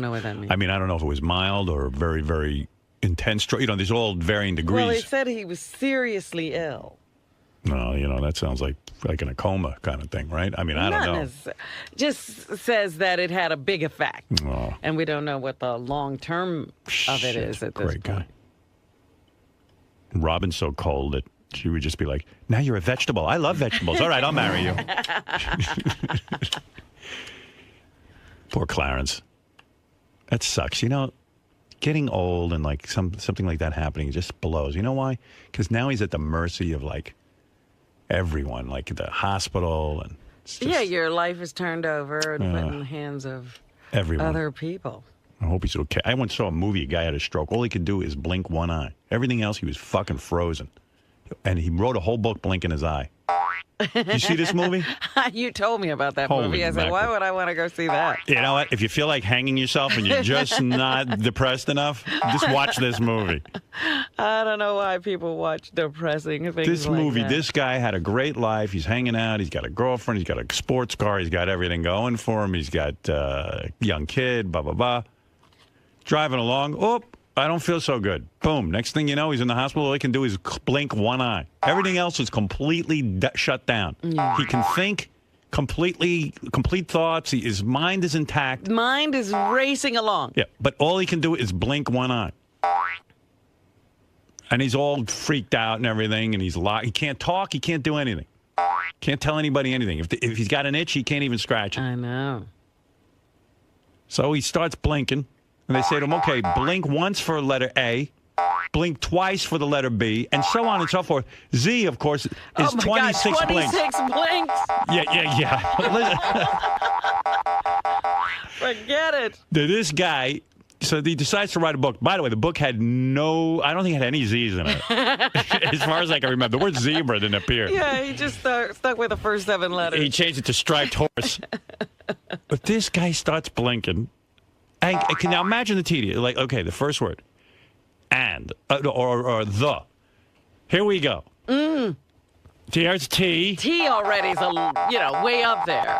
know what that means. I mean, I don't know if it was mild or very, very intense. There's all varying degrees. Well, they said he was seriously ill. No, that sounds like in a coma kind of thing, right? I mean, I don't know. Just says that it had a big effect. Oh. And we don't know what the long term of it is at this Great point. guy. Robin's so cold that she would just be like, now you're a vegetable. I love vegetables. All right, I'll marry you. Poor Clarence. That sucks. Getting old and like something like that happening just blows. You know why? Because now he's at the mercy of like everyone, like the hospital. And your life is turned over and put in the hands of everyone. Other people. I hope he's okay. I once saw a movie, a guy had a stroke. All he could do is blink one eye. Everything else, he was fucking frozen. And he wrote a whole book blinking his eye. Did you see this movie? You told me about that Holy movie. I said, mackerel. why would I want to go see that? You know what? If you feel like hanging yourself and you're just not depressed enough, just watch this movie. I don't know why people watch depressing things This like movie, that. this guy had a great life. He's hanging out. He's got a girlfriend. He's got a sports car. He's got everything going for him. He's got a young kid, blah, blah, blah. Driving along. Oh, I don't feel so good. Boom. Next thing you know, he's in the hospital. All he can do is blink one eye. Everything else is completely shut down. Yeah. He can think complete thoughts. His mind is intact. Mind is racing along. Yeah, but all he can do is blink one eye. And he's all freaked out and everything, and he's locked. He can't talk. He can't do anything. Can't tell anybody anything. If he's got an itch, he can't even scratch it. I know. So he starts blinking, and they say to him, okay, blink once for letter A, blink twice for the letter B, and so on and so forth. Z, of course, is Oh my 26 God, 26 blinks. blinks. Yeah. Forget it. This guy, so he decides to write a book. By the way, the book had I don't think it had any Z's in it. As far as I can remember. The word zebra didn't appear. Yeah, he just stuck with the first 7 letters. He changed it to striped horse. But this guy starts blinking. And now imagine the tedious. Like, okay, the first word. And. Or the. Here we go. Here's T. T already is way up there.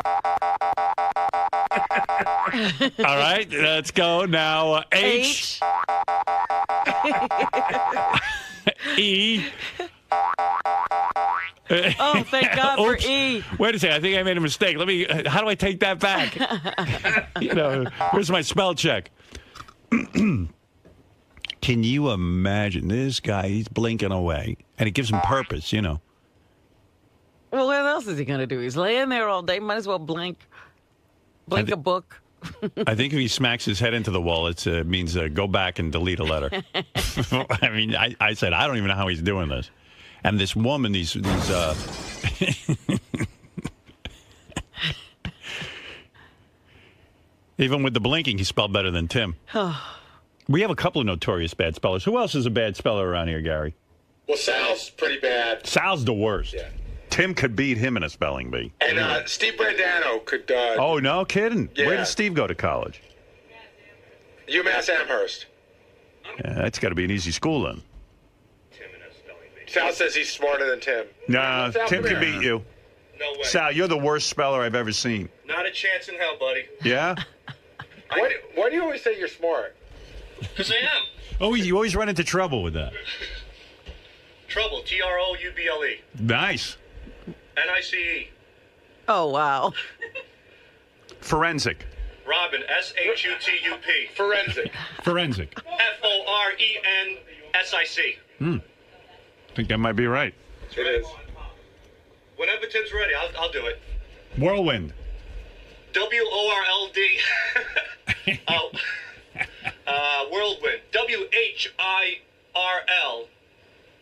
All right, let's go. Now, H. E. Oh, thank God for E. Wait a second. I think I made a mistake. How do I take that back? Where's my spell check? Can you imagine this guy? He's blinking away, and it gives him purpose, Well, what else is he going to do? He's laying there all day. Might as well blink a book. I think if he smacks his head into the wall, it means go back and delete a letter. I mean, I said, I don't even know how he's doing this. And this woman, these even with the blinking, he spelled better than Tim. We have a couple of notorious bad spellers. Who else is a bad speller around here, Gary? Well, Sal's pretty bad. Sal's the worst. Yeah. Tim could beat him in a spelling bee. And Steve Brandano could... oh, no kidding. Yeah. Where did Steve go to college? UMass Amherst. Yeah, that's got to be an easy school then. Sal says he's smarter than Tim. No, Sal, Tim come can here. beat you. No way. Sal, you're the worst speller I've ever seen. Not a chance in hell, buddy. Yeah? Why do you always say you're smart? Because I am. Oh, you always run into trouble with that. Trouble. Trouble. Nice. NICE. Oh, wow. Forensic. Robin. SHUTUP. Forensic. Forensic. FORENSIC. I think that might be right. It is. Whenever Tim's ready, I'll do it. Whirlwind. WORLD. Oh. Whirlwind.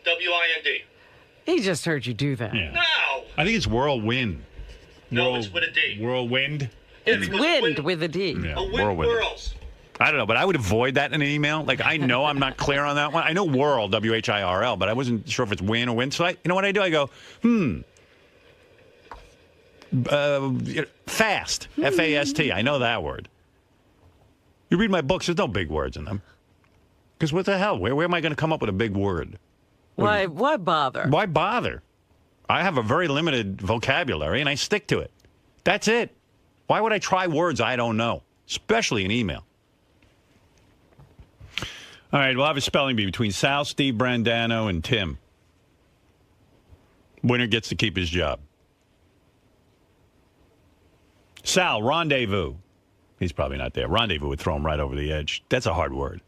WHIRLWIND. He just heard you do that. Yeah. No. I think it's whirlwind. No, it's with a D. Whirlwind. It's because wind with a D. Yeah, A wind whirlwind. whirls. I don't know, but I would avoid that in an email. Like, I know I'm not clear on that one. I know whirl, WHIRL, but I wasn't sure if it's win or win. So you know what I do? I go, fast, F-A-S-T. I know that word. You read my books, there's no big words in them. Because what the hell? Where am I going to come up with a big word? Why bother? Why bother? I have a very limited vocabulary, and I stick to it. That's it. Why would I try words I don't know, especially in email? All right, we'll have a spelling bee between Sal, Steve Brandano, and Tim. Winner gets to keep his job. Sal, rendezvous. He's probably not there. Rendezvous would throw him right over the edge. That's a hard word.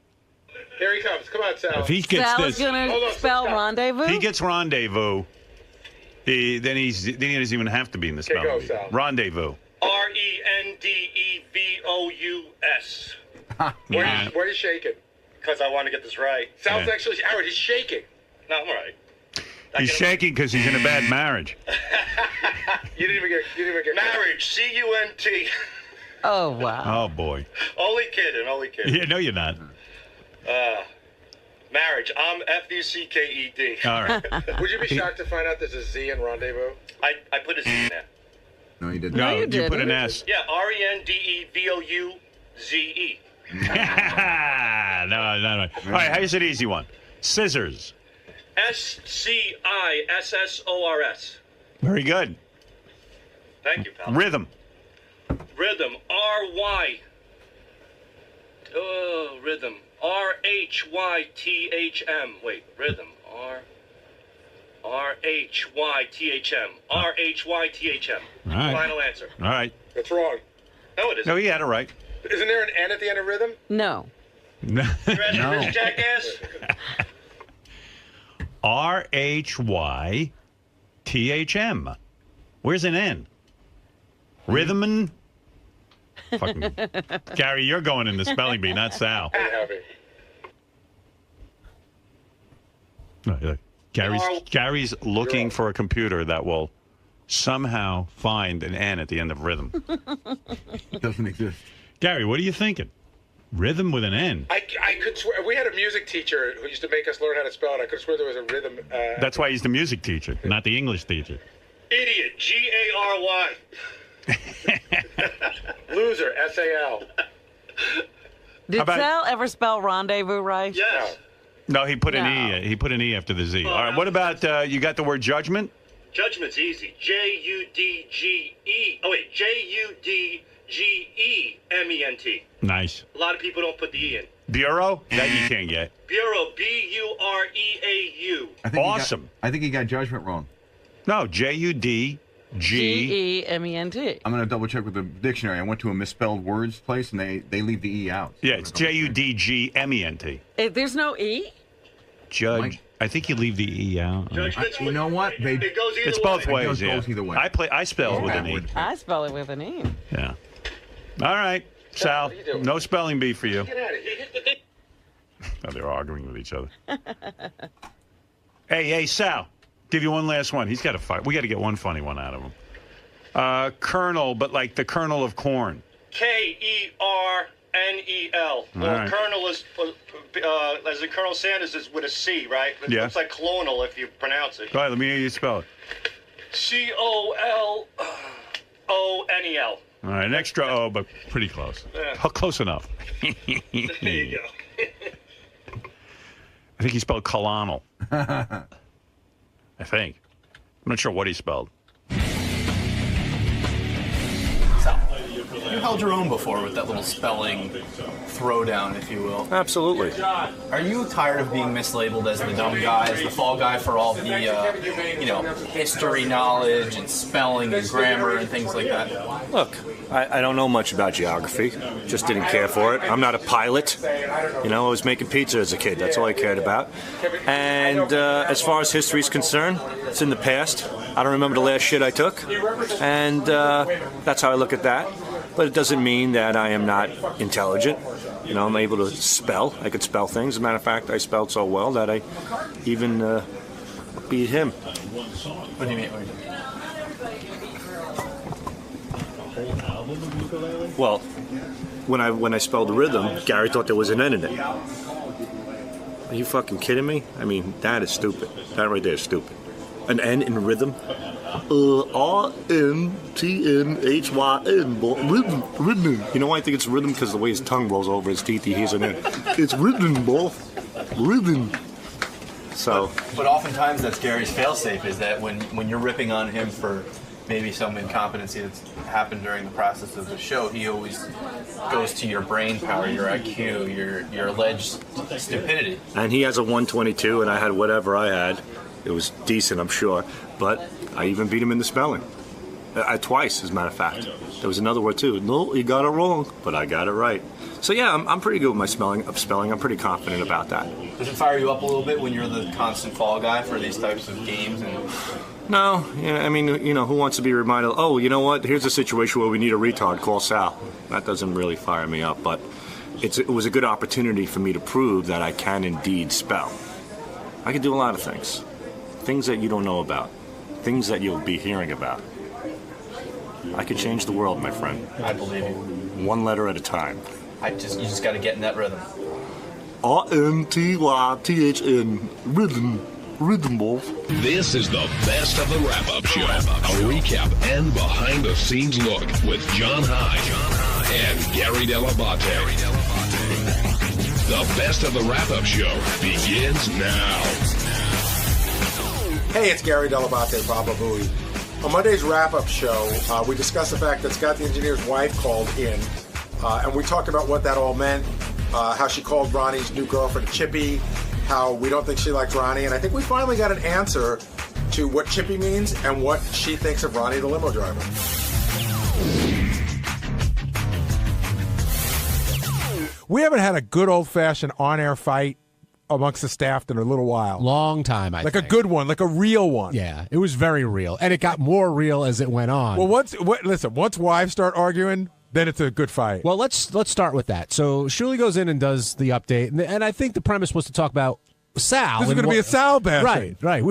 Here he comes. Come on, Sal. If he gets Sal this, is going to spell rendezvous? he gets rendezvous, then he doesn't even have to be in the spelling go, bee. Sal. Rendezvous. RENDEVOUS. Why are you shaking? Because I want to get this right. Sal's actually, Howard, he's shaking. No, I'm all right. He's shaking because he's in a bad marriage. You didn't even get Marriage, C-U-N-T. Oh, wow. Oh, boy. Only kidding. Yeah, no, you're not. Marriage, I'm F-U-C-K-E-D. All right. Would you be shocked to find out there's a Z in rendezvous? I put a Z in there. No, you didn't. No, you you put an didn't. S. Yeah, RENDEVOUZE. No. All right, here's an easy one. Scissors. SCISSORS. Very good. Thank you, pal. Rhythm. Rhythm, R-Y. Oh, rhythm. R-H-Y-T-H-M. Wait, rhythm. R-H-Y-T-H-M. R-H-Y-T-H-M. All right. Final answer. All right. That's wrong. No, it isn't. No, he had it right. Isn't there an N at the end of rhythm? No. No. Rest, jackass. R-H-Y-T-H-M. Where's an N? Rhythm and... Fucking... Gary, you're going in the spelling bee, not Sal. Hey, Happy. No, look. Gary's looking for a computer that will somehow find an N at the end of rhythm. It doesn't exist. Gary, what are you thinking? Rhythm with an N. I could swear we had a music teacher who used to make us learn how to spell it. I could swear there was a rhythm. That's why he's the music teacher, not the English teacher. Idiot, G-A-R-Y. Loser, S-A-L. Did Sal ever spell rendezvous right? Yes. No, he put an No. E. He put an E after the Z. All right. What about you got the word judgment? Judgment's easy. J-U-D-G-E. Oh, wait. J-U-D-G-E-M-E-N-T. Nice. A lot of people don't put the E in. Bureau? That you can't get. Bureau, B-U-R-E-A-U. Awesome. I think he got judgment wrong. No, J-U-D-G. G-E-M-E-N-T. I'm going to double check with the dictionary. I went to a misspelled words place, and they leave the E out. Yeah, it's J-U-D-G-M-E-N-T. There's no E? Judge. Mike. I think you leave the E out. Judgment's You know what? It goes either It's both way. ways, It yeah. goes either way. I spell it with an E. I spell it with an E. Yeah. All right, Sal. what are you doing? No spelling bee for you. Get out of here. Oh, they're arguing with each other. Hey, Sal. Give you one last one. He's got to fight. We got to get one funny one out of him. Kernel, but like the kernel of corn. K-E-R-N-E-L. Well, right. Colonel is, as in Colonel Sanders is with a C, right? It Yeah. looks like clonal if you pronounce it. Go ahead. Let me hear you spell it. C-O-L-O-N-E-L. All right, an extra O, but pretty close. Yeah. Close enough. There you go. I think he spelled colonel. I think. I'm not sure what he spelled. You held your own before with that little spelling throwdown, if you will. Absolutely. Are you tired of being mislabeled as the dumb guy, as the fall guy for all the, history knowledge and spelling and grammar and things like that? Look, I don't know much about geography. Just didn't care for it. I'm not a pilot. I was making pizza as a kid. That's all I cared about. And as far as history's concerned, it's in the past. I don't remember the last shit I took. And that's how I look at that. But it doesn't mean that I am not intelligent. I'm able to spell. I could spell things. As a matter of fact, I spelled so well that I even beat him. What do you mean? Well, when I spelled the rhythm, Gary thought there was an N in it. Are you fucking kidding me? I mean, that is stupid. That right there is stupid. An N in rhythm? R-N-T-N-H-Y-N, boy. Rhythm. You know why I think it's rhythm? Because the way his tongue rolls over his teeth, he hears an N. It's rhythm, boy. Rhythm. So. But oftentimes that's Gary's failsafe, is that when you're ripping on him for maybe some incompetency that's happened during the process of the show, he always goes to your brain power, your IQ, your alleged stupidity. And he has a 122, and I had whatever I had. It was decent, I'm sure, but I even beat him in the spelling. Twice, as a matter of fact. There was another word, too. No, you got it wrong, but I got it right. So, yeah, I'm pretty good with my spelling. I'm pretty confident about that. Does it fire you up a little bit when you're the constant fall guy for these types of games? No, I mean, who wants to be reminded, oh, you know what, here's a situation where we need a retard, call Sal. That doesn't really fire me up, but it was a good opportunity for me to prove that I can indeed spell. I can do a lot of things. Things that you don't know about. Things that you'll be hearing about. I could change the world, my friend. I believe you. One letter at a time. You just got to get in that rhythm. RNTYTHN. Rhythm balls. This is the best of the wrap-up show. A recap and behind-the-scenes look with John Hyde and Gary Dell'Abate. The best of the wrap-up show begins now. Hey, it's Gary Dell'Abate, Baba Booey. On Monday's wrap-up show, we discussed the fact that Scott the engineer's wife called in, and we talked about what that all meant, how she called Ronnie's new girlfriend Chippy, how we don't think she likes Ronnie, and I think we finally got an answer to what Chippy means and what she thinks of Ronnie the limo driver. We haven't had a good old-fashioned on-air fight amongst the staff in a little while. Long time, I think. Like a good one, like a real one. Yeah, it was very real. And it got more real as it went on. Well, once wives start arguing, then it's a good fight. Well, let's start with that. So Shuli goes in and does the update, and I think the premise was to talk about Sal. This is going to be a Sal bashing. Right.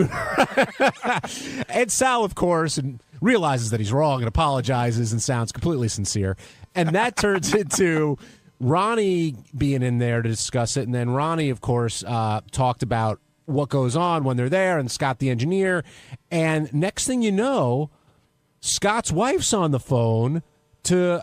And Sal, of course, and realizes that he's wrong and apologizes and sounds completely sincere. And that turns into Ronnie being in there to discuss it, and then Ronnie, of course, talked about what goes on when they're there, and Scott the engineer, and next thing you know, Scott's wife's on the phone to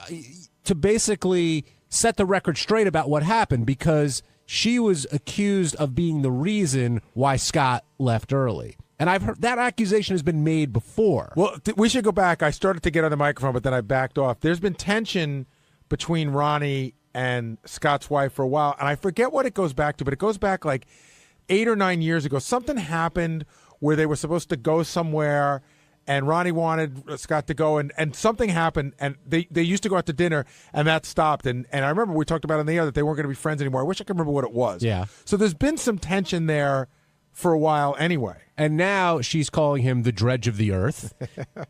basically set the record straight about what happened, because she was accused of being the reason why Scott left early. And I've heard that accusation has been made before. Well, we should go back. I started to get on the microphone, but then I backed off. There's been tension between Ronnie and Scott's wife for a while, and I forget what it goes back to, but it goes back like 8 or 9 years ago. Something happened where they were supposed to go somewhere, and Ronnie wanted Scott to go, and something happened, and they used to go out to dinner, and that stopped. And I remember we talked about in the air that they weren't going to be friends anymore. I wish I could remember what it was. Yeah. So there's been some tension there for a while anyway. And now she's calling him the dredge of the earth.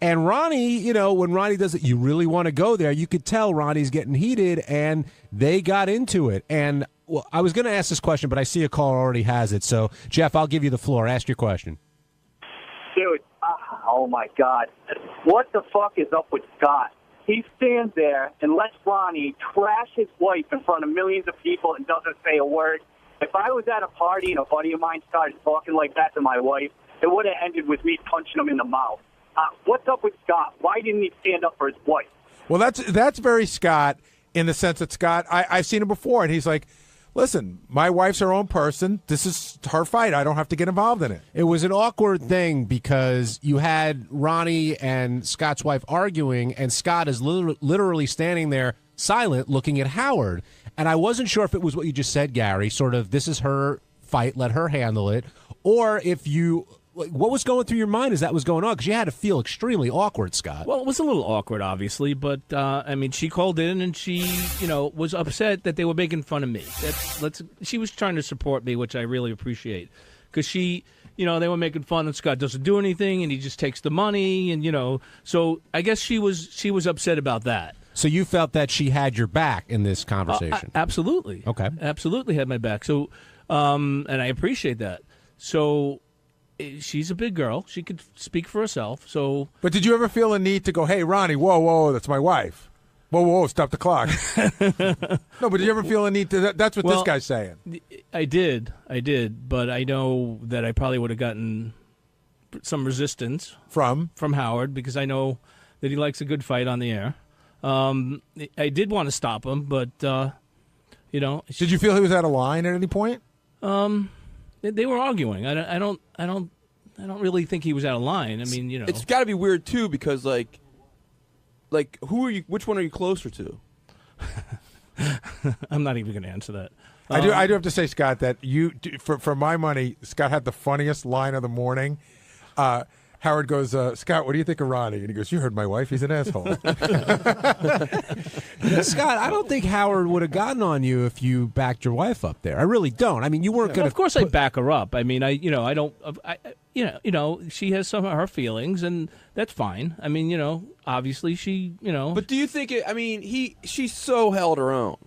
And Ronnie, when Ronnie does it, you really want to go there. You could tell Ronnie's getting heated, and they got into it. And well, I was going to ask this question, but I see a caller already has it. So, Jeff, I'll give you the floor. Ask your question. Dude, oh my God. What the fuck is up with Scott? He stands there and lets Ronnie trash his wife in front of millions of people and doesn't say a word. If I was at a party and a buddy of mine started talking like that to my wife, it would have ended with me punching him in the mouth. What's up with Scott? Why didn't he stand up for his wife? Well, that's very Scott in the sense that Scott, I've seen him before, and he's like, listen, my wife's her own person. This is her fight. I don't have to get involved in it. It was an awkward thing because you had Ronnie and Scott's wife arguing, and Scott is literally standing there silent looking at Howard. And I wasn't sure if it was what you just said, Gary, sort of this is her fight, let her handle it, or if you what was going through your mind as that was going on? Because you had to feel extremely awkward, Scott. Well, it was a little awkward, obviously, but I mean, she called in and she, was upset that they were making fun of me. She was trying to support me, which I really appreciate, because she, they were making fun and Scott doesn't do anything and he just takes the money, and so I guess she was upset about that. So you felt that she had your back in this conversation? Absolutely. Okay. Absolutely had my back. So, and I appreciate that. So, she's a big girl. She could speak for herself. So, but did you ever feel a need to go, hey, Ronnie, whoa, that's my wife. Whoa, stop the clock. No, but did you ever feel a need to? That's what this guy's saying. I did, but I know that I probably would have gotten some resistance from Howard, because I know that he likes a good fight on the air. I did want to stop him, but Did you feel he was out of line at any point? They were arguing. I don't I don't really think he was out of line. I mean, it's got to be weird too because like who are you? Which one are you closer to? I'm not even going to answer that. I do have to say, Scott, that for my money, Scott had the funniest line of the morning. Howard goes, Scott, what do you think of Ronnie? And he goes, you heard my wife. He's an asshole. Scott, I don't think Howard would have gotten on you if you backed your wife up there. I really don't. I mean, you weren't going to. Of course, I back her up. I mean, I don't. She has some of her feelings, and that's fine. I mean, obviously she. But do you think? She so held her own.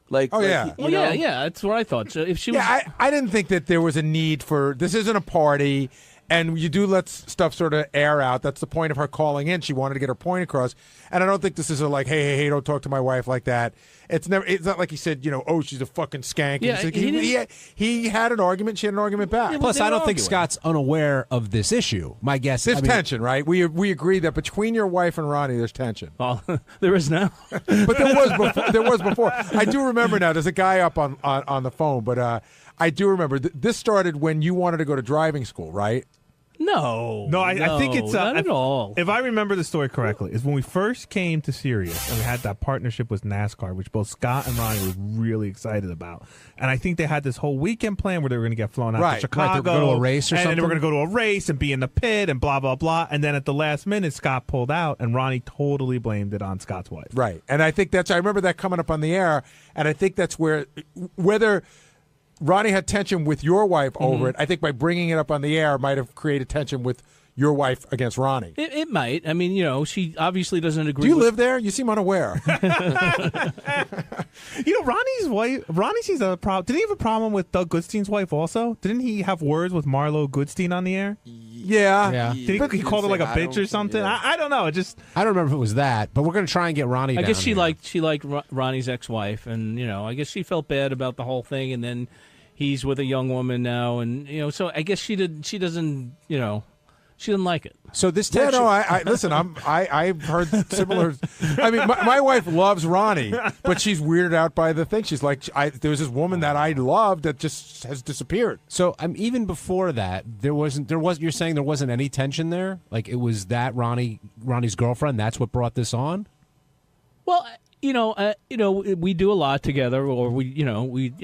Oh yeah, yeah. That's what I thought. So if she was, I didn't think that there was a need for this. Isn't a party. And you do let stuff sort of air out. That's the point of her calling in. She wanted to get her point across. And I don't think this is a hey, don't talk to my wife like that. It's not like he said, oh, she's a fucking skank. Yeah, he had an argument. She had an argument back. Plus, I don't think Scott's unaware of this issue. My guess there's tension, right? We agree that between your wife and Ronnie, there's tension. Well, there is now. But there was before. I do remember now. There's a guy up on the phone, but I do remember. This started when you wanted to go to driving school, right? No, I think it's not at all. If I remember the story correctly, is when we first came to Sirius and we had that partnership with NASCAR, which both Scott and Ronnie were really excited about. And I think they had this whole weekend plan where they were going to get flown out to Chicago, they were going to a race or something. And they were going to go to a race and be in the pit and blah blah blah. And then at the last minute, Scott pulled out, and Ronnie totally blamed it on Scott's wife. Right, and I think I remember that coming up on the air, and I think that's whether Ronnie had tension with your wife over it. I think by bringing it up on the air might have created tension with your wife against Ronnie. It might. I mean, she obviously doesn't agree. Do you live there? You seem unaware. Ronnie's wife. Ronnie sees a problem. Did he have a problem with Doug Goodstein's wife also? Didn't he have words with Marlo Goodstein on the air? Yeah. Did he called her like a bitch or something? Yeah. I don't know. I don't remember if it was that, but we're going to try and get Ronnie. I guess she liked Ronnie's ex-wife, and I guess she felt bad about the whole thing, and then he's with a young woman now, and so I guess she doesn't she didn't like it. So this tension. Yeah, no, I listen. I've heard similar. I mean, my wife loves Ronnie, but she's weirded out by the thing. She's like, there was this woman that I loved that just has disappeared. So even before that, there wasn't. You're saying there wasn't any tension there? Like it was that Ronnie's girlfriend. That's what brought this on. Well, we do a lot together, or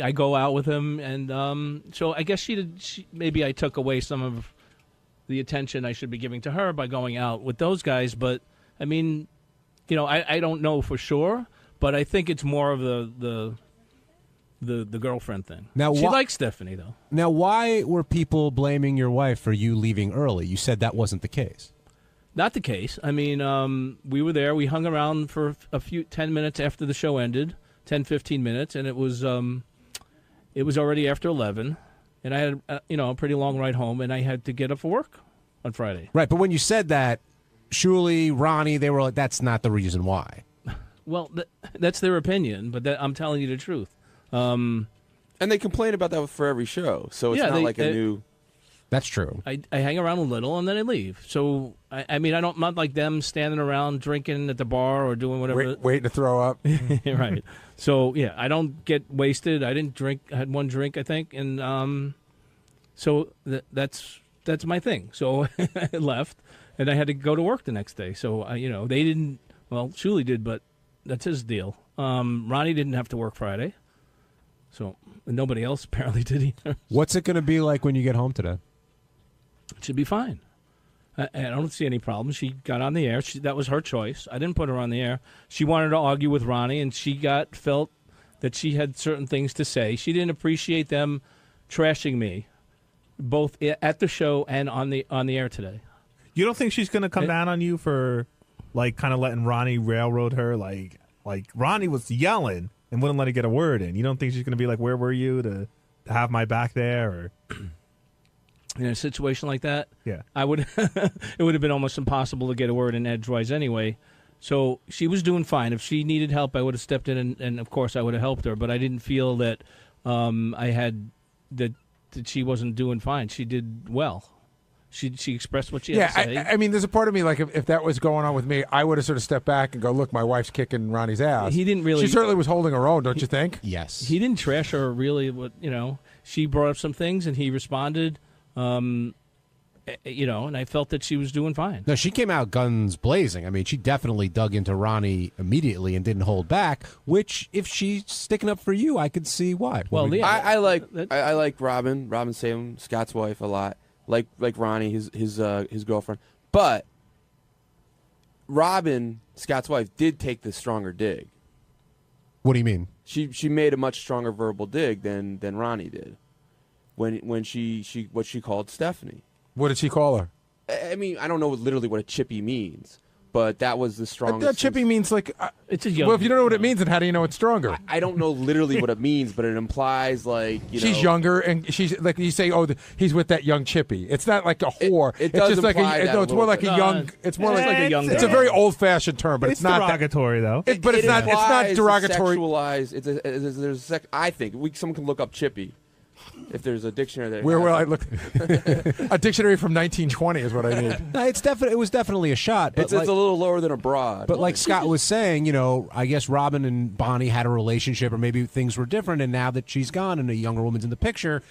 I go out with him, and so I guess maybe I took away some of the attention I should be giving to her by going out with those guys. But I mean, I don't know for sure, but I think it's more of the girlfriend thing. Now, she likes Stephanie though. Now, why were people blaming your wife for you leaving early? You said that wasn't the case. Not the case. I mean, we were there. We hung around for 10 minutes after the show ended, 10, 15 minutes, and it was already after 11. And I had, a pretty long ride home, and I had to get up for work on Friday. Right, but when you said that, Shuli, Ronnie, they were like, that's not the reason why. Well, that's their opinion, but I'm telling you the truth. And they complain about that for every show, so it's not like a new... That's true. I hang around a little, and then I leave. So, I mean, I'm not like them standing around drinking at the bar or doing whatever. Waiting to throw up. Right. So, yeah, I don't get wasted. I didn't drink. I had one drink, I think. And so that's my thing. So I left, and I had to go to work the next day. So, they didn't. Well, Shuli did, but that's his deal. Ronnie didn't have to work Friday. So nobody else apparently did either. What's it going to be like when you get home today? It should be fine. I don't see any problems. She got on the air. That was her choice. I didn't put her on the air. She wanted to argue with Ronnie, and she felt that she had certain things to say. She didn't appreciate them trashing me, both at the show and on the air today. You don't think she's going to come down on you for, like, kind of letting Ronnie railroad her? Like Ronnie was yelling and wouldn't let her get a word in. You don't think she's going to be like, where were you to have my back there? Or in a situation like that, yeah, I would. It would have been almost impossible to get a word in edgewise anyway. So she was doing fine. If she needed help, I would have stepped in, and of course I would have helped her. But I didn't feel that I had that she wasn't doing fine. She did well. She expressed what she had to say. I mean, there's a part of me, like, if that was going on with me, I would have sort of stepped back and go, look, my wife's kicking Ronnie's ass. He didn't really... She certainly was holding her own, don't you think? Yes. He didn't trash her, really. She brought up some things, and he responded. And I felt that she was doing fine. No, she came out guns blazing. I mean, she definitely dug into Ronnie immediately and didn't hold back, which, if she's sticking up for you, I could see why. I like Robin Salem, Scott's wife, a lot. Like Ronnie, his girlfriend. But Robin, Scott's wife, did take the stronger dig. What do you mean? She made a much stronger verbal dig than Ronnie did when she what she called Stephanie. What did she call her? I mean, I don't know literally what a chippy means, but that was the strongest. That chippy means like it's a young. Well, if you don't know what it means, then how do you know it's stronger? I don't know literally what it means, but it implies like she's younger, and she's like you say. Oh, he's with that young chippy. It's not like a whore. It it's does just like imply that no. It's more like a young. It's more like a young. It's a very old-fashioned term, but it's not derogatory though. But it's not. It's not derogatory. Sexualized. I think someone can look up chippy. If there's a dictionary there, where will I look? A dictionary from 1920 is what I need. No, it was definitely a shot. But it's a little lower than a broad. But like Scott was saying, I guess Robin and Bonnie had a relationship, or maybe things were different. And now that she's gone and a younger woman's in the picture,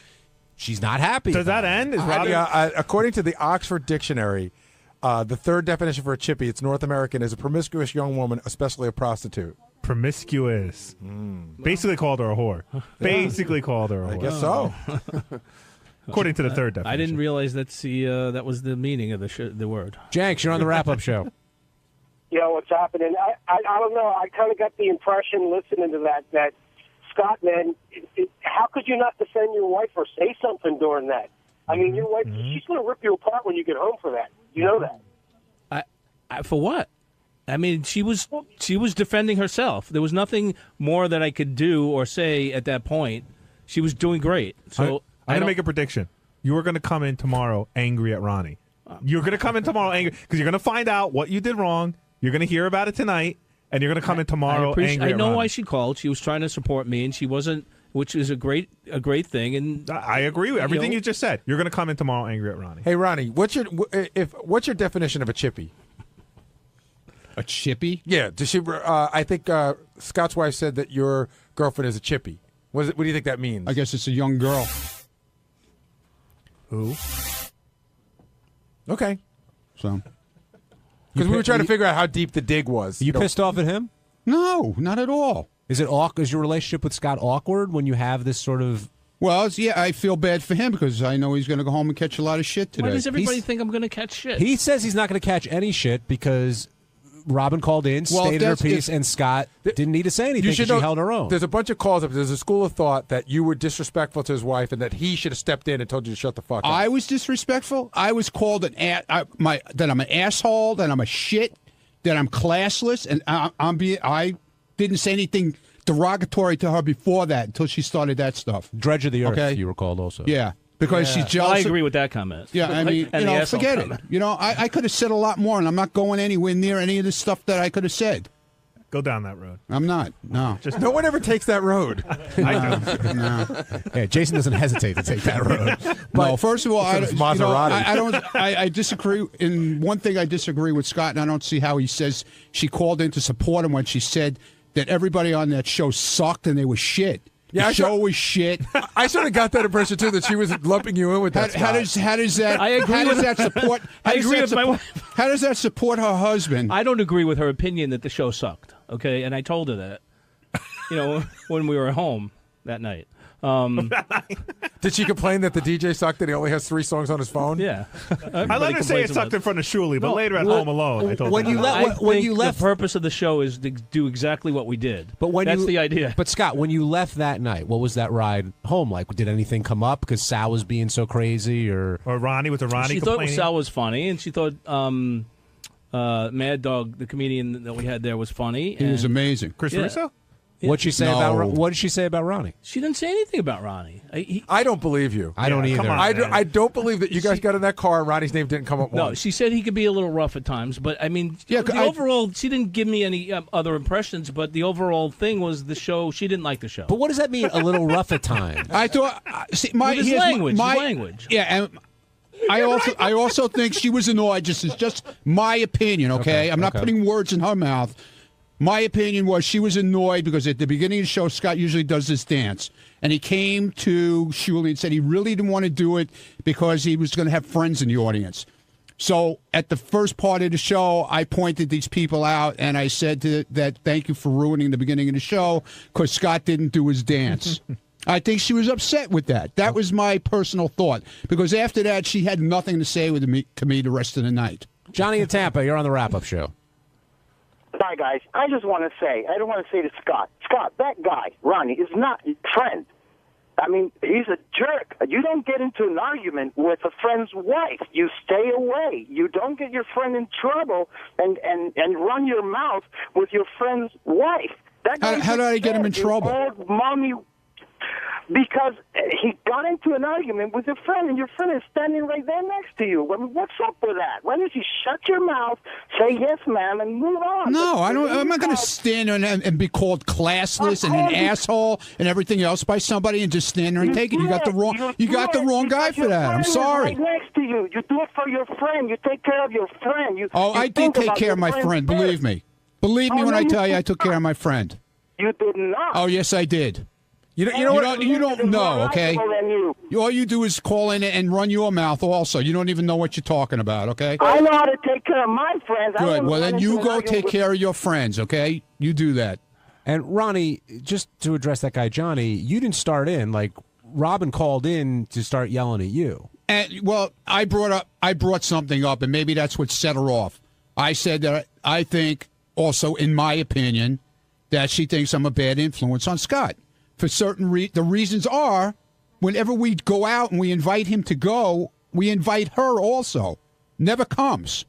she's not happy. Does that end? Is Robin? According to the Oxford Dictionary, the third definition for a chippy, it's North American, is a promiscuous young woman, especially a prostitute. Promiscuous. Basically called her a whore. Basically called her a whore. I guess so. According to the third definition. I didn't realize that was the meaning of the word. Jenks, you're on the wrap-up show. Yeah, what's happening? I don't know. I kind of got the impression listening to that Scott, man, how could you not defend your wife or say something during that? I mean, your wife, she's going to rip you apart when you get home for that. You know that. For what? I mean, she was defending herself. There was nothing more that I could do or say at that point. She was doing great. So I'm going to make a prediction. You are going to come in tomorrow angry at Ronnie. You're going to come in tomorrow angry because you're going to find out what you did wrong. You're going to hear about it tonight, and you're going to come in tomorrow angry at Ronnie. I know why she called. She was trying to support me, and she wasn't, which is a great thing. And I agree with everything you just said. You're going to come in tomorrow angry at Ronnie. Hey, Ronnie, what's your definition of a chippy? A chippy? Yeah. Does she? I think Scott's wife said that your girlfriend is a chippy. What do you think that means? I guess it's a young girl. Who? Okay. So. Because we were trying to figure out how deep the dig was. You pissed off at him? No, not at all. Is your relationship with Scott awkward when you have this sort of? Well, I feel bad for him because I know he's going to go home and catch a lot of shit today. Why does everybody think I'm going to catch shit? He says he's not going to catch any shit because Robin called in, stated her piece, and Scott didn't need to say anything because she held her own. There's a bunch of calls up. There's a school of thought that you were disrespectful to his wife and that he should have stepped in and told you to shut the fuck up. I was disrespectful. I was called that I'm an asshole, that I'm a shit, that I'm classless, and I didn't say anything derogatory to her before that until she started that stuff. Dredge of the earth, you were called also. Yeah. Because she's jealous. Well, I agree with that comment. Yeah, I mean, forget it. I could have said a lot more, and I'm not going anywhere near any of the stuff that I could have said. Go down that road. I'm not. No. No one ever takes that road. I do. No. Yeah, Jason doesn't hesitate to take that road. No, first of all, Maserati. I disagree. In one thing, I disagree with Scott, and I don't see how he says she called in to support him when she said that everybody on that show sucked and they were shit. Yeah, the show was shit. I sort of got that impression too, that she was lumping you in with that. How does that? I agree how does with that support? I agree with my wife. How does that support her husband? I don't agree with her opinion that the show sucked. Okay, and I told her that. When we were home that night. Did she complain that the DJ sucked, that he only has 3 songs on his phone? Yeah. I let her say it sucked in front of Shuli, but later at home alone, I told her. The purpose of the show is to do exactly what we did. But that's the idea. But Scott, when you left that night, what was that ride home like? Did anything come up because Sal was being so crazy, or Ronnie with the Ronnie? She complaining? thought Sal was funny, and she thought Mad Dog, the comedian that we had there, was funny. He was amazing. Chris Russo? What'd she say what did she say about Ronnie? She didn't say anything about Ronnie. I don't believe you. I don't either. Come on, I don't believe that you guys got in that car and Ronnie's name didn't come up No, once. she said he could be a little rough at times, but I mean, overall, she didn't give me any other impressions. But the overall thing was the show. She didn't like the show. But what does that mean? A little rough at times. I thought. See, his language. Yeah, and I also think she was annoyed. It's just my opinion. Okay, I'm not putting words in her mouth. My opinion was she was annoyed because at the beginning of the show, Scott usually does this dance. And he came to Shuli and said he really didn't want to do it because he was going to have friends in the audience. So at the first part of the show, I pointed these people out, and I said that thank you for ruining the beginning of the show because Scott didn't do his dance. I think she was upset with that. That was my personal thought because after that, she had nothing to say to me the rest of the night. Johnny in Tampa, you're on the wrap-up show. Hi, guys. I just want to say, I don't want to say to Scott, that guy, Ronnie, is not your friend. I mean, he's a jerk. You don't get into an argument with a friend's wife. You stay away. You don't get your friend in trouble and run your mouth with your friend's wife. How did I get him in trouble? Old mommy, because he got into an argument with your friend, and your friend is standing right there next to you. I mean, what's up with that? Why don't you shut your mouth, say yes, ma'am, and move on? No, I don't. I'm not going to stand there and be called classless and an asshole and everything else by somebody and just stand there and take it. You got the wrong guy for that. I'm sorry. Right next to you. You do it for your friend. You take care of your friend. I did take care of my friend. Believe me. Believe me when I tell you I took care of my friend. You did not. Oh, yes, I did. You don't know, okay? All you do is call in and run your mouth also. You don't even know what you're talking about, okay? I know how to take care of my friends. Good. Well, then you go take care of your friends, okay? You do that. And Ronnie, just to address that guy, Johnny, you didn't start in. Like, Robin called in to start yelling at you. And, well, I brought something up, and maybe that's what set her off. I said that I think, also, in my opinion, that she thinks I'm a bad influence on Scott. For certain the reasons are, whenever we go out and we invite him to go, we invite her also. Never comes.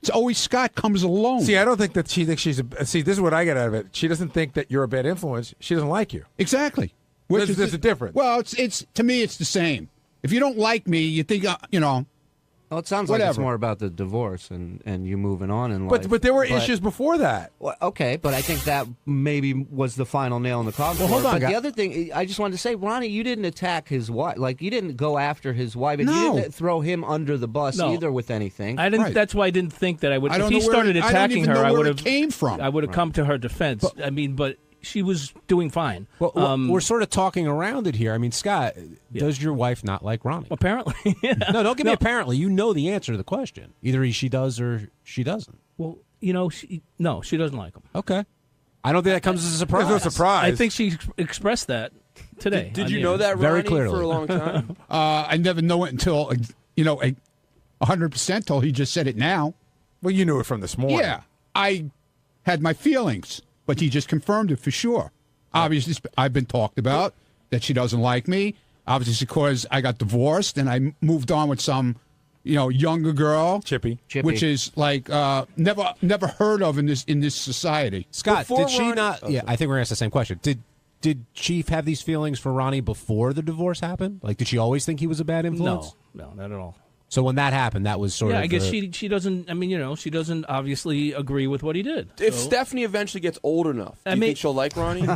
It's always Scott comes alone. See, I don't think that she thinks she's a... See, this is what I get out of it. She doesn't think that you're a bad influence. She doesn't like you. Exactly. There's a difference. Well, it's to me, it's the same. If you don't like me, you think, Well, it sounds whatever. like it's more about the divorce and you moving on in life. But there were issues before that. Well, okay, but I think that maybe was the final nail in the coffin. Well, hold on, But guy. the other thing, I just wanted to say, Ronnie, you didn't attack his wife. Like, you didn't go after his wife. And No. you didn't throw him under the bus No. either with anything. I didn't. Right. That's why I didn't think that I would. I If don't he know where started I don't attacking even her, know I where would it have came from. I would have come to her defense. I mean, but she was doing fine. Well, we're sort of talking around it here. I mean, Scott, does your wife not like Ronnie? Apparently. Yeah. No, don't give me apparently. You know the answer to the question. Either she does or she doesn't. Well, she doesn't like him. Okay. I don't think that comes as a surprise. There's no surprise. I think she expressed that today. Did you know that, Ronnie, Very clearly. for a long time? I never know it until, 100% till he just said it now. Well, you knew it from this morning. Yeah, I had my feelings, but he just confirmed it for sure. Obviously, I've been talked about that she doesn't like me. Obviously, because I got divorced and I moved on with some, younger girl, Chippy, which is like never heard of in this society. Scott, Before did she Ronnie- not? Yeah, I think we're going to ask the same question. Did Chief have these feelings for Ronnie before the divorce happened? Like, did she always think he was a bad influence? No, not at all. So when that happened, that was sort of. Yeah, I guess she doesn't. I mean, she doesn't obviously agree with what he did. If so. Stephanie eventually gets old enough, do you think she'll like Ronnie?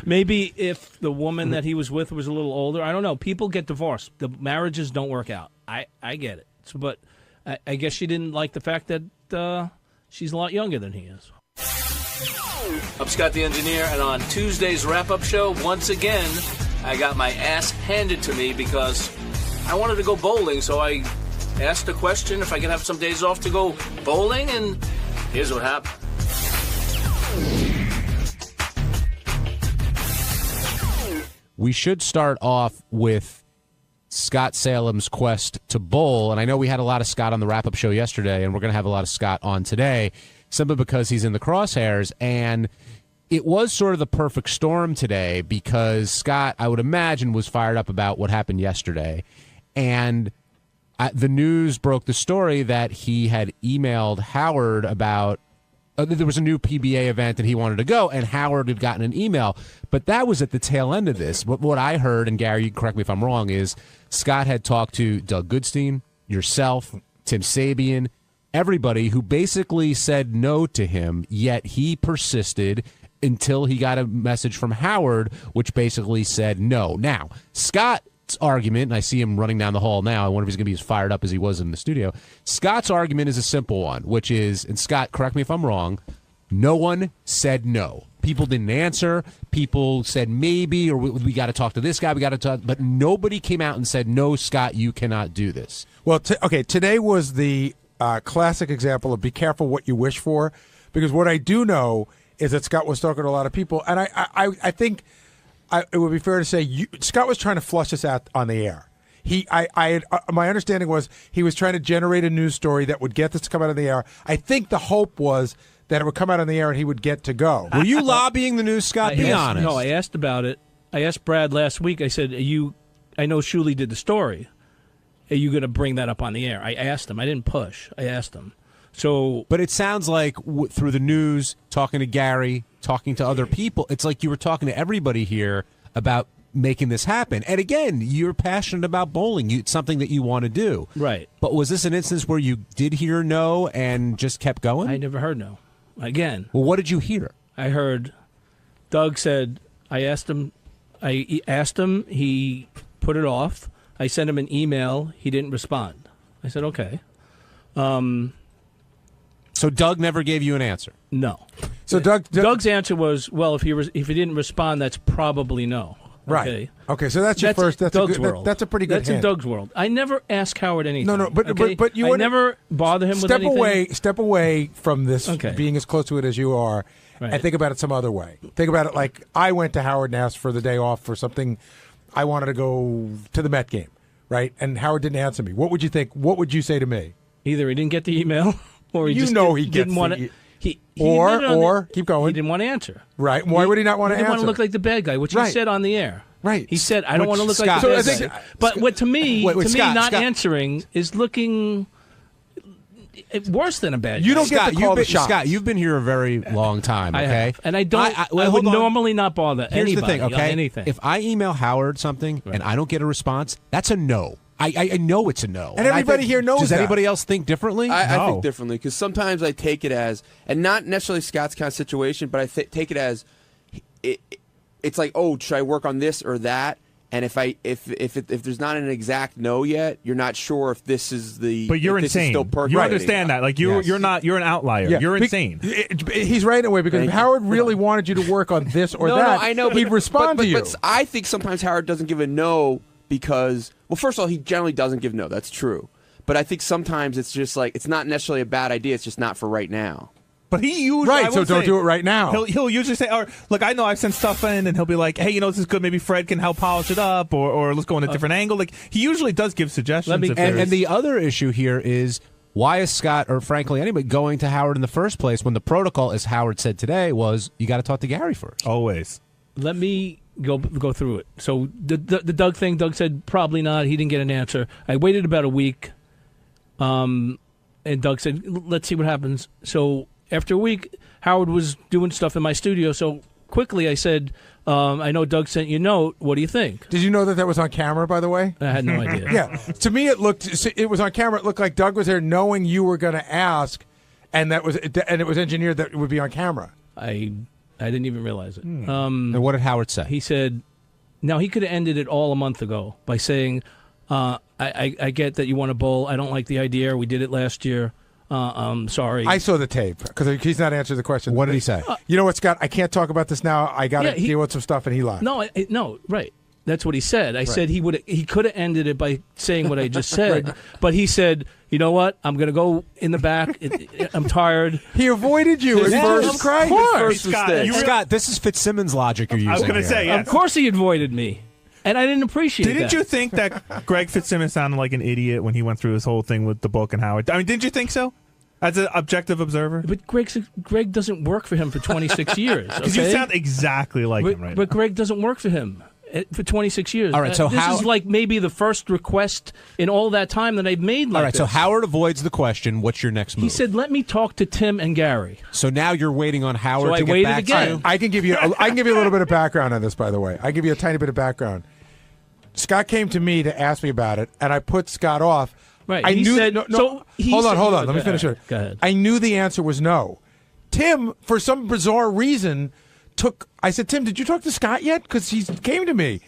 Maybe if the woman that he was with was a little older. I don't know. People get divorced. The marriages don't work out. I get it. So, but I guess she didn't like the fact that she's a lot younger than he is. I'm Scott the Engineer, and on Tuesday's wrap-up show, once again, I got my ass handed to me because I wanted to go bowling, so I asked the question if I could have some days off to go bowling, and here's what happened. We should start off with Scott Salem's quest to bowl, and I know we had a lot of Scott on the wrap-up show yesterday, and we're going to have a lot of Scott on today, simply because he's in the crosshairs, and it was sort of the perfect storm today because Scott, I would imagine, was fired up about what happened yesterday, and the news broke the story that he had emailed Howard about there was a new PBA event and he wanted to go, and Howard had gotten an email. But that was at the tail end of this. What I heard, and Gary, you can correct me if I'm wrong, is Scott had talked to Doug Goodstein, yourself, Tim Sabian, everybody who basically said no to him, yet he persisted until he got a message from Howard, which basically said no. Now, Scott's argument, and I see him running down the hall now, I wonder if he's going to be as fired up as he was in the studio. Scott's argument is a simple one, which is, and Scott, correct me if I'm wrong, No one said no. People didn't answer. People said maybe, or we got to talk to this guy. We got to talk, but nobody came out and said, no, Scott, you cannot do this. Well, today was the classic example of be careful what you wish for, because what I do know is that Scott was talking to a lot of people, and I think it would be fair to say Scott was trying to flush this out on the air. My understanding was he was trying to generate a news story that would get this to come out of the air. I think the hope was that it would come out on the air and he would get to go. Were you lobbying the news, Scott? Be honest. No, I asked about it. I asked Brad last week. I said, I know Shuley did the story. Are you going to bring that up on the air? I asked him. I didn't push. I asked him. But it sounds like through the news, talking to Gary, talking to other people, it's like you were talking to everybody here about making this happen. And again, you're passionate about bowling. It's something that you want to do. Right. But was this an instance where you did hear no and just kept going? I never heard no. Again. Well, what did you hear? I heard Doug said, I asked him, he put it off. I sent him an email. He didn't respond. I said, okay. So Doug never gave you an answer? No. So Doug's answer was, well, if he didn't respond, that's probably no. Right. Okay, so that's your first. That's Doug's a good, world. that's a pretty good That's hint. in Doug's world. I never ask Howard anything. No, but you I wouldn't- never bother him with anything. Step away from this being as close to it as you are, Right. and think about it some other way. Think about it like I went to Howard and asked for the day off for something. I wanted to go to the Met game, right? And Howard didn't answer me. What would you think? What would you say to me? Either he didn't get the email, or he You just know he didn't gets want the- to. He Or- admitted on or- keep going. He didn't want to answer. Right? Why would he not want to He didn't want answer? to look like the bad guy, which he Right. said on the air. Right. He said, "I don't want to look like Scott- the So bad I think- guy." But what to me, Wait, Scott, not Scott. answering is looking worse than a bad guy. You don't get Scott, to call the shots. Scott, you've been here a very long time, I okay? have. And I don't. I hold would on. normally not bother Here's anybody the thing, on okay? anything. If I email Howard something and I don't get a response, that's a no. I know it's a no. And everybody I think- here knows Does that. anybody else think differently? I think differently because sometimes I take it as, and not necessarily Scott's kind of situation, but I take it as, it's like, oh, should I work on this or that? And if there's not an exact no yet, you're not sure if this is the. But you're if this is insane. still You percolating. understand that? Like you're not. You're an outlier. Yeah. You're Be- insane. He's right in a way because if Howard really wanted you to work on this or no, that, no, I know. he'd respond but, to you. But I think sometimes Howard doesn't give a no because, well, first of all, he generally doesn't give no. That's true. But I think sometimes it's just like it's not necessarily a bad idea. It's just not for right now. But he usually Right, so don't do it right now. He'll usually say, "Or look, I know I've sent stuff in," and he'll be like, "Hey, this is good. Maybe Fred can help polish it up, or let's go in a different angle." Like he usually does give suggestions. And the other issue here is why is Scott, or frankly anybody, going to Howard in the first place when the protocol, as Howard said today, was you got to talk to Gary first. Always. Let me go through it. So the Doug thing, Doug said probably not. He didn't get an answer. I waited about a week, and Doug said, let's see what happens. So after a week, Howard was doing stuff in my studio. So quickly I said, I know Doug sent you a note. What do you think? Did you know that was on camera, by the way? I had no idea. Yeah. To me, it was on camera. It looked like Doug was there knowing you were going to ask, and it was engineered that it would be on camera. I didn't even realize it. And what did Howard say? He said, now he could have ended it all a month ago by saying, I get that you want to bowl. I don't like the idea. We did it last year. I'm sorry. I saw the tape because he's not answering the question. What did he say? You know what, Scott? I can't talk about this now. I got to deal with some stuff, and he lied. No, no, right. That's what he said. I said he could have ended it by saying what I just said, Right. but he said, you know what? I'm going to go in the back. I'm tired. He avoided you. His at first- first of crying. course. Scott, this is Fitzsimmons logic you're using. I was going to here. say, yes. Of course he avoided me, and I didn't appreciate Didn't that. you think that Greg Fitzsimmons sounded like an idiot when he went through his whole thing with the book and Howard? I mean, didn't you think so? As an objective observer? But Greg doesn't work for him for 26 years. Because you sound exactly like him right But Greg doesn't work for him for 26 years. All right, so this is like maybe the first request in all that time that I've made like All right, so this. Howard avoids the question, what's your next move? He said, let me talk to Tim and Gary. So now you're waiting on Howard So I to get waited back again. to you? I can give you a little bit of background on this, by the way. I give you a tiny bit of background. Scott came to me to ask me about it, and I put Scott off. Right. I he knew said, no, no, so he hold said- on. Let me Go finish ahead. it. Go ahead. I knew the answer was no. Tim, for some bizarre reason, I said, Tim, did you talk to Scott yet? Because he came to me.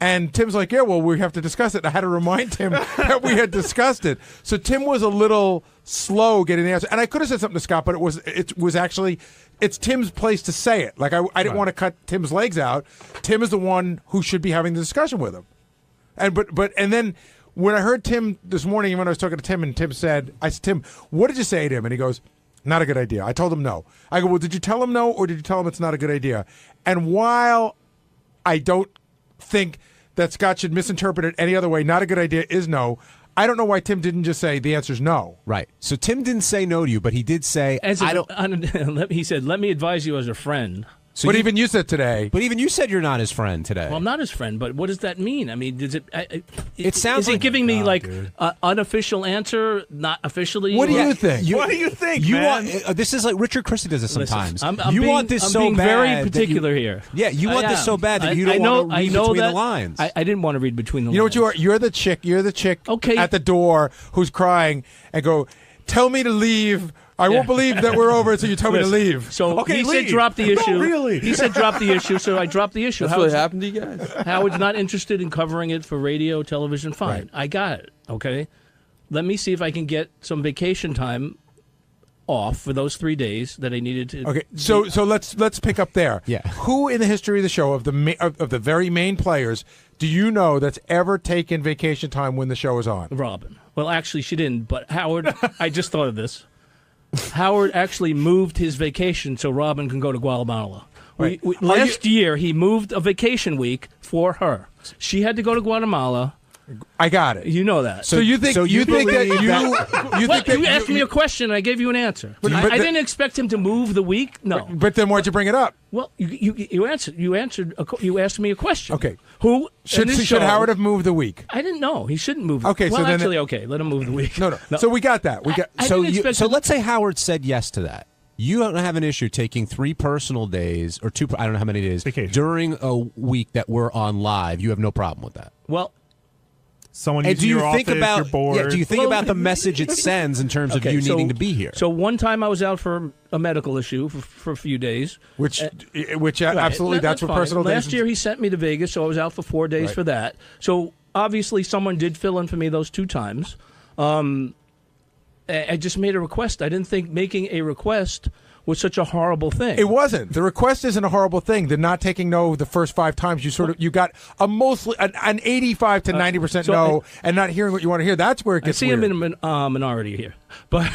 And Tim's like, yeah, well, we have to discuss it. I had to remind Tim that we had discussed it. So Tim was a little slow getting the answer. And I could have said something to Scott, but it was actually it's Tim's place to say it. Like I didn't want to cut Tim's legs out. Tim is the one who should be having the discussion with him. And then when I heard Tim this morning, when I was talking to Tim, and Tim said, I said, Tim, what did you say to him? And he goes, not a good idea. I told him no. I go, well, did you tell him no, or did you tell him it's not a good idea? And while I don't think that Scott should misinterpret it any other way, not a good idea is no, I don't know why Tim didn't just say the answer's no. Right. So Tim didn't say no to you, but he did say, he said, let me advise you as a friend. So but even you said today. But even you said you're not his friend today. Well, I'm not his friend, but what does that mean? I mean, does it? It sounds is he like giving me like an unofficial answer, not officially? What do you think? What do you think, you man? Want, this is like Richard Christie does it sometimes. I'm you being, want this I'm so being bad. very particular that here. Yeah, you want this so bad that you don't want to read between the lines. I didn't want to read between the lines. You know what you are? You're the chick. You're the chick at the door who's crying and go, tell me to leave. I won't believe that we're over until you tell me to leave. So he said drop the issue. Really? He said drop the issue, so I dropped the issue. That's what happened to you guys? Howard's not interested in covering it for radio, television. Fine. Right. I got it. Okay. Let me see if I can get some vacation time off for those 3 days that I needed to. Okay, so let's pick up there. Yeah. Who in the history of the show of the very main players do you know that's ever taken vacation time when the show is on? Robin. Well, actually, she didn't. But Howard, I just thought of this. Howard actually moved his vacation so Robin can go to Guatemala. Right. Last year, he moved a vacation week for her. She had to go to Guatemala. I got it. You know that. So you think that you asked me a question, and I gave you an answer. I didn't expect him to move the week. No. But then why'd you bring it up? Well, you answered. You asked me a question. Okay. Who should Howard have moved the week? I didn't know. He shouldn't move. Okay. Well, so then actually, okay. Let him move the week. No. So we got that. We got. So let's say Howard said yes to that. You don't have an issue taking 3 personal days or 2. I don't know how many days during a week that we're on live. You have no problem with that. Well. Someone using your office, you're bored. Yeah, do you think about the message it sends in terms of you needing to be here? So one time I was out for a medical issue for a few days. Which absolutely, that's what fine. personal days. Last year he sent me to Vegas, so I was out for 4 days for that. So obviously someone did fill in for me those 2 times. I just made a request. I didn't think making a request was such a horrible thing. It wasn't. The request isn't a horrible thing. The not taking no the first 5 times, you got a mostly an 85 to 90% no, and not hearing what you want to hear. That's where it gets weird. I see him in a minority here, but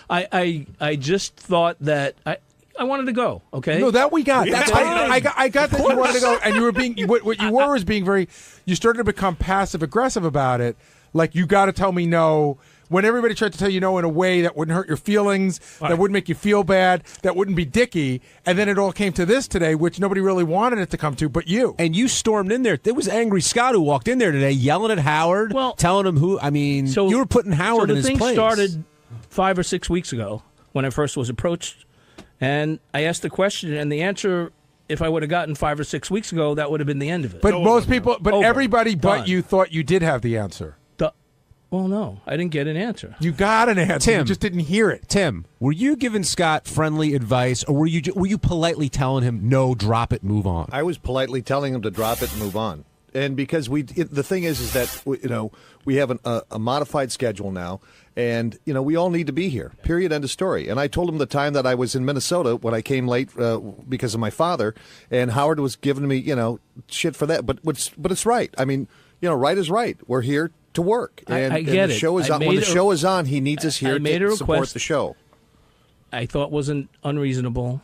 I just thought that I wanted to go. Okay, no, that we got. Yeah. That's I got that you wanted to go, and you were being what you were was being very. You started to become passive aggressive about it. Like you got to tell me no. When everybody tried to tell you no in a way that wouldn't hurt your feelings, that wouldn't make you feel bad, that wouldn't be dicky, and then it all came to this today, which nobody really wanted it to come to, but you. And you stormed in there. There was Angry Scott who walked in there today yelling at Howard, telling him who, I mean, you were putting Howard in his place. The thing started 5 or 6 weeks ago when I first was approached, and I asked the question, and the answer, if I would have gotten 5 or 6 weeks ago, that would have been the end of it. But everybody but you thought you did have the answer. Well, no, I didn't get an answer. You got an answer. Tim, you just didn't hear it. Tim, were you giving Scott friendly advice, or were you politely telling him, no, drop it, move on? I was politely telling him to drop it and move on. And because the thing is that we have a modified schedule now, and we all need to be here. Period. End of story. And I told him the time that I was in Minnesota when I came late because of my father, and Howard was giving me shit for that. But it's right. I mean, right is right. We're here to work, and, I get the show it. is on. When the show is on, he needs us here to support the show. I thought wasn't unreasonable.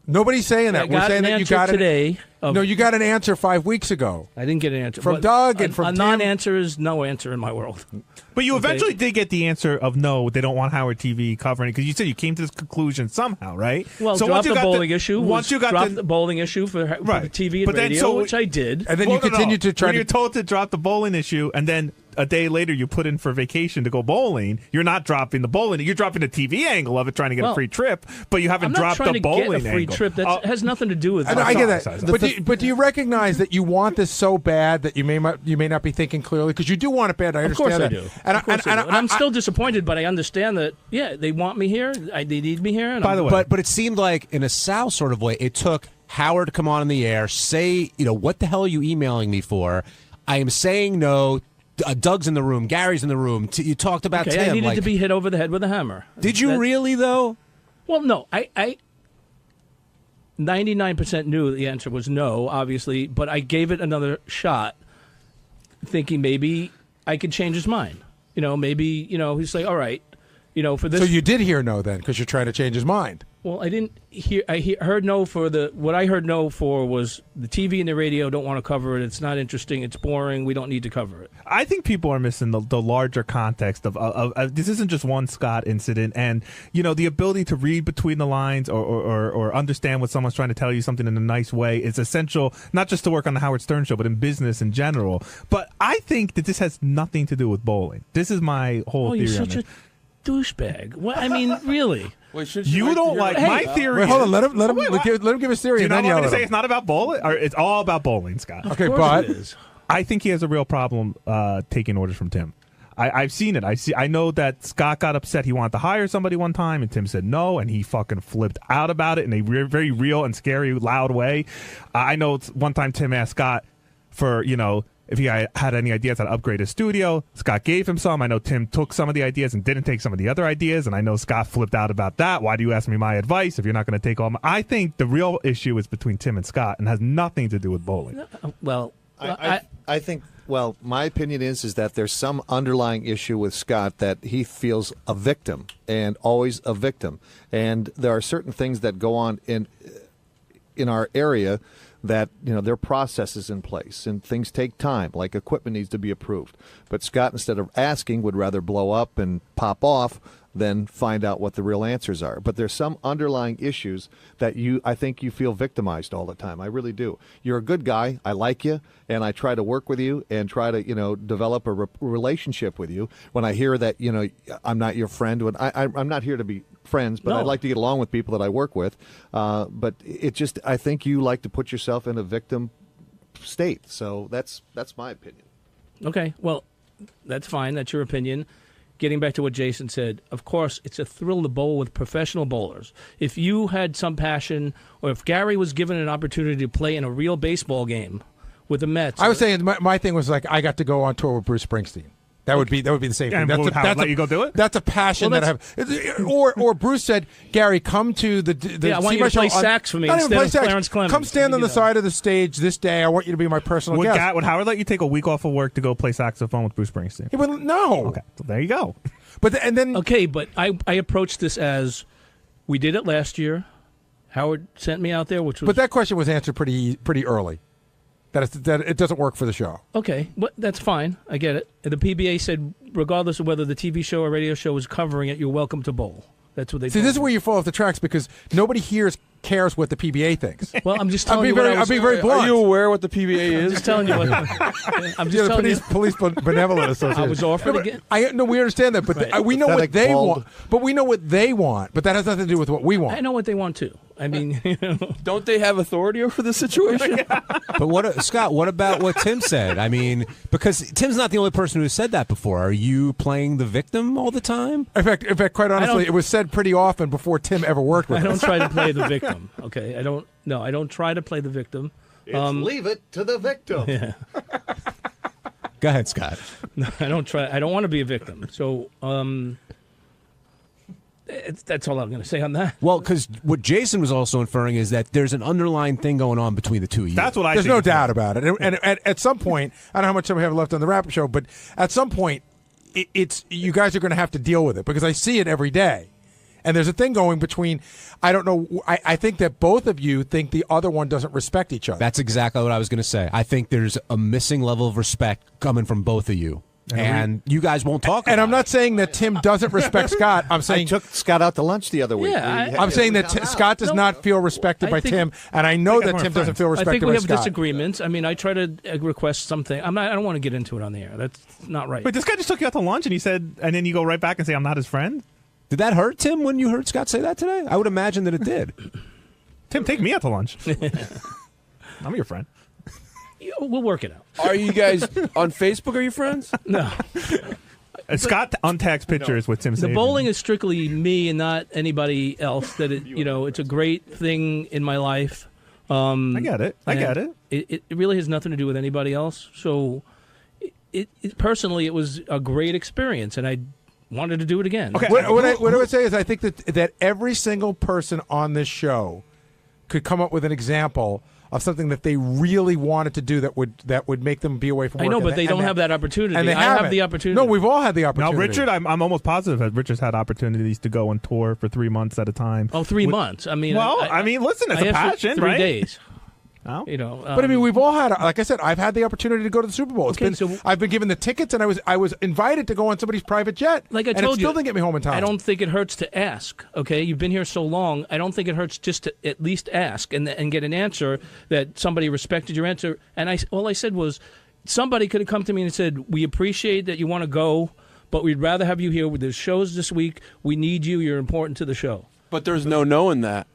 Nobody's saying that. We're saying that you got today. No, you got an answer 5 weeks ago. I didn't get an answer from Doug and from a Tim. non-answer is no answer in my world. But you eventually did get the answer of no, they don't want Howard TV covering it, because you said you came to this conclusion somehow, right? Well, so drop the bowling issue. Once you got the bowling issue for TV and radio, which I did, and then you continued to try. When you're told to drop the bowling issue, and then a day later you put in for vacation to go bowling, you're not dropping the bowling. You're dropping the TV angle of it, trying to get a free trip, but you haven't dropped the bowling angle. I'm not trying to get a free trip. That has nothing to do with it. I get that. But do you recognize that you want this so bad that you may not be thinking clearly? Because you do want it bad. I understand that. Of course I do. And I'm still disappointed, but I understand that, they want me here. They need me here. And By the way. But it seemed like, in a Sal sort of way, it took Howard to come on in the air, say, what the hell are you emailing me for? I am saying no. Doug's in the room. Gary's in the room. You talked about Tim. I needed to be hit over the head with a hammer. Did you really, though? Well, no. I 99% knew the answer was no, obviously, but I gave it another shot, thinking maybe I could change his mind. Maybe he's like, all right, for this. So you did hear no then, because you're trying to change his mind. Well, I didn't hear. Heard no for what I heard no for was the TV and the radio don't want to cover it. It's not interesting. It's boring. We don't need to cover it. I think people are missing the larger context of this isn't just one Scott incident, and the ability to read between the lines or understand what someone's trying to tell you something in a nice way is essential, not just to work on the Howard Stern show, but in business in general. But I think that this has nothing to do with bowling. This is my whole theory. You're such a douchebag. Well, I mean, really. Wait, you don't like my theory. Wait, hold on. Let him give his theory. Do you and know then what I'm yell going to at say? him. It's not about bowling, or it's all about bowling, Scott. Okay, but I think he has a real problem taking orders from Tim. I've seen it. I know that Scott got upset. He wanted to hire somebody one time, and Tim said no, and he fucking flipped out about it in a very real and scary, loud way. I know one time Tim asked Scott for if he had any ideas how to upgrade his studio. Scott gave him some. I know Tim took some of the ideas and didn't take some of the other ideas, and I know Scott flipped out about that. Why do you ask me my advice if you're not going to take all my... I think the real issue is between Tim and Scott and has nothing to do with bowling. Well, I think, my opinion is that there's some underlying issue with Scott that he feels a victim and always a victim. And there are certain things that go on in our area that there are processes in place and things take time, like equipment needs to be approved. But Scott, instead of asking, would rather blow up and pop off than find out what the real answers are. But there's some underlying issues that I think you feel victimized all the time. I really do. You're a good guy. I like you, and I try to work with you and try to develop a relationship with you. When I hear that I'm not your friend, when I'm not here to be friends, but No. I'd like to get along with people that I work with. But I think you like to put yourself in a victim state. So that's my opinion. Okay, well, that's fine. That's your opinion. Getting back to what Jason said, of course, it's a thrill to bowl with professional bowlers. If you had some passion, or if Gary was given an opportunity to play in a real baseball game with the Mets. I was saying my thing was like I got to go on tour with Bruce Springsteen. That would be the same thing. And Howard let you go do it? That's a passion that I have. Or Bruce said, Gary, come to the I want you to play sax for me not even instead play of sax. Clarence Clemens. Come stand on the side of the stage this day. I want you to be my personal guest. Would Howard let you take a week off of work to go play saxophone with Bruce Springsteen? He wouldn't. No. Okay, so there you go. But then okay, but I approached this as we did it last year. Howard sent me out there, which was. But that question was answered pretty early. That it doesn't work for the show. Okay, but that's fine. I get it. And the PBA said, regardless of whether the TV show or radio show is covering it, you're welcome to bowl. That's what they. See, this is where you fall off the tracks because nobody cares what the PBA thinks. Well, I'm just telling you. I'm being very blunt. Are you aware what the PBA is? I'm just telling you. I'm just telling you. Police Benevolent Association. I was offered again. We understand that, but Right. we know what they bald. want. But we know what they want. But that has nothing to do with what we want. I know what they want too. I mean, Don't they have authority over the situation? But Scott, what about what Tim said? I mean, because Tim's not the only person who said that before. Are you playing the victim all the time? In fact, quite honestly, it was said pretty often before Tim ever worked with I don't us. try to play the victim. Okay, I don't try to play the victim. Leave it to the victim. Yeah. Go ahead, Scott. No, I don't try. I don't want to be a victim. So, that's all I'm going to say on that. Well, because what Jason was also inferring is that there's an underlying thing going on between the two of you. That's what I There's think. no doubt about it. And at some point, I don't know how much time we have left on the wrap-up show, but at some point, it's you guys are going to have to deal with it because I see it every day. And there's a thing going between, I don't know, I think that both of you think the other one doesn't respect each other. That's exactly what I was going to say. I think there's a missing level of respect coming from both of you. And you guys won't talk And about I'm not saying that Tim doesn't respect Scott. I'm saying I took Scott out to lunch the other week. Yeah, I'm saying that Scott does not feel respected by Tim, and I know that Tim doesn't feel I respected think we by have Scott. disagreements. I mean, I try to request something. I don't want to get into it on the air. That's not right. Wait, this guy just took you out to lunch and he said, and then you go right back and say, I'm not his friend? Did that hurt Tim when you heard Scott say that today? I would imagine that it did. Tim, take me out to lunch. I'm your friend. We'll work it out. Are you guys on Facebook? Are you friends? No. And Scott untags pictures with Tim The Saban. bowling is strictly me and not anybody else. That it's a great thing in my life. I get it. I get it. It really has nothing to do with anybody else. So, it personally, it was a great experience, and I wanted to do it again. Okay. What I would say is I think that every single person on this show could come up with an example of something that they really wanted to do that would make them be away from work. I know, but they don't have that opportunity. And they I have haven't. the opportunity. No, we've all had the opportunity. Now, Richard, I'm almost positive that Richard's had opportunities to go on tour for 3 months at a time. Oh, 3 months. I mean, well, listen, it's a passion, 3 right? days. Oh. You know, but I mean, we've all had. Like I said, I've had the opportunity to go to the Super Bowl. I've been given the tickets, and I was invited to go on somebody's private jet. Like I and told it you, still didn't get me home in time. I don't think it hurts to ask. Okay, you've been here so long. I don't think it hurts just to at least ask and get an answer that somebody respected your answer. And all I said was, somebody could have come to me and said, "We appreciate that you want to go, but we'd rather have you here. There's shows this week. We need you. You're important to the show." But there's no knowing that.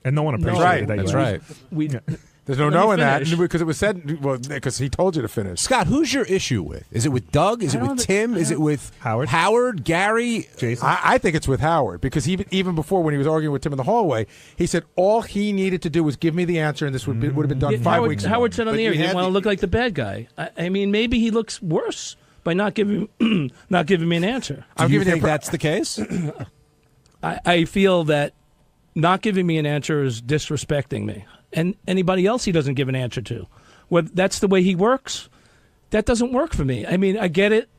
And no one appreciated that. That's right. There's no knowing that because it was said. Well, because he told you to finish. Scott, who's your issue with? Is it with Doug? Is it with Tim? Is it with Howard, Gary, Jason? I think it's with Howard because even before when he was arguing with Tim in the hallway, he said all he needed to do was give me the answer, and this would have been done 5 weeks ago. Howard said on the air he didn't want to look like the bad guy. I mean, maybe he looks worse by not giving me an answer. Do you think that's the case? I feel that not giving me an answer is disrespecting me. And anybody else he doesn't give an answer to. Well, that's the way he works. That doesn't work for me. I mean, I get it.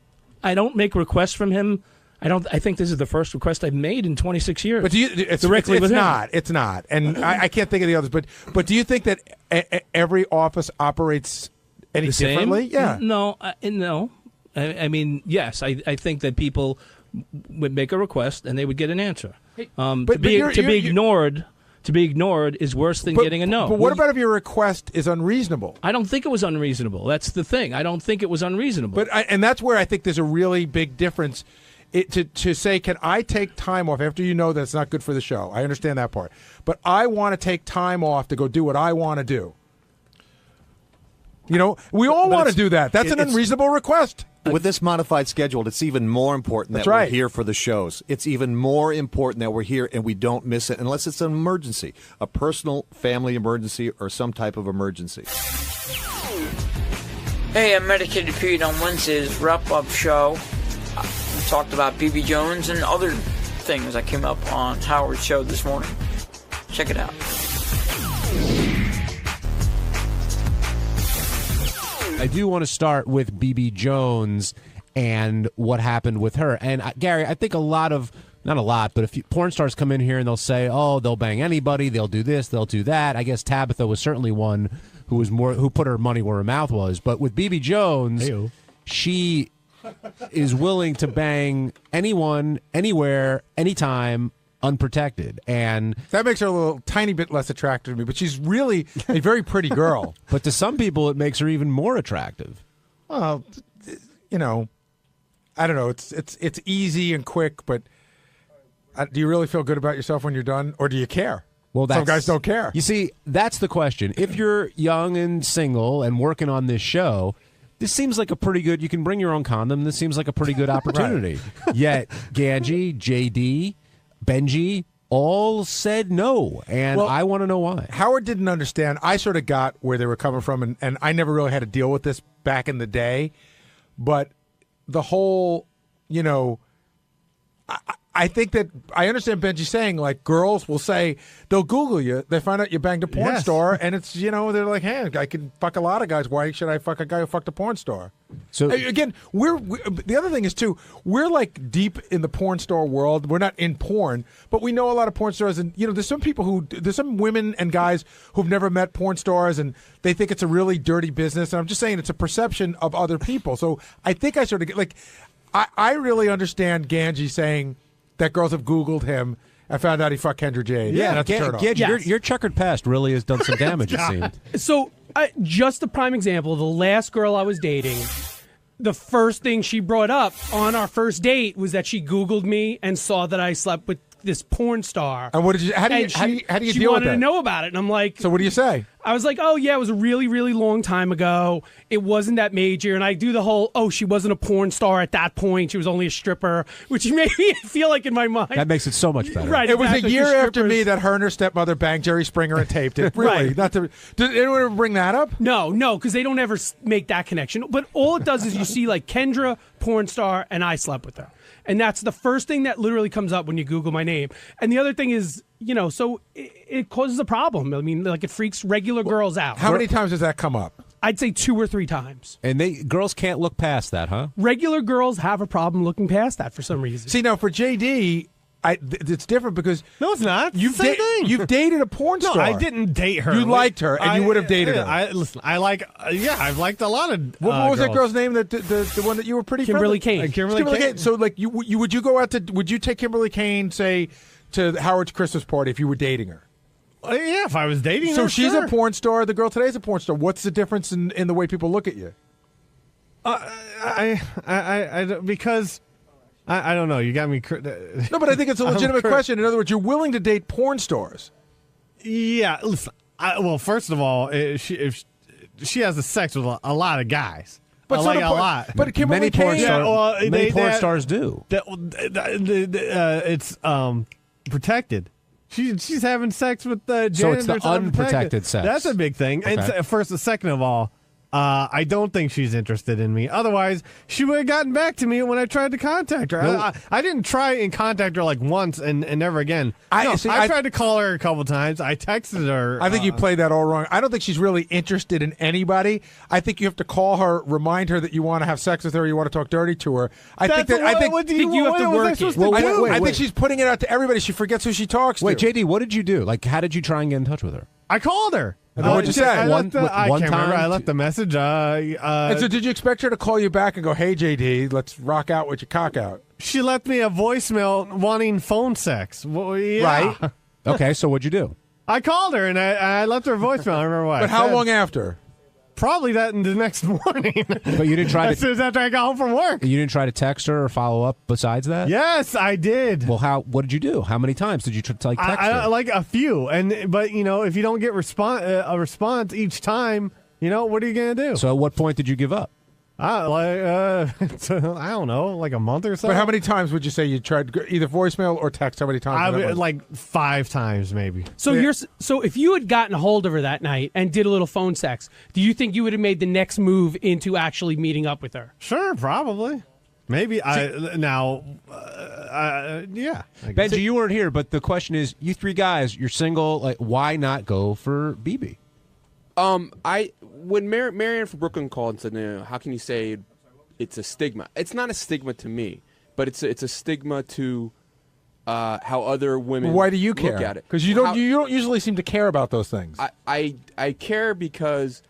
I don't make requests from him. I think this is the first request I've made in 26 years. But it's not. It's not. And I can't think of the others. But do you think that every office operates any the same? differently? Yeah. No. No. I mean, yes. I think that people would make a request and they would get an answer. To be ignored is worse than getting a no. But what about if your request is unreasonable? I don't think it was unreasonable. That's the thing. I don't think it was unreasonable. And that's where I think there's a really big difference. To say, can I take time off after you know that it's not good for the show? I understand that part. But I want to take time off to go do what I want to do. You know, we all want to do that. That's an unreasonable request. With this modified schedule, it's even more important that we're here for the shows. It's even more important that we're here and we don't miss it unless it's an emergency, a personal family emergency or some type of emergency. Hey, I'm Medicated Pete on Wednesday's wrap-up show. We talked about BB Jones and other things that came up on Howard's show this morning. Check it out. I do want to start with BB Jones and what happened with her. And Gary, I think not a lot, but a few porn stars come in here and they'll say, "Oh, they'll bang anybody, they'll do this, they'll do that." I guess Tabitha was certainly one who put her money where her mouth was. But with BB Jones, she is willing to bang anyone, anywhere, anytime, unprotected, and that makes her a little tiny bit less attractive to me. But she's really a very pretty girl. But to some people, it makes her even more attractive. Well, you know, I don't know. It's easy and quick, but do you really feel good about yourself when you're done, or do you care? Well, some guys don't care. You see, that's the question. If you're young and single and working on this show, this seems like a pretty good. You can bring your own condom. This seems like a pretty good opportunity. Yet, Ganji, JD, Benji all said no, and I want to know why. Howard didn't understand. I sort of got where they were coming from, and I never really had to deal with this back in the day. But the whole, you know, I think that I understand Benji saying, like, girls will say, they'll Google you, they find out you banged a porn star, and it's, you know, they're like, hey, I can fuck a lot of guys. Why should I fuck a guy who fucked a porn star? So again, the other thing is too, we're like deep in the porn star world. We're not in porn, but we know a lot of porn stars, and you know, there's some women and guys who've never met porn stars, and they think it's a really dirty business. And I'm just saying, it's a perception of other people. So I think I sort of get like, I really understand Ganji saying that girls have Googled him and found out he fucked Kendra Jade. Yeah, that's a turn off. Ganji, your checkered past really has done some damage, it seems. So, just a prime example, the last girl I was dating, the first thing she brought up on our first date was that she Googled me and saw that I slept with this porn star. And what did you? How do you she deal with that? She wanted to know about it, and I'm like, so what do you say? I was like, oh yeah, it was a really, really long time ago. It wasn't that major, and I do the whole, oh, she wasn't a porn star at that point. She was only a stripper, which made me feel like in my mind that makes it so much better. Right, it was exactly, a year after me that her and her stepmother banged Jerry Springer and taped it. Really? Right. Not to, did anyone ever bring that up? No, because they don't ever make that connection. But all it does is you see like Kendra, porn star, and I slept with her. And that's the first thing that literally comes up when you Google my name. And the other thing is, so it causes a problem. I mean, like it freaks regular girls out. How many times does that come up? I'd say 2 or 3 times. And girls can't look past that, huh? Regular girls have a problem looking past that for some reason. See, now for JD, it's different because no, it's not. You've dated a porn star. No, I didn't date her. You liked her, and you would have dated her. I've liked a lot of. What was that girls. girl's name? The one that you were pretty Kimberly friendly? Kane. Kimberly Kane. So like would you go out to? Would you take Kimberly Kane, say, to Howard's Christmas party if you were dating her? Yeah, if I was dating so her. she's sure. a porn star. The girl today is a porn star. What's the difference in the way people look at you? Because I don't know. You got me. No, but I think it's a legitimate question. In other words, you're willing to date porn stars. Yeah. Listen. Well, first of all, if she has the sex with a lot of guys. But a lot. But Kimberly Kane, many porn stars do. It's protected. She's having sex with janitors. So it's the unprotected sex. That's a big thing. Okay. And second of all, I don't think she's interested in me. Otherwise, she would have gotten back to me when I tried to contact her. No. I didn't try and contact her like once and never again. I tried to call her a couple times. I texted her. I think you played that all wrong. I don't think she's really interested in anybody. I think you have to call her, remind her that you want to have sex with her, you want to talk dirty to her. I think you have to work it. I think she's putting it out to everybody. She forgets who she talks to. Wait, JD, what did you do? Like, how did you try and get in touch with her? I called her. And then what'd you say? I One can't remember. time? I left a message. And so did you expect her to call you back and go, hey, JD, let's rock out with your cock out? She left me a voicemail wanting phone sex. Well, yeah. Right. Okay, so what'd you do? I called her and I left her a voicemail. I remember what. But how long after? Probably that in the next morning. But you didn't try as soon as after I got home from work. You didn't try to text her or follow up besides that? Yes, I did. Well, what did you do? How many times did you text her? Like a few, but if you don't get a response each time, what are you gonna do? So at what point did you give up? I don't know, like a month or so. But how many times would you say you tried either voicemail or text? How many times? Like 5 times, maybe. So so if you had gotten a hold of her that night and did a little phone sex, do you think you would have made the next move into actually meeting up with her? Sure, probably. Maybe. Yeah. Benji, you weren't here, but the question is, you 3 guys, you're single. Like, why not go for BB? When Marianne from Brooklyn called and said, "No, how can you say it's a stigma?" It's not a stigma to me, but it's a stigma to how other women. Why do you look care? at it? Because you don't usually seem to care about those things. I care because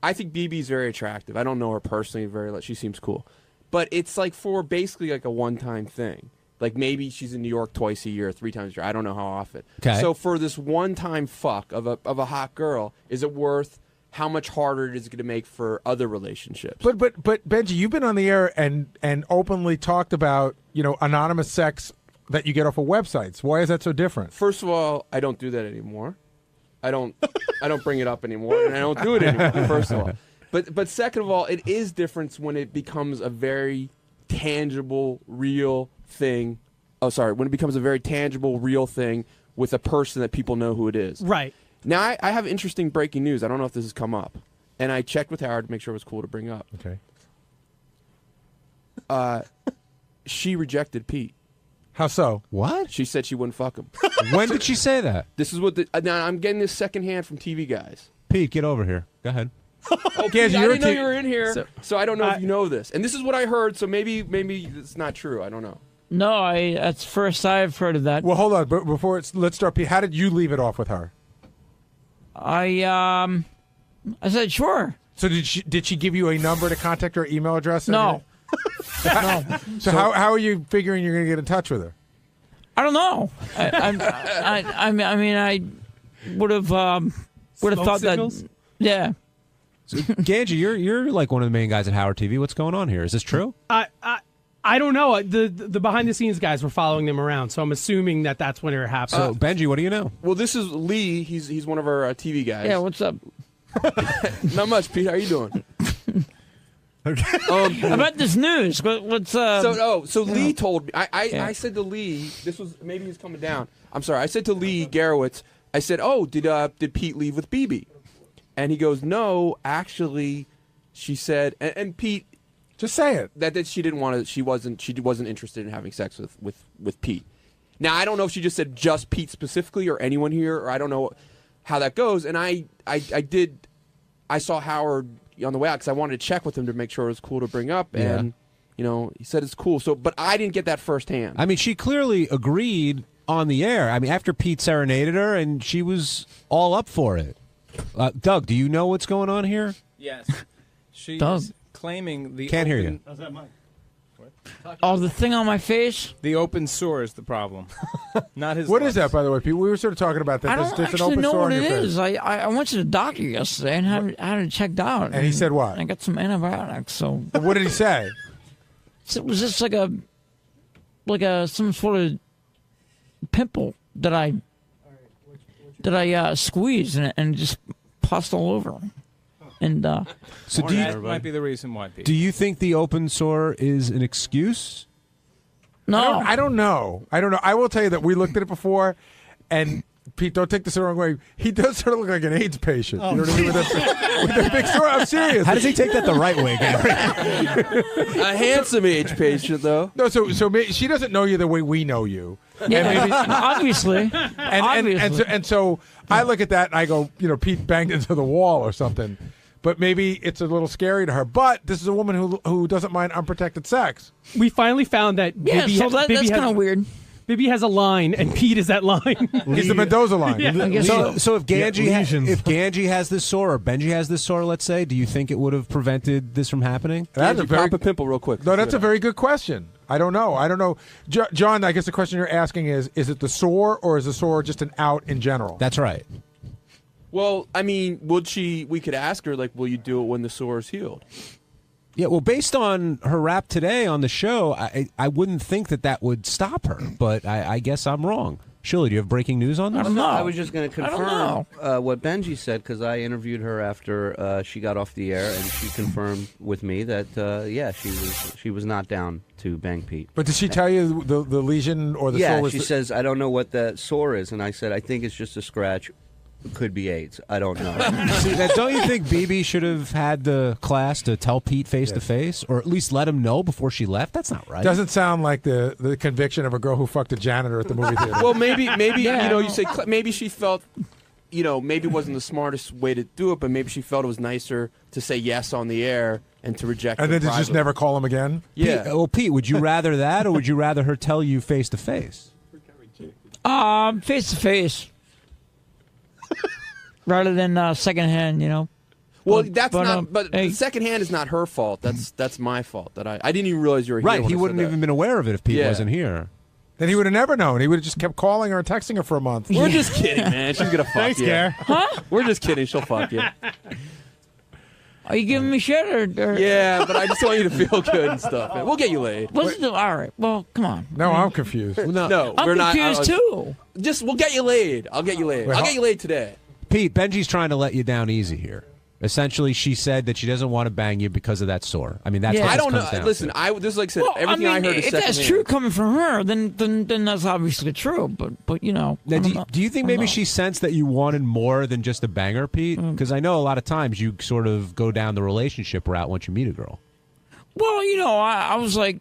I think BB's very attractive. I don't know her personally she seems cool, but it's like for basically like a one-time thing. Like maybe she's in New York twice a year, 3 times a year. I don't know how often. Okay. So for this one-time fuck of a hot girl, is it worth how much harder it is going to make for other relationships? But Benji, you've been on the air and openly talked about anonymous sex that you get off of websites. Why is that so different? First of all, I don't do that anymore. I don't bring it up anymore, and I don't do it anymore. First of all, but second of all, it is different when it becomes a very tangible, real thing. Oh, sorry, when it becomes a very tangible, real thing with a person that people know who it is. Right. Now, I have interesting breaking news. I don't know if this has come up. And I checked with Howard to make sure it was cool to bring up. Okay. She rejected Pete. How so? What? She said she wouldn't fuck him. When did she say that? This is what now I'm getting this secondhand from TV guys. Pete, get over here. Go ahead. Oh, Pete, I didn't know you were in here, so I don't know if you know this. And this is what I heard, so maybe it's not true. I don't know. No, that's first I've heard of that. Well, hold on. But let's start. Pete, how did you leave it off with her? I said sure. So did she give you a number to contact her, email address? No. No. So how are you figuring you're going to get in touch with her? I don't know. I mean, I would have thought signals? that. Yeah. So, Ganji, you're like one of the main guys at Howard TV. What's going on here? Is this true? I don't know. The behind the scenes guys were following them around, so I'm assuming that's when it happened. So Benji, what do you know? Well, this is Lee. He's one of our TV guys. Yeah. What's up? Not much, Pete. How you doing? About this news. What's So Lee told me. I said to Lee, this was maybe he's coming down. I'm sorry. I said to Lee Garowitz, I said, "Oh, did Pete leave with BB?" And he goes, "No, actually," she said, and Pete. Just say it. That she didn't want to. She wasn't interested in having sex with Pete. Now I don't know if she just said just Pete specifically or anyone here, or I don't know how that goes. And I saw Howard on the way out because I wanted to check with him to make sure it was cool to bring up, and he said it's cool. So, but I didn't get that firsthand. I mean, she clearly agreed on the air. I mean, after Pete serenaded her, and she was all up for it. Doug, do you know what's going on here? Yes. She Doug. is claiming the Can't hear open- you. How's that mic? Oh, the thing on my face? The open sore is the problem. Not his What is that, by the way, Pete? We were sort of talking about that. I don't There's an actually open know sore what on it your face. is. I went to the doctor yesterday and had it checked out. And he said what? I got some antibiotics. So what did he say? It was just like some sort of pimple that I squeezed and just pussed all over. And So Or that might be the reason why, Pete. Do you think the open sore is an excuse? No, I don't know. I will tell you that we looked at it before, and Pete, don't take this the wrong way. He does sort of look like an AIDS patient. You know what I mean? With that big sore. I'm serious. How does he take that the right way, Gary? A handsome age patient, though. No, so she doesn't know you the way we know you. Yeah, And maybe, obviously. and so I look at that and I go, Pete banged into the wall or something. But maybe it's a little scary to her. But this is a woman who doesn't mind unprotected sex. We finally found that. Yeah, Bibby so that's Bibby kind of weird. Bibby has a line, and Pete is that line. He's the Mendoza line. Yeah. I guess So if Ganji has this sore or Benji has this sore, let's say, do you think it would have prevented this from happening? That's a very Pop a pimple real quick. No, that's a very good question. I don't know. John, I guess the question you're asking is it the sore or is the sore just an out in general? That's right. Well, I mean, we could ask her, like, will you do it when the sore is healed? Yeah, well, based on her rap today on the show, I wouldn't think that would stop her, but I guess I'm wrong. Shirley, do you have breaking news on this? I don't know. I was just going to I don't confirm what Benji said because I interviewed her after she got off the air, and she confirmed with me that she was not down to bang Pete. But did she tell you the lesion or the sore was? She says I don't know what that sore is, and I said I think it's just a scratch. It could be AIDS. I don't know. See, now, don't you think BB should have had the class to tell Pete face to face, or at least let him know before she left? That's not right. Doesn't sound like the conviction of a girl who fucked a janitor at the movie theater. Well, maybe you say maybe she felt, maybe it wasn't the smartest way to do it, but maybe she felt it was nicer to say yes on the air and to reject. And it then to just privately. never call him again. Yeah. Pete, well, Pete, would you rather that, or would you rather her tell you face to face? Face to face. Rather than secondhand, Well, But- that's but, not. But hey. the second hand is not her fault. That's my fault. That I didn't even realize you were here. Right, when he I said wouldn't that. even been aware of it if Pete Yeah. wasn't here. Then he would have never known. He would have just kept calling her and texting her for a month. We're just kidding, man. She's gonna fuck Thanks, you. Gare. Huh? We're just kidding. She'll fuck you. Are you giving me shit or? Yeah, but I just want you to feel good and stuff. Man. We'll get you laid. What's the? All right. Well, come on. No, I'm confused. No, I'm we're not. confused too. Just we'll get you laid. I'll get you laid. Wait, I'll how- get you laid today. Pete, Benji's trying to let you down easy here. Essentially, she said that she doesn't want to bang you because of that sore. I mean, that's what I this don't know. comes down Listen, to. this is like I said. Well, Everything I heard is if that's secondhand. true coming from her, then that's obviously true. But Now, I don't do, know. do you think I don't maybe know. she sensed that you wanted more than just a banger, Pete? Because I know a lot of times you sort of go down the relationship route once you meet a girl. Well, I was like,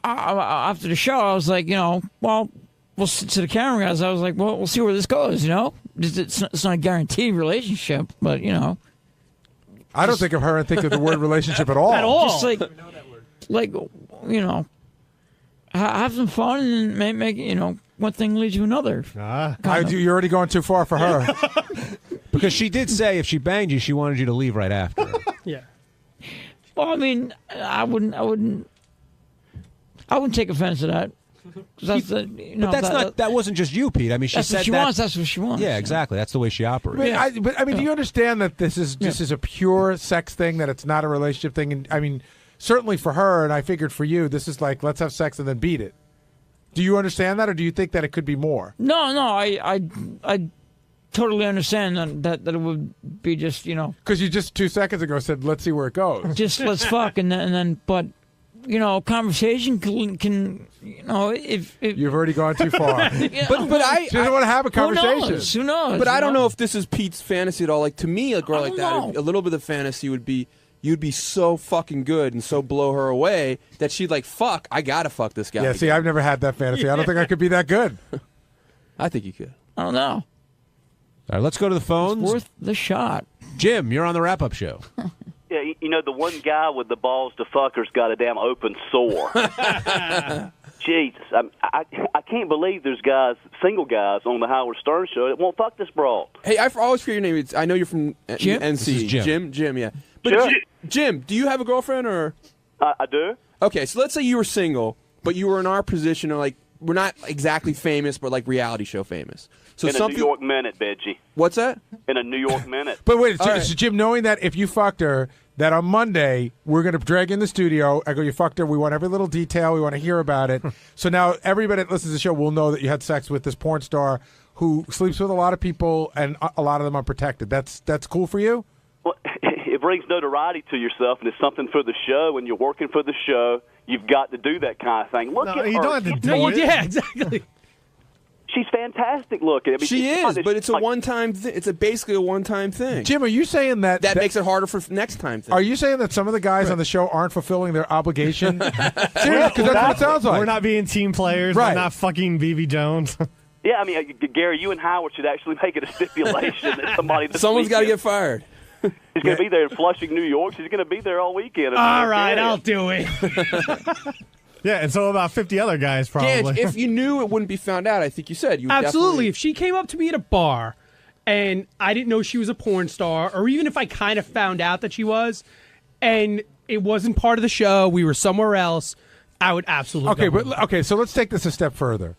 after the show, I was like, well, to the camera guys, I was like, well, we'll see where this goes. It's not a guaranteed relationship, but I don't think of her and think of the word relationship at all. At all. just like have some fun and make one thing leads to another. You're already going too far for her. Because she did say if she banged you, she wanted you to leave right after. Yeah. Well, I mean, I wouldn't take offense to that. 'Cause that's That wasn't just you, Pete. I mean, she that's said what she that. wants. That's what she wants. Yeah, exactly. That's the way she operates. But I mean, do you understand that this is a pure sex thing? That it's not a relationship thing? And I mean, certainly for her, and I figured for you, this is like let's have sex and then beat it. Do you understand that, or do you think that it could be more? No, I totally understand that it would be just Because you just 2 seconds ago said, "Let's see where it goes." just let's fuck and then but conversation can if You've already gone too far. But I She doesn't want to have a conversation. Who knows? But I don't know if this is Pete's fantasy at all. Like to me, a girl like don't that, a little bit of fantasy would be, you'd be so fucking good and so blow her away that she'd like, fuck, I gotta fuck this guy. Yeah, see, I've never had that fantasy. I don't think I could be that good. I think you could. I don't know. All right, let's go to the phones. It's worth the shot. Jim, you're on the wrap-up show. Yeah, you know, the one guy with the balls to fucker's got a damn open sore. Jesus, I can't believe there's single guys on the Howard Stern show that won't fuck this broad. Hey, I always forget your name. I know you're from Jim? NC. This is Jim. Jim, yeah. But Sure. Jim, do you have a girlfriend or? I do. Okay, so let's say you were single, but you were in our position, or like we're not exactly famous, but like reality show famous. So In a New York minute, Benji. What's that? In a New York minute. But wait, so Jim, knowing that if you fucked her, that on Monday we're going to drag in the studio. I go, you fucked her. We want every little detail. We want to hear about it. So now everybody that listens to the show will know that you had sex with this porn star who sleeps with a lot of people, and a lot of them unprotected. That's cool for you? Well, it brings notoriety to yourself, and it's something for the show. When you're working for the show, you've got to do that kind of thing. Look at her. You don't have to do it. Yeah, exactly. She's fantastic looking. I mean, She is, but it's a like, one-time. It's basically a one-time thing. Jim, are you saying that makes it harder for next time? Thing. Are you saying that some of the guys on the show aren't fulfilling their obligation? Seriously, because that's what it sounds like. We're not being team players. Right. We're not fucking BB Jones. Yeah, I mean, Gary, you and Howard should actually make it a stipulation that somebody. Someone's got to get fired. He's going to be there in Flushing, New York. She's going to be there all weekend. All right, I'll do it. Yeah, and so about 50 other guys probably. Ganj, if you knew it wouldn't be found out, I think you said you would Absolutely. If she came up to me at a bar and I didn't know she was a porn star, or even if I kind of found out that she was, and it wasn't part of the show, we were somewhere else, I would absolutely. Okay, so let's take this a step further.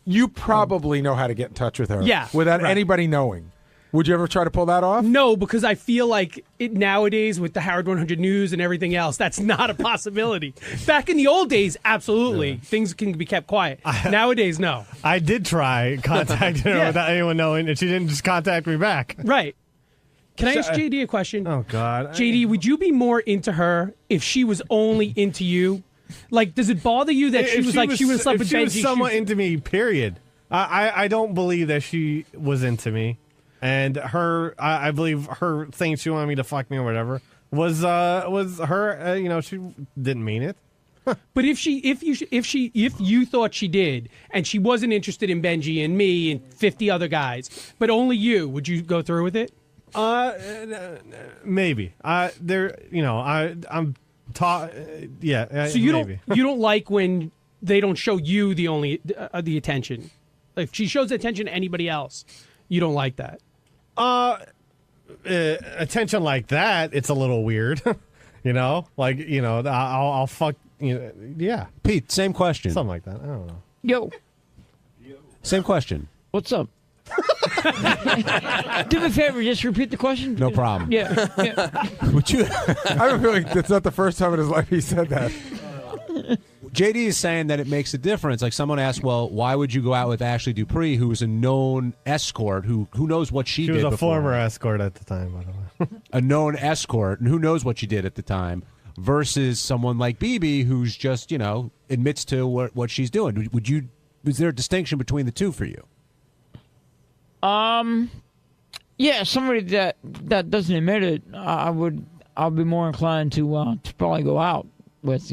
You probably know how to get in touch with her, Yeah, without right. anybody knowing. Would you ever try to pull that off? No, because I feel like it nowadays with the Howard 100 News and everything else, that's not a possibility. Back in the old days, absolutely, things can be kept quiet. Nowadays, no. I did try contacting her Yeah. without anyone knowing, and she didn't just contact me back. Right. Can I ask JD a question? Oh, God. JD, would you be more into her if she was only into you? Like, does it bother you that she was like she would have slept if with she Benji? was somewhat into me, period. I don't believe that she was into me. And her, I believe her saying she wanted me to fuck me or whatever was her. She didn't mean it. But if you thought she did, and she wasn't interested in Benji and me and 50 other guys, but only you, would you go through with it? Maybe. I'm taught. Yeah. So you maybe. don't like when they don't show you the only the attention. Like if she shows attention to anybody else, you don't like that. Attention like that, it's a little weird. I'll fuck. Yeah. Pete, same question. Something like that. I don't know. Yo. Same question. What's up? Do me a favor, just repeat the question. No problem. Yeah. Would you? I have a feeling that's not the first time in his life he said that. JD is saying that it makes a difference. Like someone asked, well, why would you go out with Ashley Dupree, who was a known escort, who knows what she did? She was a before. former escort at the time, by the way. A known escort, and who knows what she did at the time, versus someone like BB, who's just admits to what she's doing. Would you? Is there a distinction between the two for you? Yeah, somebody that doesn't admit it, I'll be more inclined to probably go out with,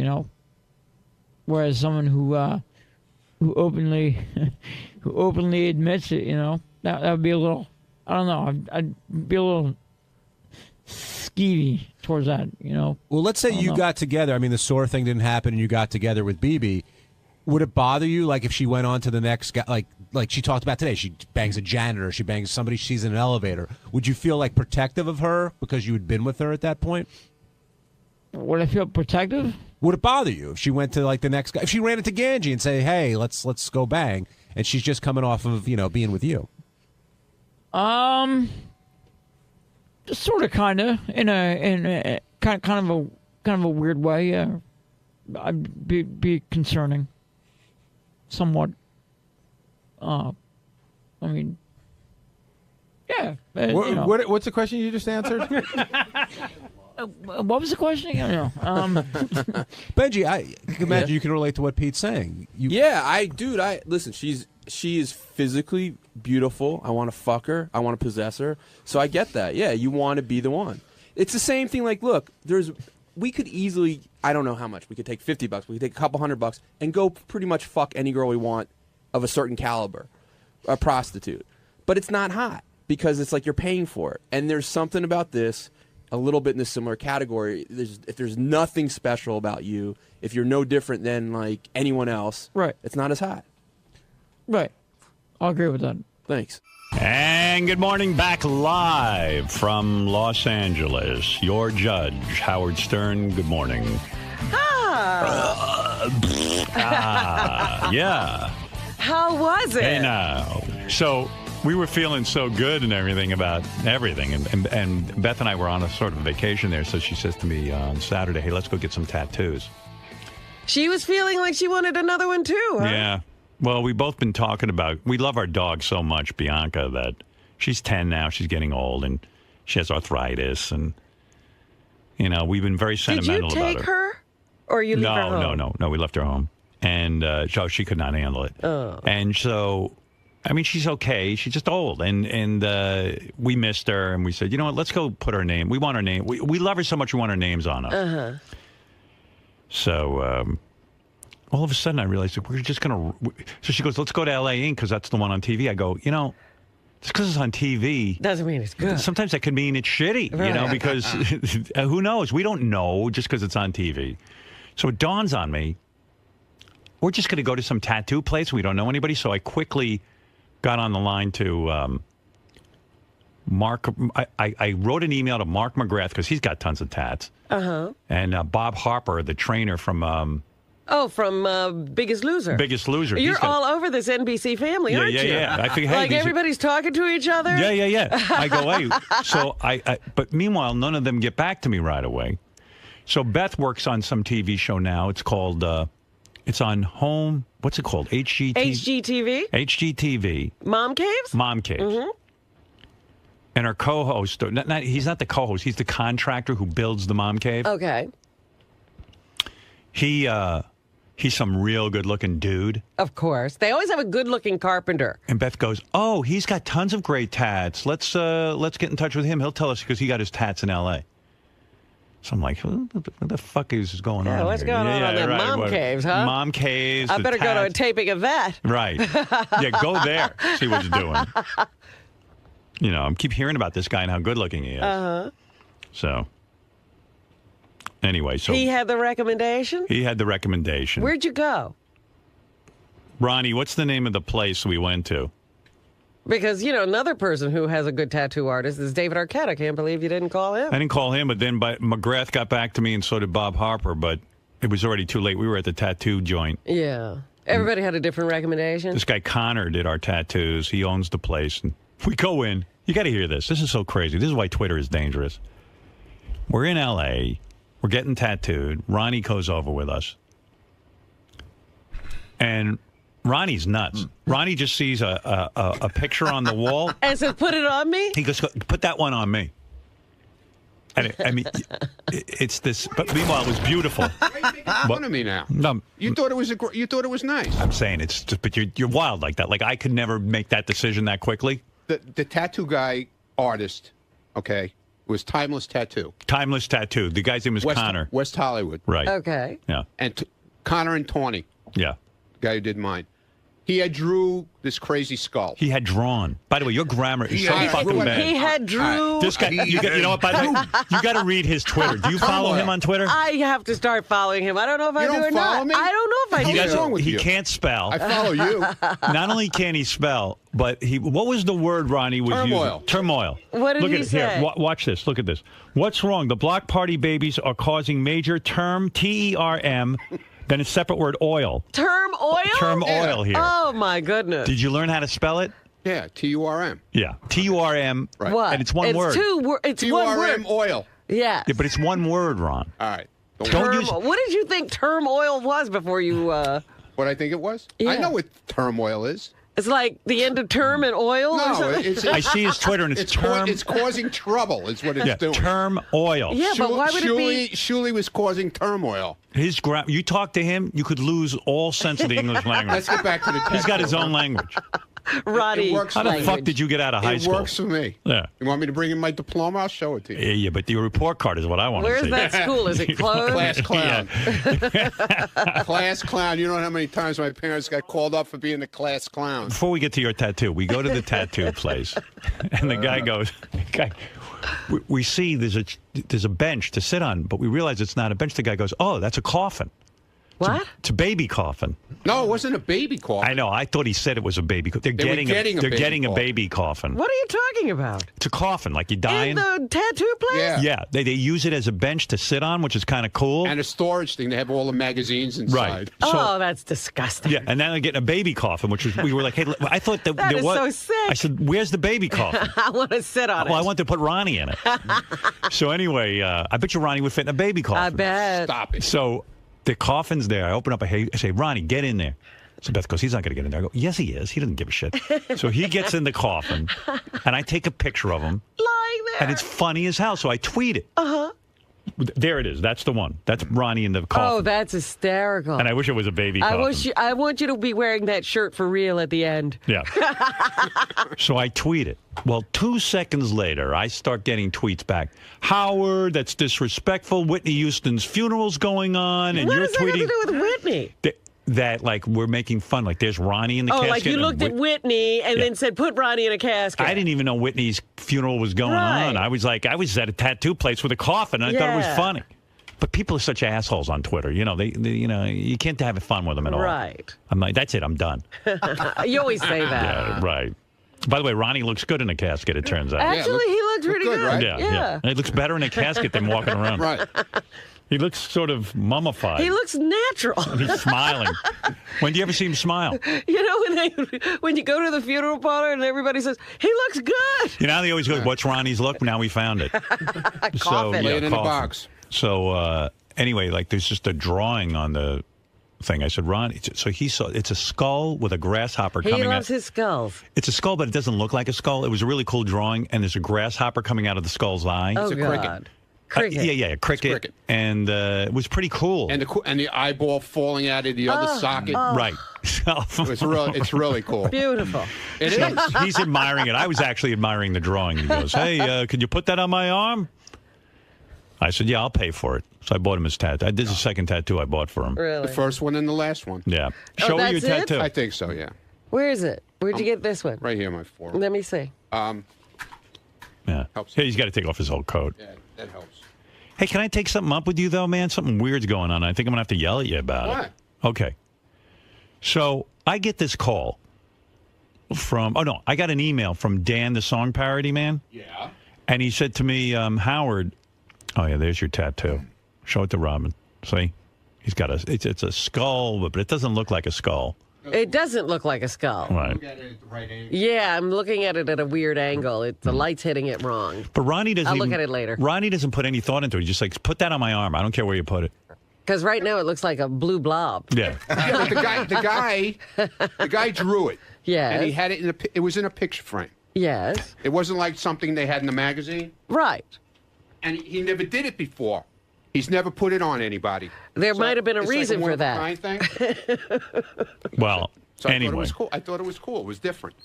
whereas someone who openly admits it, that would be a little, I don't know, I'd be a little skeevy towards that, Well, let's say you got together. I mean, the sore thing didn't happen, and you got together with BB. Would it bother you, like, if she went on to the next guy, like she talked about today, she bangs a janitor, she bangs somebody she's in an elevator. Would you feel, like, protective of her because you had been with her at that point? Would I feel protective? Would it bother you if she went to, like, the next guy? If she ran into Ganji and say, hey, let's go bang, and she's just coming off of, being with you? Just sort of, kind of, in a kind of a weird way, yeah. I'd be concerning. Somewhat. I mean, yeah. What's the question you just answered? What was the question again? Benji, I can imagine you can relate to what Pete's saying. Listen, she is physically beautiful. I want to fuck her. I want to possess her. So I get that. Yeah, you want to be the one. It's the same thing. Like, look, we could easily, I don't know how much. We could take $50. We could take a couple $100 and go pretty much fuck any girl we want of a certain caliber, a prostitute. But it's not hot because it's like you're paying for it. And there's something about this, a little bit in a similar category. If there's nothing special about you, if you're no different than like anyone else, right? It's not as hot. Right. I'll agree with that. Thanks. And good morning, back live from Los Angeles. Your judge, Howard Stern. Good morning. Yeah. How was it? Hey, now. So we were feeling so good and everything about everything. And Beth and I were on a sort of vacation there. So she says to me on Saturday, hey, let's go get some tattoos. She was feeling like she wanted another one too, huh? Yeah. Well, we've both been talking about, we love our dog so much, Bianca, that she's 10 now. She's getting old, and she has arthritis. And, you know, we've been very sentimental about her. Did you take her? Or you leave her home? No, we left her home. And so she could not handle it. Oh. And so, I mean, she's okay. She's just old. And we missed her, and we said, you know what, let's go put her name. We want her name. We love her so much we want her names on us. Uh-huh. So, all of a sudden, I realized that we're just going to... So she goes, let's go to L.A. Inc. because that's the one on TV. I go, you know, just because it's on TV... Doesn't mean it's good. Sometimes that could mean it's shitty, you know, because who knows? We don't know just because it's on TV. So it dawns on me, we're just going to go to some tattoo place. We don't know anybody. So I quickly got on the line to Mark. I wrote an email to Mark McGrath because he's got tons of tats. Uh-huh. And Bob Harper, the trainer from... from Biggest Loser. Biggest Loser. You're all over this NBC family, aren't you? Yeah. I think, hey, like everybody's talking to each other? Yeah. I go, hey. So but meanwhile, none of them get back to me right away. So Beth works on some TV show now. It's called, it's on home, what's it called? HGTV? HGTV. Mom Caves? Mom Caves. Mm-hmm. And our co-host, he's not the co-host, he's the contractor who builds the Mom Cave. Okay. He's some real good-looking dude. Of course. They always have a good-looking carpenter. And Beth goes, oh, he's got tons of great tats. Let's get in touch with him. He'll tell us because he got his tats in L.A. So I'm like, what the fuck is going on what's here? going on the Mom Caves, huh? Mom Caves. I better go to a taping of that. Right. Yeah, go there. See what he's doing. You know, I keep hearing about this guy and how good-looking he is. Uh-huh. So... Anyway, so... He had the recommendation? He had the recommendation. Where'd you go? Ronnie, what's the name of the place we went to? Because, you know, another person who has a good tattoo artist is David Arquette. I can't believe you didn't call him. I didn't call him, but then McGrath got back to me, and so did Bob Harper, but it was already too late. We were at the tattoo joint. Yeah. Everybody had a different recommendation. This guy Connor did our tattoos. He owns the place. And we go in. You got to hear this. This is so crazy. This is why Twitter is dangerous. We're in L.A., we're getting tattooed. Ronnie goes over with us. And Ronnie's nuts. Ronnie just sees a picture on the wall. And says, put it on me? He goes, put that one on me. And it's this. But meanwhile, it was beautiful. Fun of me now. You thought it was nice. I'm saying it's just, but you're wild like that. Like I could never make that decision that quickly. The tattoo guy artist, okay, was Timeless Tattoo. Timeless Tattoo. The guy's name was Connor. West Hollywood. Right. Okay. Yeah. And Connor and Tawny. Yeah. The guy who did mine. He had drew this crazy skull. He had drawn. By the way, your grammar is so fucking bad. He had drew. This guy, you know what? By the way, you got to read his Twitter. Do you follow him on Twitter? I have to start following him. I don't know if I do or not. Me? I don't know if I do. He can't spell. I follow you. Not only can he spell, but what was the word Ronnie was Turmoil. using? Turmoil. What did Look he at it say? here. Watch this. Look at this. What's wrong? The block party babies are causing major term, TERM, then a separate word, oil. Term oil? Term oil here. Oh, my goodness. Did you learn how to spell it? Yeah, TURM. Yeah, TURM. Right. What? And it's one word. It's one word. TURM oil. Yeah. Yeah, but it's one word, Ron. All right. Don't use. What did you think term oil was before you... What I think it was? Yeah. I know what turmoil is. It's like the end of term and oil? No, or something? I see his Twitter, and it's term. It's causing trouble. Is what it's doing. Term oil. Yeah, but why would it be? Shuley was causing turmoil. You talk to him, you could lose all sense of the English language. Let's get back to the. He's got his own language. Ronnie. It works How for the me. fuck did you get out of high It school? works for me. Yeah. You want me to bring in my diploma? I'll show it to you. Yeah, but your report card is what I want to Where's see. that school? Is it closed? Class clown. Yeah. Class clown. You know how many times my parents got called up for being a class clown. Before we get to your tattoo, we go to the tattoo place, and the guy goes, we see there's a bench to sit on, but we realize it's not a bench. The guy goes, oh, that's a coffin. What? It's a baby coffin. No, it wasn't a baby coffin. I know. I thought he said it was a baby. They're getting a baby coffin. What are you talking about? It's a coffin, like you die In the tattoo place? Yeah, they use it as a bench to sit on, which is kind of cool. And a storage thing. They have all the magazines inside. Right. Oh, that's disgusting. Yeah, and then they're getting a baby coffin, which was, we were like, hey, I thought that That there is was. so sick. I said, where's the baby coffin? I want to sit on Well, it. I want to put Ronnie in it. So anyway, I bet you Ronnie would fit in a baby coffin. I bet. Stop it. So the coffin's there. I open up I say, Ronnie, get in there. So Beth goes, he's not going to get in there. I go, yes, he is. He doesn't give a shit. So he gets in the coffin, and I take a picture of him. Lying there. And it's funny as hell, so I tweet it. Uh-huh. There it is. That's the one. That's Ronnie in the coffin. Oh, that's hysterical. And I wish it was a baby coffin. I want you to be wearing that shirt for real at the end. Yeah. So I tweet it. Well, 2 seconds later, I start getting tweets back. Howard, that's disrespectful. Whitney Houston's funeral's going on, and what you're does tweeting that have to do with Whitney? that like we're making fun. Like there's Ronnie in the casket. Oh, like you looked at Whitney and then said, "Put Ronnie in a casket." I didn't even know Whitney's funeral was going on. I was at a tattoo place with a coffin, and I thought it was funny. But people are such assholes on Twitter. You know, they you can't have fun with them at all. Right. I'm like, that's it. I'm done. You always say that. Yeah, right. By the way, Ronnie looks good in a casket, it turns out. Actually, he looks pretty good. right? Yeah. He looks better in a casket than walking around. Right. He looks sort of mummified. He looks natural. He's smiling. When do you ever see him smile? You know, when you go to the funeral parlor and everybody says, "He looks good." You know, they always go, "What's Ronnie's look?" Now we found it. Coffin. Lay it in a box. So anyway, like there's just a drawing on the thing. I said, Ronnie. So he saw it's a skull with a grasshopper He coming out. loves his skulls. It's a skull, but it doesn't look like a skull. It was a really cool drawing, and there's a grasshopper coming out of the skull's eye. Oh, It's a God. cricket. Cricket. Yeah, cricket. cricket. And it was pretty cool. And the eyeball falling out of the other socket. Right. It's really cool. Beautiful. It So is. he's admiring it. I was actually admiring the drawing. He goes, hey, could you put that on my arm? I said, yeah, I'll pay for it. So I bought him his tattoo. This is the second tattoo I bought for him. Really? The first one and the last one. Yeah. Oh, Show me your that's it? tattoo. I think so, yeah. Where is it? Where'd you get this one? Right here, my forearm. Let me see. Yeah. Helps. Hey, he's got to take off his whole coat. Yeah, that helps. Hey, can I take something up with you, though, man? Something weird's going on. I think I'm going to have to yell at you about What? it. Okay. So I get this call from, I got an email from Dan, the song parody man. Yeah. And he said to me, Howard, oh, yeah, there's your tattoo. Show it to Robin. See? He's got it's a skull, but it doesn't look like a skull. It doesn't look like a skull. Right. Look at it at the right angle. Yeah, I'm looking at it at a weird angle. The light's hitting it wrong. But Ronnie doesn't I'll look even- at it later. Ronnie doesn't put any thought into it. He's just like, put that on my arm. I don't care where you put it. Because right now it looks like a blue blob. Yeah. Yeah, but the guy drew it. Yes. And he had it it was in a picture frame. Yes. It wasn't like something they had in the magazine. Right. And he never did it before. He's never put it on anybody. There might have been a it's like reason for that. one-of-a-kind thing. Well, So I anyway. thought it was cool. I thought it was cool. It was different.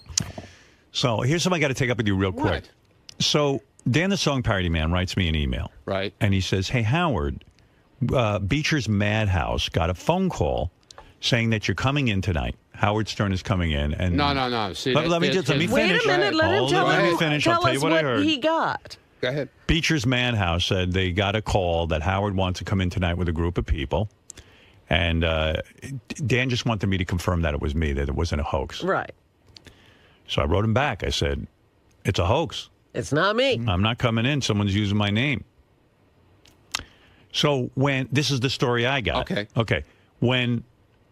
So here's something I got to take up with you real quick. What? So Dan, the song parody man, writes me an email. Right. And he says, hey, Howard, Beecher's Madhouse got a phone call saying that you're coming in tonight. Howard Stern is coming in. And No. See, let me finish. Wait a minute. Let him Hold tell it, let me us, finish. I'll tell tell you us what I heard. he got. Go ahead. Beecher's Madhouse said they got a call that Howard wants to come in tonight with a group of people. And Dan just wanted me to confirm that it was me, that it wasn't a hoax. Right. So I wrote him back. I said, it's a hoax. It's not me. I'm not coming in. Someone's using my name. So this is the story I got. Okay. When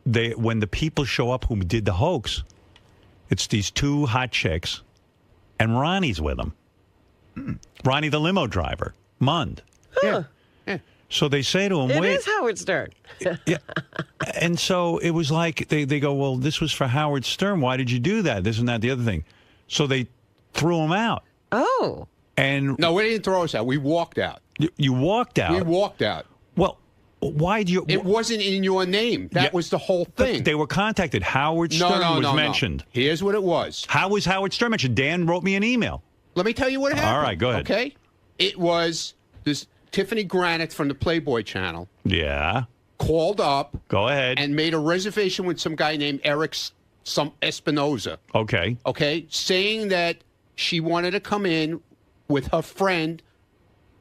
the people show up who did the hoax, it's these two hot chicks, and Ronnie's with them. Ronnie, the limo driver, Mund. Huh. So they say to him, It wait. is Howard Stern. And so it was like they go, well, this was for Howard Stern. Why did you do that? This and that, the other thing. So they threw him out. Oh. And no, we didn't throw us out. We walked out. You walked out. We walked out. Well, Why do you? It wasn't in your name. That was the whole thing. They were contacted. Howard Stern was mentioned. Here's what it was. How was Howard Stern mentioned? Dan wrote me an email. Let me tell you what happened. All right, go ahead. Okay? It was this Tiffany Granite from the Playboy Channel. Yeah. Called up. Go ahead. And made a reservation with some guy named Eric Espinoza. Okay. Okay? Saying that she wanted to come in with her friend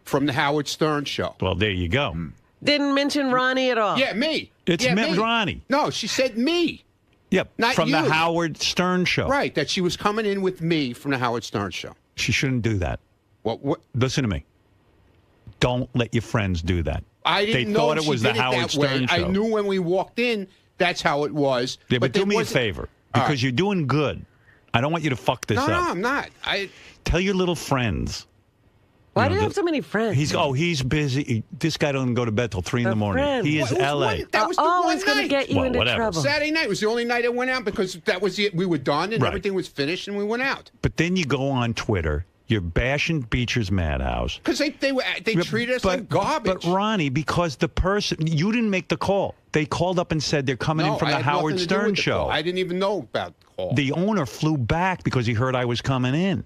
from the Howard Stern show. Well, there you go. Didn't mention Ronnie at all. Yeah, me. It's yeah, me. Ronnie. No, she said me. Yep. Not from the you. Howard Stern show. Right, that she was coming in with me from the Howard Stern show. She shouldn't do that. What? Listen to me. Don't let your friends do that. I didn't they know thought it she was did the Howard that way. Stern show. I knew when we walked in that's how it was. Yeah, but do there me a wasn't- favor because you're doing good. I don't want you to fuck this up. No, I'm not. Tell your little friends. Why do you have so many friends? He's busy. This guy doesn't go to bed till 3 in the morning. friends. He is That was L.A. That was the always one going to night. get you into whatever. trouble. Saturday night was the only night I went out because that was it. We were done and Right. everything was finished and we went out. But then you go on Twitter. You're bashing Beecher's Madhouse. Because they treated us like garbage. But Ronnie, because the person you didn't make the call. They called up and said they're coming in from I the had Howard nothing to do Stern with the show. call. I didn't even know about the call. The owner flew back because he heard I was coming in.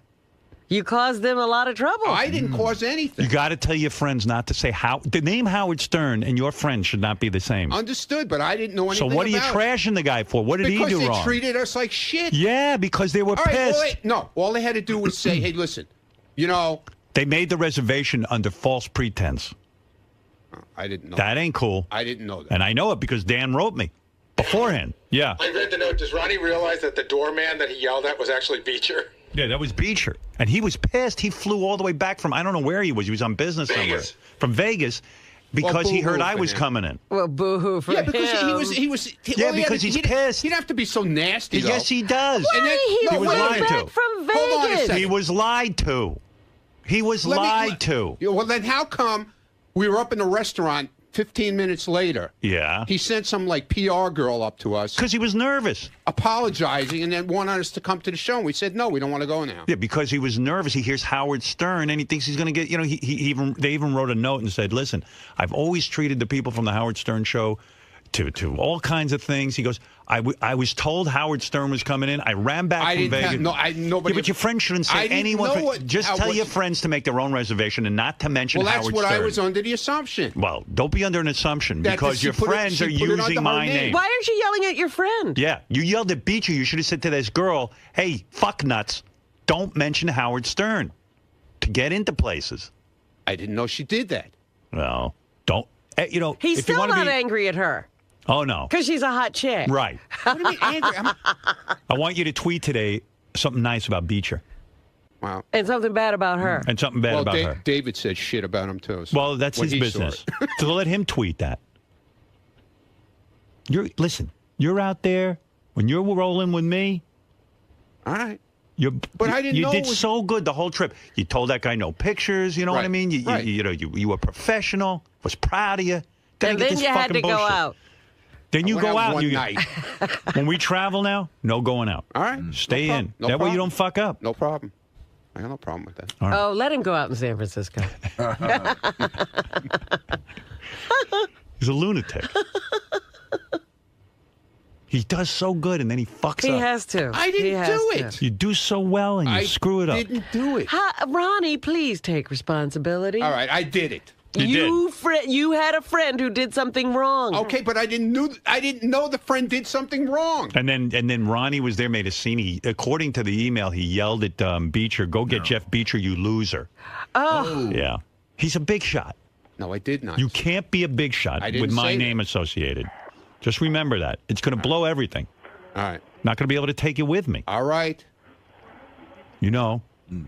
You caused them a lot of trouble. I didn't cause anything. You got to tell your friends not to say the name Howard Stern and your friend should not be the same. Understood, but I didn't know anything So what are you about it. trashing the guy for? What did Because he do they wrong? treated us like shit. Yeah, because they were All right, pissed. all they had to do was say, hey, listen, They made the reservation under false pretense. I didn't know. That ain't cool. I didn't know that. And I know it because Dan wrote me beforehand. Yeah. I read the note. Does Ronnie realize that the doorman that he yelled at was actually Beecher? Yeah, that was Beecher. And he was pissed. He flew all the way back from, I don't know where he was. He was on business somewhere. From Vegas because he heard I was coming in. Well, boo-hoo for Yeah, because him. he was. Yeah, because he's pissed. He didn't have to be so nasty. Yes, though. he does. And then, He was flew lied back to. from Hold on a Vegas. second. He was lied to. He was lied to. Yeah, well, then how come we were up in the restaurant 15 minutes later? Yeah. He sent some PR girl up to us. Because he was nervous. Apologizing and then wanted us to come to the show. And we said, no, we don't want to go now. Yeah, because he was nervous. He hears Howard Stern and he thinks he's going to get, they even wrote a note and said, listen, I've always treated the people from the Howard Stern show to all kinds of things. He goes, I was told Howard Stern was coming in. I ran back from Vegas. Nobody. Yeah, but your friends shouldn't say I didn't anyone. know what- just how- tell what- your friends to make their own reservation and not to mention Well, that's Howard what Stern. I was under the assumption. Well, don't be under an assumption That because she your put it- friends she are put it under using her my name. name. Why aren't you yelling at your friend? Yeah, you yelled at Beecher. You should have said to this girl, hey, fuck nuts, don't mention Howard Stern to get into places. I didn't know she did that. Well, don't. He's if you still wanna not be, angry at her. Oh, no. Because she's a hot chick. Right. What do you mean angry? I want you to tweet today something nice about Beecher. Wow. And something bad about her. And something bad about her. David said shit about him, too. So Well, that's when his he saw business. it. So let him tweet that. Listen, you're out there. When you're rolling with me, all right. But I didn't you know did it was- so good the whole trip. You told that guy no pictures. You know what I Right, mean? You were professional. Was proud of you. And then you had to go out. Then you went go out. one you, night. When we travel now, no going out. All right. Stay No in. problem. No that way you problem. don't fuck up. No problem. I got no problem with that. All right. Oh, let him go out in San Francisco. He's a lunatic. He does so good, and then he fucks He up. has to. I He didn't has do to. it. You do so well, and you screw it up. didn't do it. Ronnie, please take responsibility. All right, I did it. You had a friend who did something wrong. Okay, but I didn't know the friend did something wrong. And then Ronnie was there, made a scene. According to the email, he yelled at Beecher, "Go get Jeff Beecher, you loser." Oh. Yeah, he's a big shot. No, I did not. You can't be a big shot I didn't with my say name associated. Just remember that. It's going to blow everything. All right. Not going to be able to take you with me. All right. You know.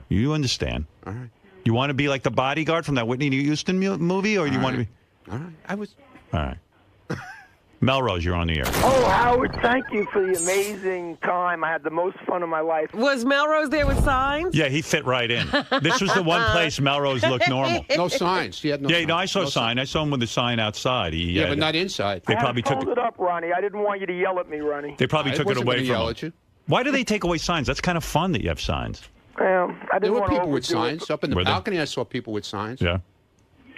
You understand. All right. You want to be like the bodyguard from that Whitney Houston movie, or you want to be? All right. I was. All right. Melrose, you're on the air. Oh, Howard, thank you for the amazing time. I had the most fun of my life. Was Melrose there with signs? Yeah, he fit right in. This was the one place Melrose looked normal. No signs. He had no. Yeah, signs. no, I saw No a sign. I saw him with a sign outside. Yeah, but not inside. They probably I had took to hold it up, Ronnie. I didn't want you to yell at me, Ronnie. They probably I took it wasn't away gonna from yell him. at you. Why do they take away signs? That's kind of fun that you have signs. Well, I There didn't were want to people with overdo it. signs up in the Were there? balcony. I saw people with signs. Yeah.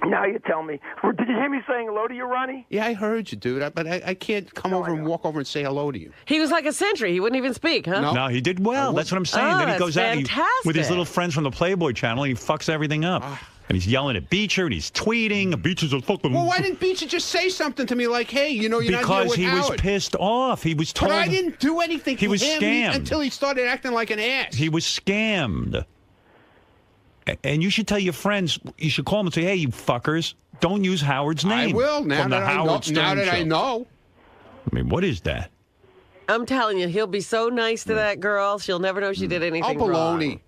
Now you tell me. Did you hear me saying hello to you, Ronnie? Yeah, I heard you, dude. But I can't come over and walk over and say hello to you. He was like a sentry. He wouldn't even speak, huh? No, he did well. That's what I'm saying. Oh, Then he that's goes out with his fantastic. little friends from the Playboy Channel, and he fucks everything up. And he's yelling at Beecher, and he's tweeting. Beecher's a fucking. Well, why didn't Beecher just say something to me like, "Hey, you're not here because with he Howard." was pissed off. He was told. But I didn't do anything. He to was him scammed. until he started acting like an ass. He was scammed. And you should tell your friends. You should call them and say, "Hey, you fuckers, don't use Howard's name." I will now from that the I know. Howard Stern Now that I show. know. I mean, what is that? I'm telling you, he'll be so nice to that girl. She'll never know she did anything wrong. baloney.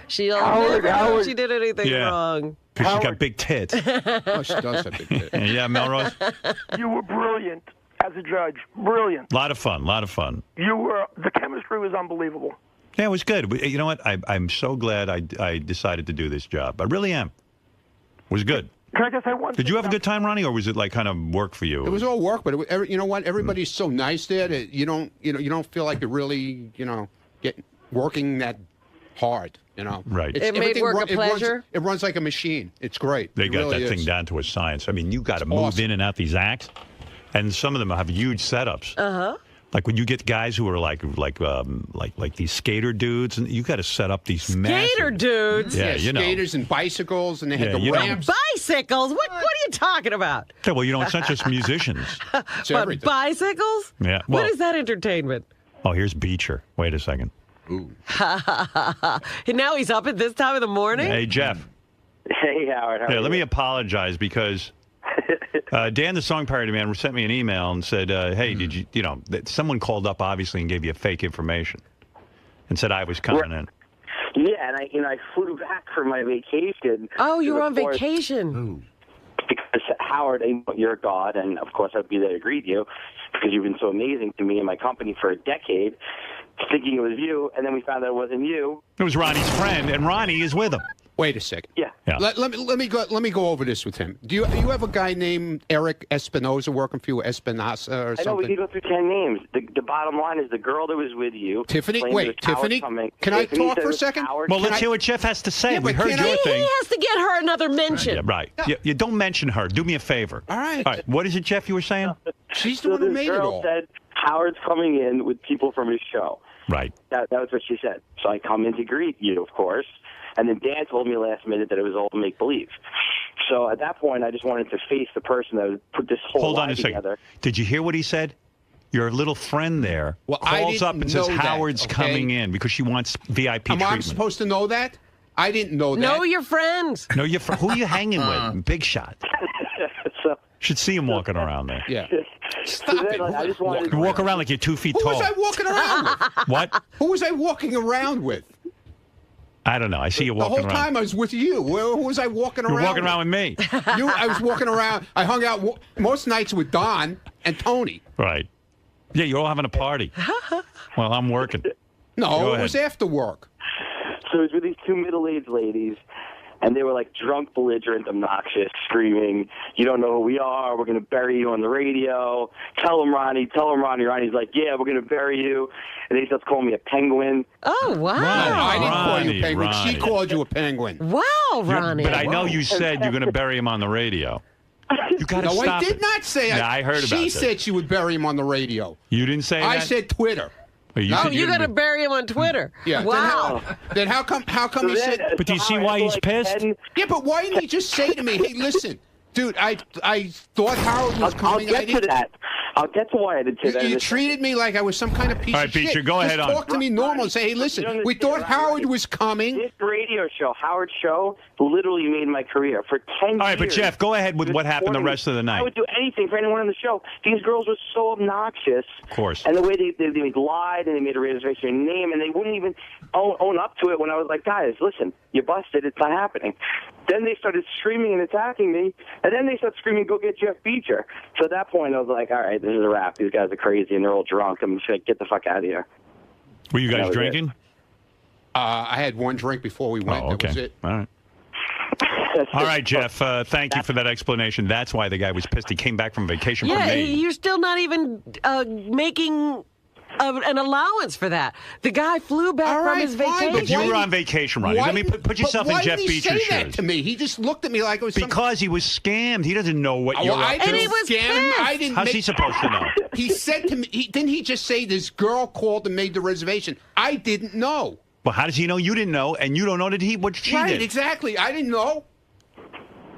She'll Howard, never know Howard. she did anything Yeah. wrong. Because she's got big tits. Oh, she does have big tits. Yeah, Melrose. You were brilliant as a judge. Brilliant. A lot of fun. You were. The chemistry was unbelievable. Yeah, it was good. You know what? I'm so glad I decided to do this job. I really am. It was good. Can I just say one Did thing? you have a good time, Ronnie, or was it like kind of work for you? It was all work, but you know what? Everybody's so nice there that you don't feel like you're really working that hard. Right. It made work a pleasure? It runs like a machine. It's great. They It got really that is. thing down to a science. I mean, you got to move awesome. in and out these acts, and some of them have huge setups. Uh-huh. Like when you get guys who are like these skater dudes, and you got to set up these massive. Skater dudes. Yeah, you know. skaters and bicycles, and they had Yeah, the you know. ramps. Bicycles? What are you talking about? Yeah, well, it's not just musicians. What, bicycles? Yeah. What Well, is that entertainment? oh, here's Beecher. Wait a second. Ooh. And now he's up at this time of the morning? Hey, Jeff. Hey, Howard. How Yeah, are let you? me apologize because Dan, the song parody man, sent me an email and said, "Hey, did you know that someone called up obviously and gave you fake information and said I was coming in." Yeah, and I flew back for my vacation. Oh, you were on Of course, vacation. Because Howard, you're a god, and of course I'd be there to greet you because you've been so amazing to me and my company for a decade. Thinking it was you, and then we found out it wasn't you. It was Ronnie's friend, and Ronnie is with him. Wait a second. Yeah. Let me go over this with him. Do you have a guy named Eric Espinoza working for you, Espinosa or I know we something? can go through 10 names. The bottom line is the girl that was with you. Tiffany? claimed Wait, it was Howard Tiffany? coming. Can I Tiffany talk said for a it was second? Howard. Well, let's Can hear I- what Jeff has to say. Yeah, we but heard can your I- He thing. has to get her another mention. Yeah, right. You don't mention her. Do me a favor. All right. All right. What is it, Jeff, you were saying? She's the So one who this made it girl all. said Howard's coming in with people from his show. Right. That was what she said. So I come in to greet you, of course. And then Dan told me last minute that it was all make-believe. So at that point, I just wanted to face the person that would put this whole Hold on lie a second. together. Did you hear what he said? Your little friend there Well, I calls up didn't and says know that, Howard's okay? coming in because she wants VIP Am I treatment. supposed to know that? I didn't know that. Know your friends. No, who are you hanging with? Big shot. So Should see him walking around there. Yeah. So then, like, I just wanted You walk around like you're 2 feet Who tall. was I walking around with? What? Who was I walking around with? I don't know. I see you The walking whole around. time I was with you. Who was I walking around You're walking around with me. I was walking around. I hung out most nights with Don and Tony. Right. Yeah, you're all having a party. Well, I'm working. Go No, it ahead. was after work. So it was with these two middle-aged ladies, and they were like drunk, belligerent, obnoxious, screaming, "You don't know who we are. We're going to bury you on the radio. Tell them, Ronnie. Tell them, Ronnie." Ronnie's like, "Yeah, we're going to bury you." And they starts calling me a penguin. Oh, wow. No, I didn't call you Ronnie, a penguin. She Ronnie. called you a penguin. Wow, Ronnie. But I know you said you're going to bury him on the radio. You got to No, stop I did it. not say. Yeah, I heard about She this. said she would bury him on the radio. You didn't say I that? said Twitter. Well, you Oh, said you you're got to gonna bury him on Twitter. Yeah. Wow. Then how come So he then- said? But do you so see Howard, why for he's like pissed? 10 Yeah, but why didn't he just say to me, "Hey, listen, dude, I thought Howard was I'll coming. I get to didn't- that. I'll get to why I didn't say that. You treated me like I was some kind of piece All right, of shit. Beecher, go Just ahead on. talk to me normal and say, "Hey, You listen, don't we thought understand, Howard right? was coming." This radio show, Howard's show, literally made my career for 10 years. All right, but Jeff, go ahead with what happened the rest of the I night. would do anything for anyone on the show. These girls were so obnoxious. Of course. And the way they lied and they made a reservation name and they wouldn't even own up to it when I was like, guys, listen, you busted. It's not happening. Then they started screaming and attacking me. And then they started screaming, go get Jeff Beecher. So at that point, I was like, all right, this is a wrap. These guys are crazy and they're all drunk. I'm just going to get the fuck out of here. Were you That guys was it. drinking? I had one drink before we went. Oh, okay. That was it. All right. All right, Jeff. Thank you for that explanation. That's why the guy was pissed. He came back from vacation Yeah, from me. you're still not even making an allowance for that. The guy flew back from his vacation. But you were on vacation, Ronnie. Let me put yourself in Jeff Beecher's shoes. Why did he say that to me? He just looked at me like it was because he was scammed. He doesn't know what you're up to. And he was scammed. How's he supposed to know? He said to me, didn't he just say this girl called and made the reservation? I didn't know. Well, how does he know you didn't know, and you don't know what she did? Right, exactly. I didn't know.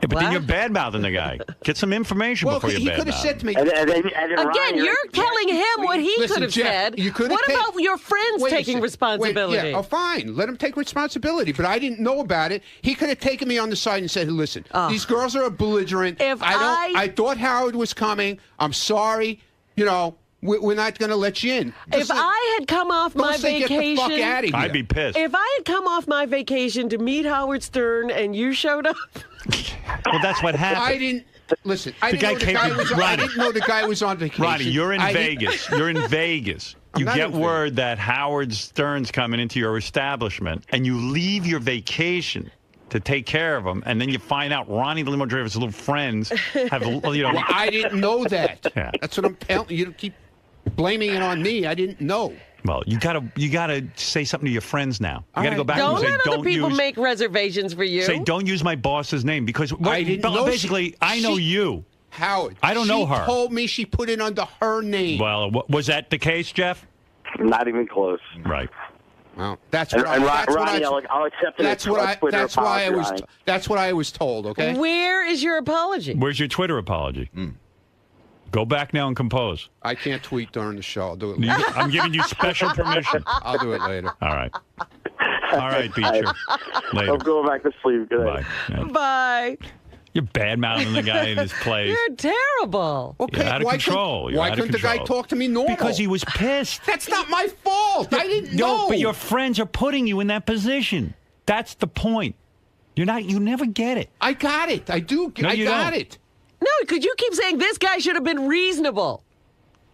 Yeah, but then you're bad-mouthing the guy. Get some information before you bad-mouth. He could have said to me. Again, you're telling him what he could have said. What about your friends taking responsibility? Fine. Let him take responsibility. But I didn't know about it. He could have taken me on the side and said, listen, these girls are belligerent. I thought Howard was coming. I'm sorry. You know, we're not going to let you in. If I had come off my vacation, get the fuck out of here. I'd be pissed. If I had come off my vacation to meet Howard Stern and you showed up. Well, that's what happened. I didn't. Listen, I didn't know the guy was on vacation. Ronnie, you're in Vegas. You're in Vegas. You get word that Howard Stern's coming into your establishment, and you leave your vacation to take care of him, and then you find out Ronnie the limo driver's little friends have, Well, I didn't know that. Yeah. That's what I'm telling you. Keep blaming it on me. I didn't know. Well, you gotta say something to your friends now. You gotta go back and say, let other people make reservations for you. Say, don't use my boss's name because I didn't know basically I know you. Howard, I don't know her. She told me she put it under her name. Well, was that the case, Jeff? Not even close. Right. Well, that's what I'll accept it. That's what I was told. Okay. Where is your apology? Where's your Twitter apology? Go back now and compose. I can't tweet during the show. I'll do it later. I'm giving you special permission. I'll do it later. All right. All right, Beecher. Later. I'm going back to sleep. Good night. Bye. Bye. You're bad-mouthing the guy in his place. You're terrible. Okay, you're out of control. Why couldn't the guy talk to me normal? Because he was pissed. That's not my fault. I didn't know. No, but your friends are putting you in that position. That's the point. You never get it. I got it. I do. No, I got it. No, because you keep saying this guy should have been reasonable.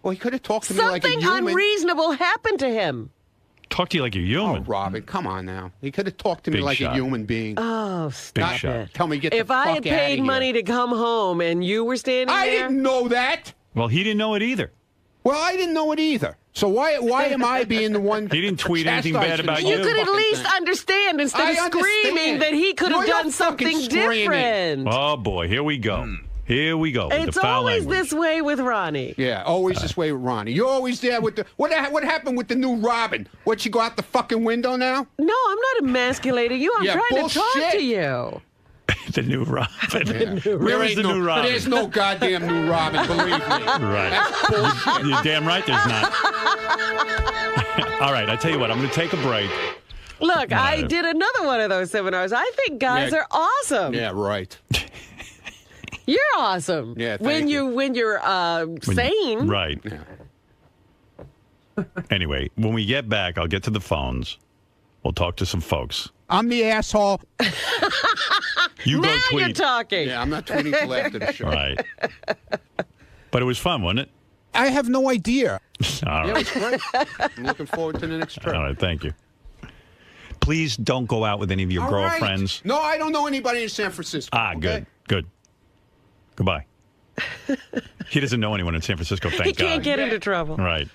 Well, he could have talked to me like a human. Something unreasonable happened to him. Talk to you like a human. Oh, Robin, come on now. He could have talked to me like a human being. Oh, stop it. Tell me, get the if fuck I had paid money to come home and you were standing there. I didn't know that. Well, he didn't know it either. Well, I didn't know it either. So why am I being the one? He didn't tweet anything bad about you. You could at least understand instead of screaming that he could have done something different. Oh, boy. Here we go. Here we go. It's always this way with Ronnie. Yeah, always this way with Ronnie. You're always there with the... What happened with the new Robin? What, she go out the fucking window now? No, I'm not emasculating you. I'm trying to talk to you. The new Robin. Where is the new Robin? There's no goddamn new Robin, believe me. Right. That's bullshit. You're damn right there's not. All right, I tell you what. I'm going to take a break. Look, I did another one of those seminars. I think guys are awesome. Yeah, right. You're awesome. Yeah, when you're sane. Right. Yeah. Anyway, when we get back, I'll get to the phones. We'll talk to some folks. I'm the asshole. You now go tweet. You're talking. Yeah, I'm not tweeting till after the show. Right. But it was fun, wasn't it? I have no idea. All right. Yeah, it was great. I'm looking forward to the next trip. All right, thank you. Please don't go out with any of your All girlfriends. Right. No, I don't know anybody in San Francisco. Good. Goodbye. He doesn't know anyone in San Francisco, thank God. He can't get into trouble. Right.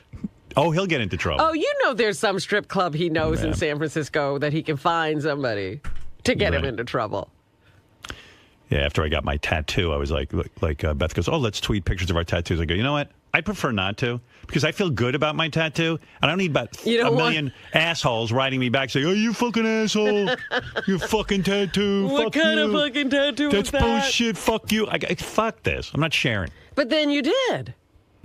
Oh, he'll get into trouble. Oh, you know there's some strip club he knows in San Francisco that he can find somebody to get him into trouble. Yeah, after I got my tattoo, I was like Beth goes, oh, let's tweet pictures of our tattoos. I go, you know what? I prefer not to because I feel good about my tattoo. And I don't need about a million assholes writing me back saying, oh, you fucking asshole. You fucking tattoo. What kind of fucking tattoo is that? That's bullshit. Fuck you. Fuck this. I'm not sharing. But then you did.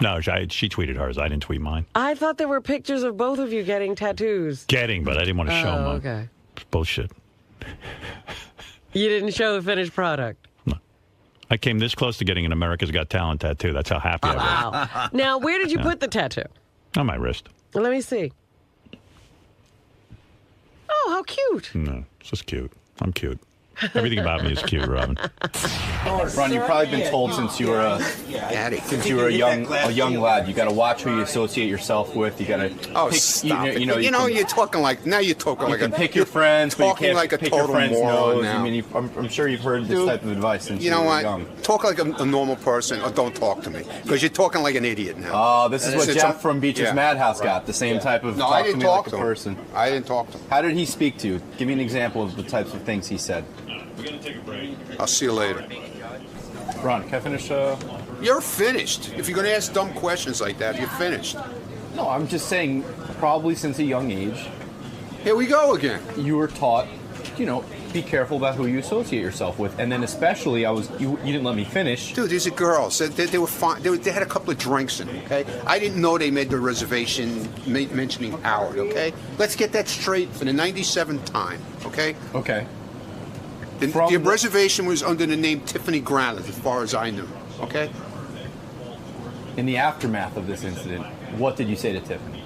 No, she tweeted hers. I didn't tweet mine. I thought there were pictures of both of you getting tattoos. But I didn't want to show mine. Okay. It's bullshit. You didn't show the finished product. I came this close to getting an America's Got Talent tattoo. That's how happy I was. Wow. Now, where did you put the tattoo? On my wrist. Let me see. Oh, how cute. No, it's just cute. I'm cute. Everything about me is cute, Robin. Ron, you've probably been told since you were a young lad, you got to watch who you associate yourself with. You got to stop it. You're talking like you can pick your friends, but you can't like a pick your total friends' moron nose. now. I mean, I'm sure you've heard this type of advice since You you know were what? young. Talk like a normal person, or don't talk to me, because you're talking like an idiot now. Oh, this is what Jeff from Beecher's Madhouse got. The same type of No, I didn't talk like to a him. person. I didn't talk to him. How did he speak to you? Give me an example of the types of things he said. I'll see you later. Ron, can I finish? You're finished. If you're going to ask dumb questions like that, you're finished. No, I'm just saying, probably since a young age. Here we go again. You were taught, be careful about who you associate yourself with, and then especially, you didn't let me finish. Dude, these are girls. They were fine. They had a couple of drinks in them, okay? I didn't know they made the reservation mentioning Howard, okay? Let's get that straight for the 97th time, okay? Okay. The reservation was under the name Tiffany Granite, as far as I knew, okay? In the aftermath of this incident, what did you say to Tiffany?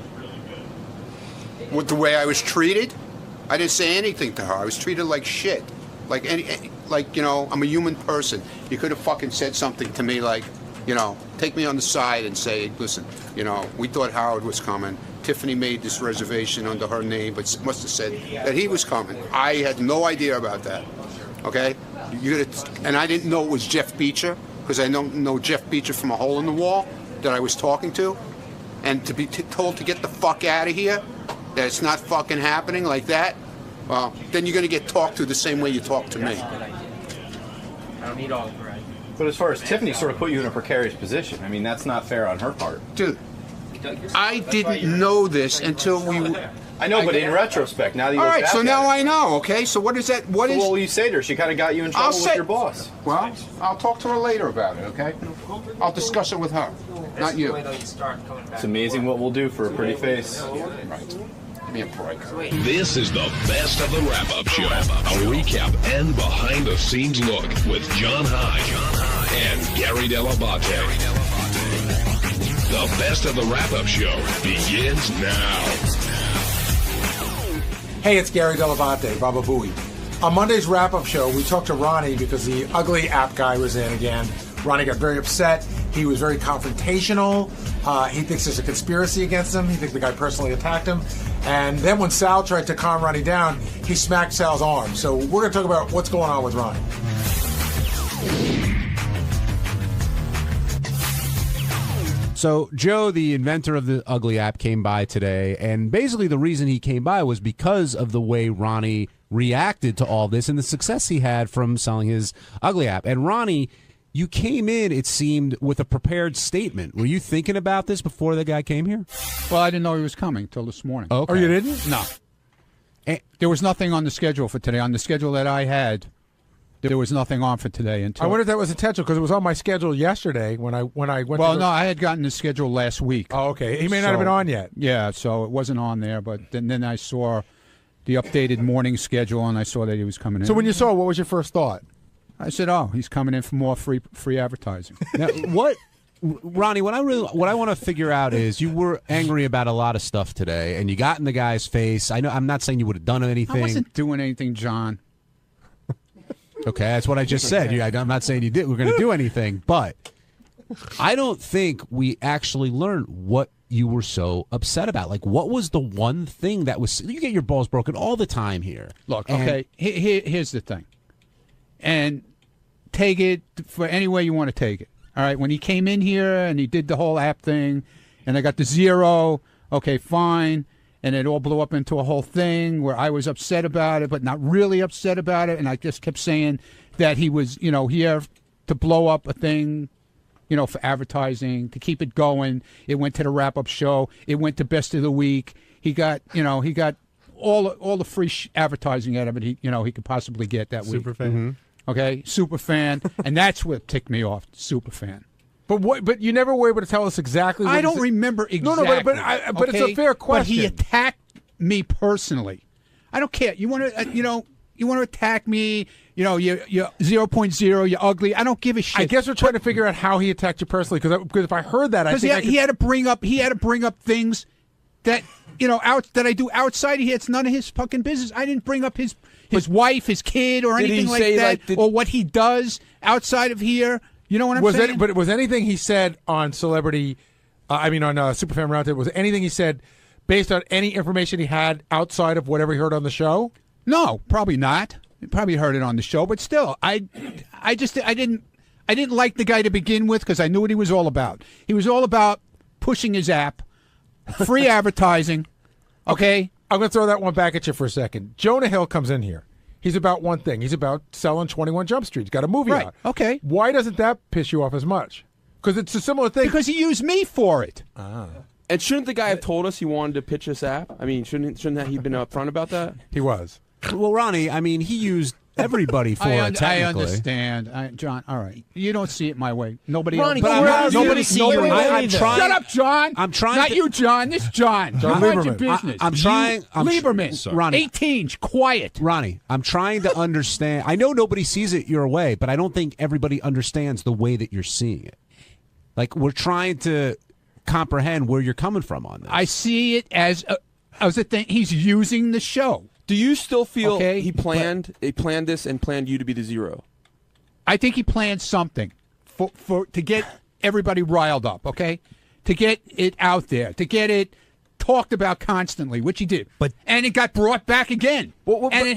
With the way I was treated? I didn't say anything to her. I was treated like shit. I'm a human person. You could have fucking said something to me like, take me on the side and say, listen, we thought Howard was coming. Tiffany made this reservation under her name, but must have said that he was coming. I had no idea about that. Okay? And I didn't know it was Jeff Beecher, because I don't know Jeff Beecher from a hole in the wall that I was talking to. And to be told to get the fuck out of here, that it's not fucking happening like that, well, then you're going to get talked to the same way you talk to me. I don't need all the bread. But as far as Tiffany sort of put you in a precarious position, I mean, that's not fair on her part. Dude, I didn't know this until we... I know, but in retrospect, now that you all look right, back so at now it, I know, okay? So what is that? What Well, I'll talk to her later about it, okay? I'll discuss it with her, not you. It's amazing what we'll do for a pretty face. Right. Give me a break. This is the best of the wrap-up show. A recap and behind-the-scenes look with John Hyde and Gary Dell'Abate. The best of the wrap-up show begins now. Hey, it's Gary Dell'Abate, Baba Booey. On Monday's wrap-up show, we talked to Ronnie because the ugly app guy was in again. Ronnie got very upset. He was very confrontational. He thinks there's a conspiracy against him. He thinks the guy personally attacked him. And then when Sal tried to calm Ronnie down, he smacked Sal's arm. So we're going to talk about what's going on with Ronnie. So Joe, the inventor of the Ugly app, came by today, and basically the reason he came by was because of the way Ronnie reacted to all this and the success he had from selling his Ugly app. And Ronnie, you came in, it seemed, with a prepared statement. Were you thinking about this before the guy came here? Well, I didn't know he was coming till this morning. Okay. Oh, you didn't? No. There was nothing on the schedule for today. On the schedule that I had, there was nothing on for today. Until I wonder if that was intentional because it was on my schedule yesterday when I went. Well, no, I had gotten the schedule last week. Oh, okay. He may not have been on yet. Yeah, so it wasn't on there. But then I saw the updated morning schedule, and I saw that he was coming in. So when you saw it, what was your first thought? I said, "Oh, he's coming in for more free advertising." Now, Ronnie? What I want to figure out is you were angry about a lot of stuff today, and you got in the guy's face. I know. I'm not saying you would have done anything. I wasn't doing anything, John. Okay, that's what I just said. I'm not saying you did. We're going to do anything, but I don't think we actually learned what you were so upset about. Like, what was the one thing that was? You get your balls broken all the time here. Look, okay. Here's the thing, and take it for any way you want to take it. All right. When he came in here and he did the whole app thing, and I got the 0. Okay, fine. And it all blew up into a whole thing where I was upset about it, but not really upset about it. And I just kept saying that he was, here to blow up a thing, for advertising, to keep it going. It went to the wrap-up show. It went to Best of the Week. He got, he got all the free advertising out of it. He could possibly get that week. Super fan. Mm-hmm. Okay, super fan, and that's what ticked me off. Super fan. But you never were able to tell us exactly. I don't remember exactly. No, but it's a fair question. But he attacked me personally. I don't care. You want to, you want to attack me. You're 0.0. You're ugly. I don't give a shit. I guess we're trying to figure out how he attacked you personally. Because if I heard that, I think he had to bring up things that that I do outside of here. It's none of his fucking business. I didn't bring up his wife, his kid, or anything like that, or what he does outside of here. You know what I'm saying? But was anything he said on Celebrity? On Superfan Roundtable, was anything he said based on any information he had outside of whatever he heard on the show? No, probably not. He probably heard it on the show, but still, I didn't like the guy to begin with because I knew what he was all about. He was all about pushing his app, free advertising. Okay, I'm going to throw that one back at you for a second. Jonah Hill comes in here. He's about one thing. He's about selling 21 Jump Street. He's got a movie out. Okay. Why doesn't that piss you off as much? Because it's a similar thing. Because he used me for it. And shouldn't the guy have told us he wanted to pitch this app? I mean, shouldn't he been upfront about that? He was. Well, Ronnie, I mean, he used everybody for it, technically. I understand. John, all right. You don't see it my way. Nobody Ronnie, else. Nobody sees it. I'm trying. Shut up, John. I'm trying. Not you, John. This John. Mind your business. I'm trying. Lieberman. Ronnie. 18. Quiet. Ronnie, I'm trying to understand. I know nobody sees it your way, but I don't think everybody understands the way that you're seeing it. Like, we're trying to comprehend where you're coming from on this. I see it as a thing. He's using the show. Do you still feel he planned this and planned you to be the zero? I think he planned something to get everybody riled up, okay? To get it out there, to get it talked about constantly, which he did. And it got brought back again. And it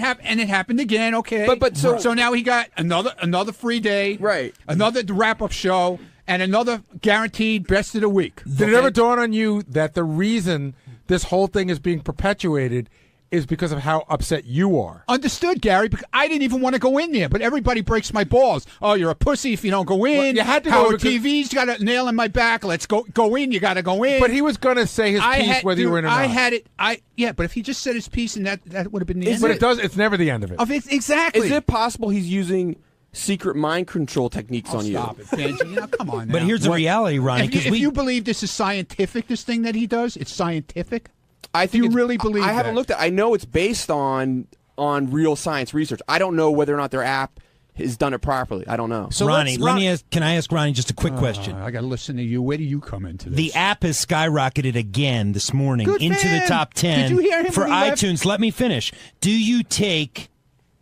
happened again, okay? So now he got another free day, right? Another wrap-up show, and another guaranteed best of the week. Did it ever dawn on you that the reason this whole thing is being perpetuated is because of how upset you are? Understood, Gary, because I didn't even want to go in there, but everybody breaks my balls. Oh, you're a pussy if you don't go in. Well, you had to Howard go TV's got a nail in my back. Let's go in. You got to go in. But he was going to say his piece whether you were in or not. I had it. But if he just said his piece, and that would have been the end. But it's never the end of it. Exactly. Is it possible he's using secret mind control techniques on you? Stop it, Benji. Come on now. But here's the reality, Ronnie. If you believe this is scientific, this thing that he does, it's scientific. I think you really believe I that? haven't looked at. I know it's based on real science research. I don't know whether or not their app has done it properly. I don't know. So Ronnie, can I ask Ronnie just a quick question? I got to listen to you. Where do you come into this? The app has skyrocketed again this morning Good into the man. top 10 Did you hear him for when he left? iTunes. Let me finish. Do you take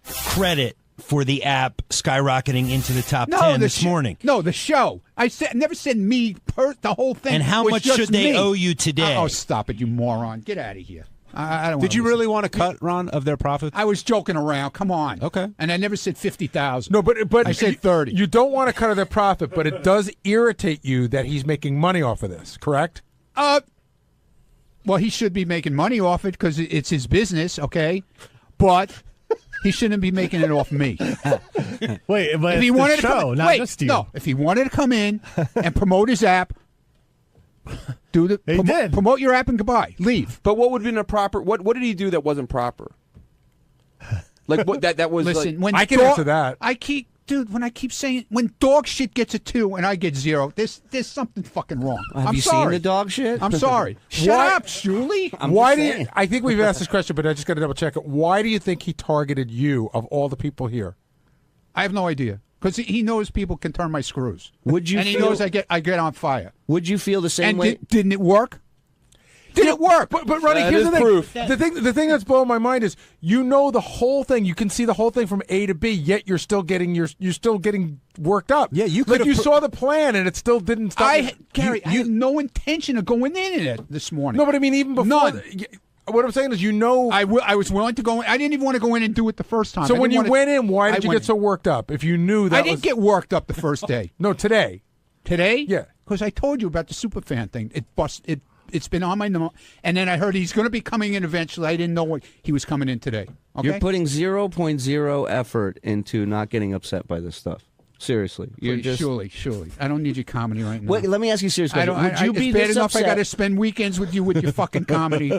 credit for the app skyrocketing into the top 10 this morning? No, the show. I never said me. The whole thing. And how was much just should they me. owe you today? Oh, stop it, you moron! Get out of here. I don't. Did you really want to cut, Ron, of their profits? I was joking around. Come on. Okay. And I never said 50,000. No, but I said 30. You don't want to cut of their profit, but it does irritate you that he's making money off of this, correct? Well, he should be making money off it because it's his business, okay? But he shouldn't be making it off me. Wait, but if he it's wanted the to come, show, not wait, just you. No, if he wanted to come in and promote his app, promote your app and goodbye. Leave. But what would have been a proper? What did he do that wasn't proper? Like what that was. Listen, like, when I can answer that. When I keep saying when dog shit gets a 2 and I get 0, there's something fucking wrong. Have you sorry. seen the dog shit? I'm sorry. Shut up, Julie. Why do you? I think we've asked this question, but I just got to double check it. Why do you think he targeted you of all the people here? I have no idea because he knows people can turn my screws. Would you? And he knows I get on fire. Would you feel the same and way? Didn't it work? Did it work? But Ronnie, here's the thing. Proof. The thing that's blowing my mind is you know the whole thing. You can see the whole thing from A to B. Yet you're still getting worked up. Yeah, you like you saw the plan and it still didn't stop. Gary, I had no intention of going in it this morning. No, but I mean even before. None. What I'm saying is, I was willing to go in. I didn't even want to go in and do it the first time. So when you went in, why did you get so worked up? If you knew that I didn't get worked up the first day. No, today. Today? Yeah. Because I told you about the superfan thing. It's been on my mind. And then I heard he's going to be coming in eventually. I didn't know he was coming in today. Okay? You're putting 0.0 effort into not getting upset by this stuff. Seriously. You're Please, surely. I don't need your comedy right now. Wait, let me ask you a serious question. Would you be it's bad this enough upset? I got to spend weekends with you with your fucking comedy.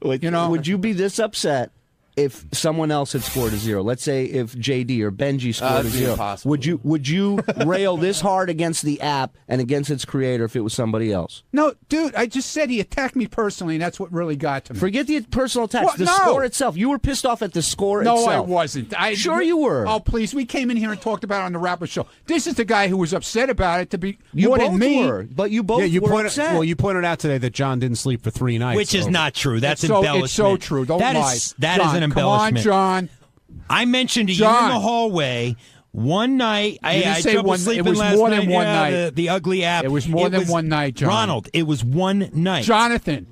Would you be this upset if someone else had scored a 0, let's say if JD or Benji scored a 0, impossible. would you rail this hard against the app and against its creator if it was somebody else? No, dude, I just said he attacked me personally, and that's what really got to me. Forget the personal attacks. What? The No. score itself. You were pissed off at the score No, itself. I wasn't. Sure you were. Oh, please. We came in here and talked about it on the Rapper Show. This is the guy who was upset about it to be You more both than me. were, but you both you were pointed, upset. Well, you pointed out today that John didn't sleep for 3 nights. Which is not true. That's It's so- embellishment. it's so true. Don't That lie. is an John, embellishment. Come on, John. I mentioned to you John. in the hallway one night. I didn't had say trouble one- it sleeping was last more night. than one Yeah, night. The ugly app. It was more than one night, John. Ronald, it was one night. Jonathan,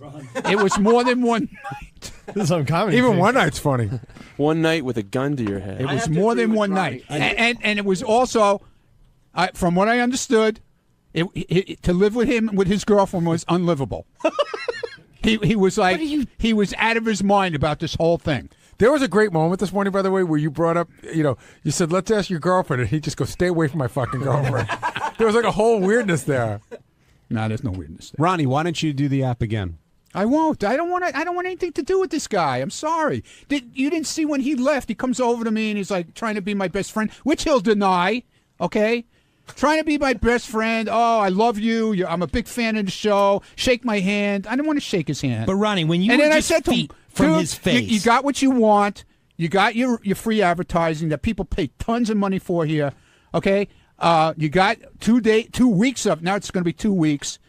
it was more than one night. This is some comedy. Even one night's funny. One night with a gun to your head. It was more than one night. And it was also, from what I understood, to live with him, with his girlfriend, was unlivable. He was like, he was out of his mind about this whole thing. There was a great moment this morning, by the way, where you brought up, you said, let's ask your girlfriend, and he just goes, stay away from my fucking girlfriend. There was like a whole weirdness there. No, there's no weirdness there. Ronnie, why don't you do the app again? I won't. I don't want anything to do with this guy. I'm sorry. You didn't see when he left. He comes over to me and he's like trying to be my best friend, which he'll deny. Okay, trying to be my best friend. Oh, I love you. I'm a big fan of the show. Shake my hand. I didn't want to shake his hand. But Ronnie, when you and were then just I said to him, from "Dude, his face, you got what you want. You got your free advertising that people pay tons of money for here. Okay, you got 2 weeks of. Now it's going to be 2 weeks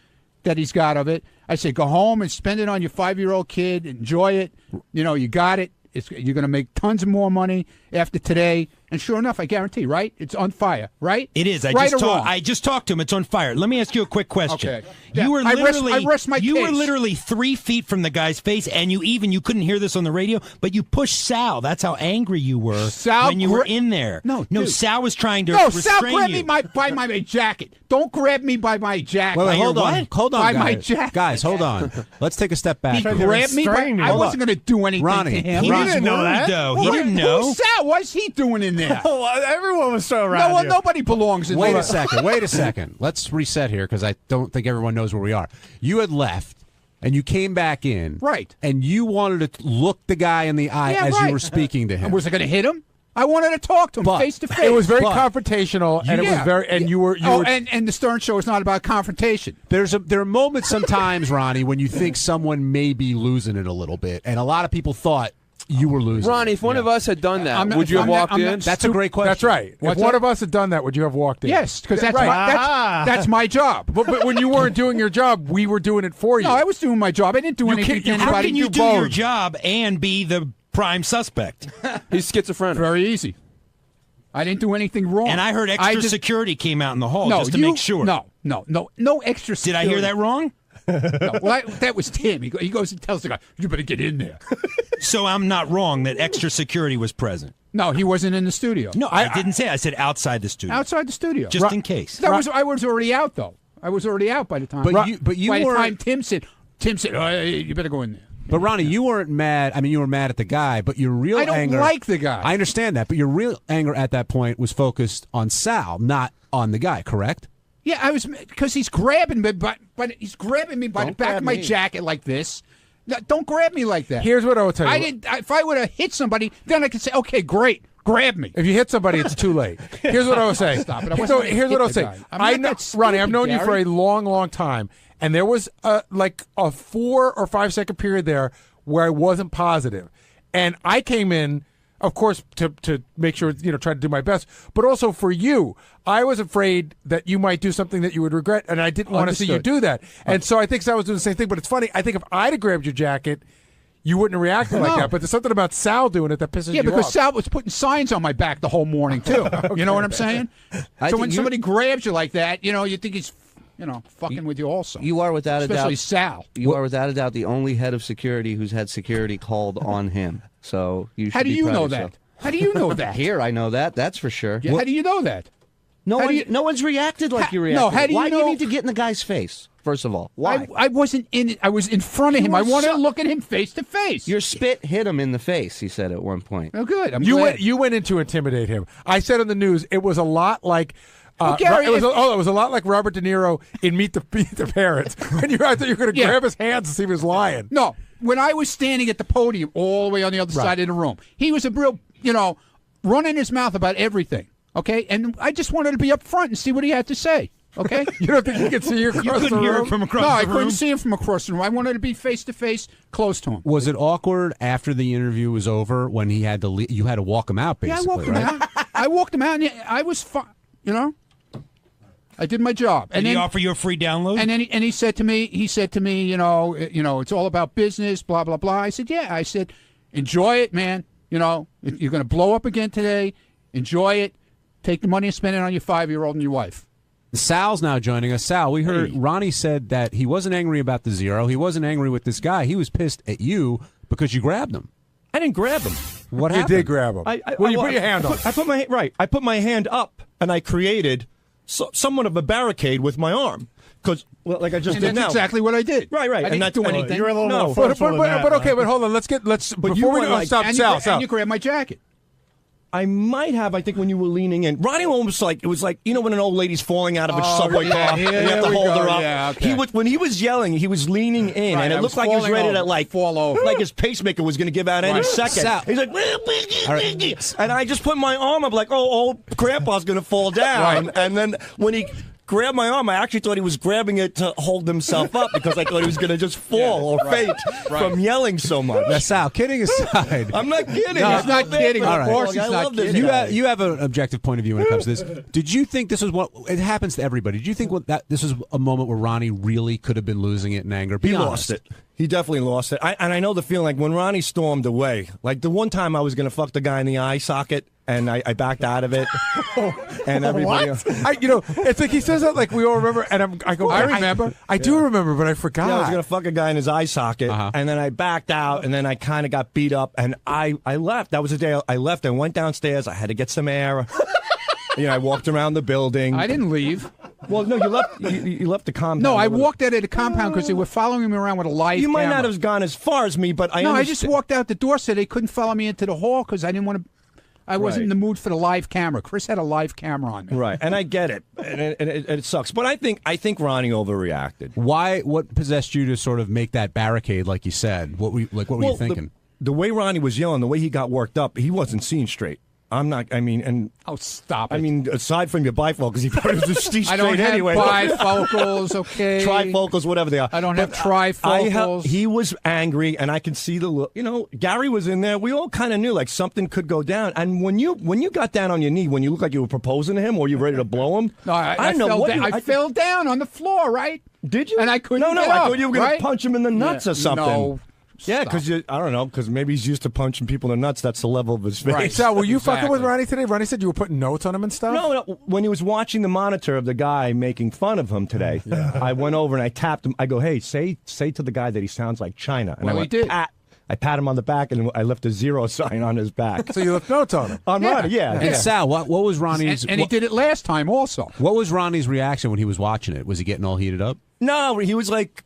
that he's got of it. I say, go home and spend it on your 5-year-old kid. Enjoy it. You got it. You're going to make tons of more money after today. And sure enough, I guarantee, right? It's on fire, right? It is. Right or wrong? I just talked to him. It's on fire. Let me ask you a quick question. Okay. Yeah, You were I literally rest my you were case. literally 3 feet from the guy's face, and you couldn't hear this on the radio, but you pushed Sal. That's how angry you were when you were in there. No, no, dude. Sal was trying to No, restrain Sal, grab you. me by my jacket. Don't grab me by my jacket. Wait, hold on. Hold on, by guys. my jacket. Guys, hold on. Let's take a step back. He grabbed me by. I wasn't going to do anything Ronnie, to him. he didn't know that. Though. He didn't know. Who's Sal? What's he doing in there? Everyone was so around. No, nobody belongs in there. Wait a second. Let's reset here because I don't think everyone knows where we are. You had left, and you came back in. Right. And you wanted to look the guy in the eye as you were speaking to him. Was I going to hit him? I wanted to talk to him face to face. It was very confrontational, and it was very. And you were. And the Stern Show is not about confrontation. There are moments sometimes, Ronnie, when you think someone may be losing it a little bit, and a lot of people thought you were losing. Ronnie, if one of us had done that, would you have walked in? That's a great question. That's right. If one of us had done that, would you have walked in? Yes, because that's right. that's my job. But when you weren't doing your job, we were doing it for you. No, I was doing my job. I didn't do anything to anybody. How can you do your job and be the prime suspect? He's schizophrenic. Very easy. I didn't do anything wrong. And I heard extra security came out in the hall just to make sure. No extra security. Did I hear that wrong? No, well, that was Tim. He goes and tells the guy, "You better get in there." So I'm not wrong that extra security was present. No, he wasn't in the studio. No, I didn't say. I said outside the studio. Outside the studio, just in case. I was already out though. I was already out by the time. But you by the weren't. time Tim said, oh, you better go in there. But Ronnie, you weren't mad. I mean, you were mad at the guy, but your real I don't anger. like the guy. I understand that, but your real anger at that point was focused on Sal, not on the guy. Correct? Yeah, I was because he's grabbing me, but he's grabbing me by the back of my jacket like this. No, don't grab me like that. Here's what I will tell you. I didn't. If I would have hit somebody, then I could say, "Okay, great, grab me." If you hit somebody, it's too late. Here's what I will say. Stop it. I wasn't So gonna here's hit what I'll the say. guy. I'm I not know, that Ronnie, I've stupid, known you for Gary. a long, long time, and there was like a 4 or 5 second period there where I wasn't positive, and I came in, of course, to make sure, try to do my best, but also for you. I was afraid that you might do something that you would regret, and I didn't want to see you do that. And so I think Sal was doing the same thing, but it's funny. I think if I'd have grabbed your jacket, you wouldn't have reacted like that. But there's something about Sal doing it that pisses you off. Yeah, because Sal was putting signs on my back the whole morning, too. You know what I'm saying? So when somebody grabs you like that, you think he's, fucking with you also. You are without a doubt. Especially Sal. You are without a doubt the only head of security who's had security called on him. So you should How do be you proud know of yourself. that? How do you know that? Here, I know that. That's for sure. Yeah, how do you know that? No How one, do you- no one's reacted like you No, reacted. how do you Why do know- you need to get in the guy's face? First of all, why? I wasn't in it. I was in front of him. I wanted to look at him face to face. Your spit hit him in the face. He said at one point. Oh, good. You went in to intimidate him. I said on the news it was a lot like. Gary, it was a lot like Robert De Niro in Meet the Parents. When I thought you were going to grab his hands to see if he was lying. No, when I was standing at the podium all the way on the other side of the room, he was a real, running his mouth about everything. Okay, and I just wanted to be up front and see what he had to say. Okay, you don't think you could see you across the room? You couldn't hear it from across the room? No, I couldn't see him from across the room. I wanted to be face to face, close to him. Was it awkward after the interview was over when he had to you had to walk him out, basically? Yeah, I walked him out. I walked him out, and I was fine. I did my job. Did he offer you a free download? And then he said to me, it's all about business, blah blah blah. I said, yeah. I said, enjoy it, man. You're going to blow up again today. Enjoy it. Take the money and spend it on your 5-year-old and your wife. Sal's now joining us. Sal, we heard Ronnie said that he wasn't angry about the zero. He wasn't angry with this guy. He was pissed at you because you grabbed him. I didn't grab him. What happened? You did grab him. You put your hand on. I put my hand up, and I created somewhat of a barricade with my arm. Because, like I just did now. That's exactly what I did. Right. I didn't do anything. You're a little more But forceful than that. hold on. Before we go, stop, Sal. And you grabbed my jacket. I might have, I think, when you were leaning in. Ronnie almost it was like, when an old lady's falling out of a subway car, and you have to hold her up. Yeah, okay. When he was yelling, he was leaning in, and it looked like he was ready to fall over. like his pacemaker was going to give out any second. Sal. He's like, and I just put my arm up like, old grandpa's going to fall down. And then when he grabbed my arm, I actually thought he was grabbing it to hold himself up because I thought he was going to just fall or faint from yelling so much. Now, Sal, kidding aside. I'm not kidding. No, he's not kidding. All right. Of course he's not kidding. You have an objective point of view when it comes to this. Did you think this was what it happens to everybody? Did you think this was a moment where Ronnie really could have been losing it in anger? He lost it. He definitely lost it. And I know the feeling like when Ronnie stormed away, like the one time I was going to fuck the guy in the eye socket, and I backed out of it. And everybody else. It's like he says that like we all remember, and I remember. I do remember, but I forgot. Yeah, I was going to fuck a guy in his eye socket, and then I backed out, and then I kind of got beat up, and I left. That was the day I left. I went downstairs. I had to get some air. I walked around the building. I didn't leave. Well, no, you left. You left the compound. No, I walked out of the compound because they were following me around with a live You might camera. not have gone as far as me, but I just walked out the door so they couldn't follow me into the hall because I didn't want to. I wasn't in the mood for the live camera. Chris had a live camera on me. Right, and I get it, and it sucks. But I think Ronnie overreacted. Why? What possessed you to sort of make that barricade, like you said? What were you thinking? The way Ronnie was yelling, the way he got worked up, he wasn't seeing straight. I'm not. I mean, and stop it. I mean, aside from your bifocals, he probably was see straight I don't have anyway. bifocals, okay. Trifocals, whatever they are. I don't have trifocals. He was angry, and I could see the look. Gary was in there. We all kind of knew like something could go down. And when you got down on your knee, when you looked like you were proposing to him, or you were ready to blow him? No, I fell down on the floor. Right? Did you? And I couldn't. No, get I up, thought you were going right? to punch him in the nuts or something. No. Yeah, because I don't know, because maybe he's used to punching people in the nuts. That's the level of his face. Right. So, were you fucking with Ronnie today? Ronnie said you were putting notes on him and stuff? No. When he was watching the monitor of the guy making fun of him today, I went over and I tapped him. I go, hey, say to the guy that he sounds like China. And well, I went, he did. Pat. I pat him on the back and I left a zero sign on his back. So you left notes on him? On Ronnie, yeah. And Sal, what was Ronnie's... And he did it last time also. What was Ronnie's reaction when he was watching it? Was he getting all heated up? No, he was like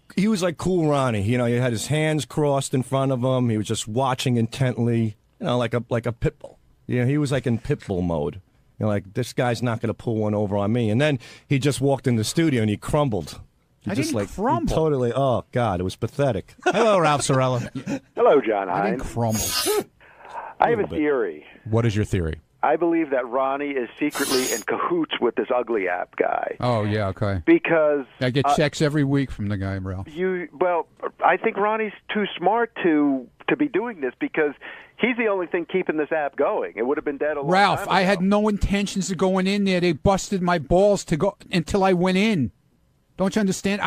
cool Ronnie. He had his hands crossed in front of him. He was just watching intently, like a pit bull. He was like in pit bull mode. Like this guy's not going to pull one over on me. And then he just walked in the studio and he crumbled. I didn't crumble. Totally. Oh God, it was pathetic. Hello, Ralph Sorella. Hello, John I didn't Hines. crumble. I have a theory. What is your theory? I believe that Ronnie is secretly in cahoots with this ugly app guy. Oh yeah, okay. Because I get checks every week from the guy, Ralph. I think Ronnie's too smart to be doing this because he's the only thing keeping this app going. It would have been dead a long Ralph, time ago. I had no intentions of going in there. They busted my balls to go until I went in. Don't you understand?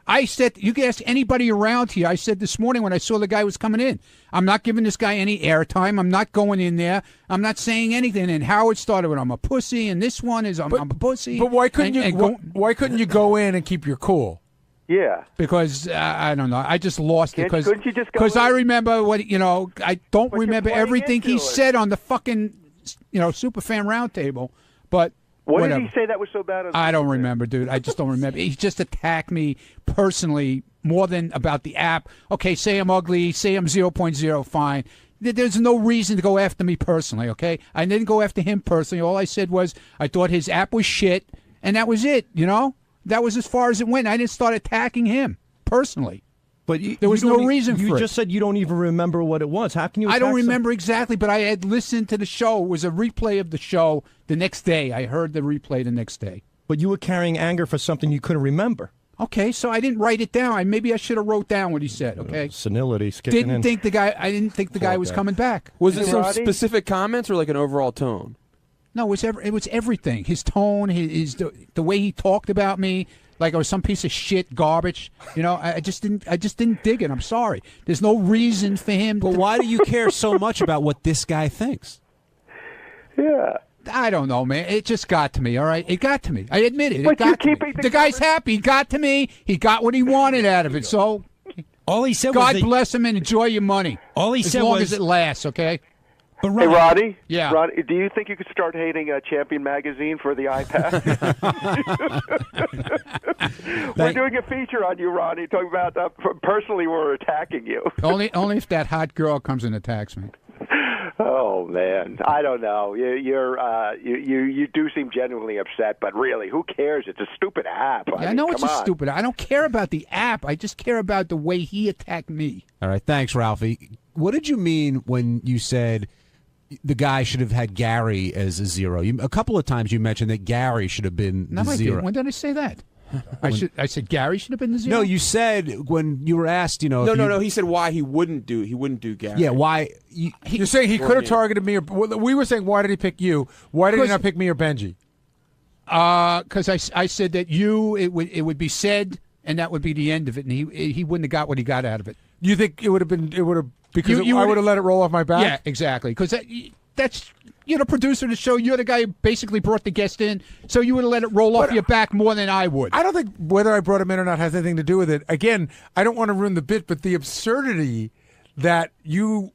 I said, you can ask anybody around here. I said this morning when I saw the guy was coming in, I'm not giving this guy any airtime. I'm not going in there. I'm not saying anything. And Howard started with, I'm a pussy, and this one is, I'm a pussy. But why couldn't why couldn't you go in and keep your cool? Yeah. Because, I don't know, I just lost it. Couldn't you just go Because in? I remember what, I don't remember everything he said on the fucking, Superfan Roundtable, but... What whatever. did he say that was so bad? I don't remember, dude. I just don't remember. He just attacked me personally more than about the app. Okay, say I'm ugly, say I'm 0.0, fine. There's no reason to go after me personally, okay? I didn't go after him personally. All I said was I thought his app was shit, and that was it, That was as far as it went. I didn't start attacking him personally. But there was no reason for it. You just said you don't even remember what it was. How can you? I don't remember exactly, but I had listened to the show. It was a replay of the show the next day. I heard the replay the next day. But you were carrying anger for something you couldn't remember. Okay, so I didn't write it down. Maybe I should have wrote down what he said. Okay, senility's kicking in. I didn't think the guy was coming back. Was it some specific comments or like an overall tone? No, it was everything. His tone, the way he talked about me, like I was some piece of shit, garbage. You know, I just didn't dig it. I'm sorry. There's no reason for him. But why do you care so much about what this guy thinks? Yeah. I don't know, man. It just got to me, all right? It got to me. I admit it. But It got to me. The guy's happy. He got to me. He got what he wanted out of it. So all he said God was bless him and enjoy your money. All he said as long was as it lasts, okay? But Hey, Roddy? Yeah. Roddy, do you think you could start hating Champion Magazine for the iPad? We're doing a feature on you, Roddy, talking about personally we're attacking you. Only if that hot girl comes and attacks me. Oh man, I don't know. You do seem genuinely upset, but really, who cares? It's a stupid app. I know it's stupid. I don't care about the app. I just care about the way he attacked me. All right, thanks, Ralphie. What did you mean when you said the guy should have had Gary as a zero? A couple of times you mentioned that Gary should have been the zero. When did I say that? I said Gary should have been the zero. No, you said when you were asked, No. He said why he wouldn't do Gary. Yeah, why? You're saying he could have targeted me, or we were saying why did he pick you? Why did he not pick me or Benji? Because I said that it would be said, and that would be the end of it, and he wouldn't have got what he got out of it. You think it would have because I would have let it roll off my back? Yeah, exactly. Because that's. You're the producer of the show. You're the guy who basically brought the guest in, so you would have let it roll off your back more than I would. I don't think whether I brought him in or not has anything to do with it. Again, I don't want to ruin the bit, but the absurdity that you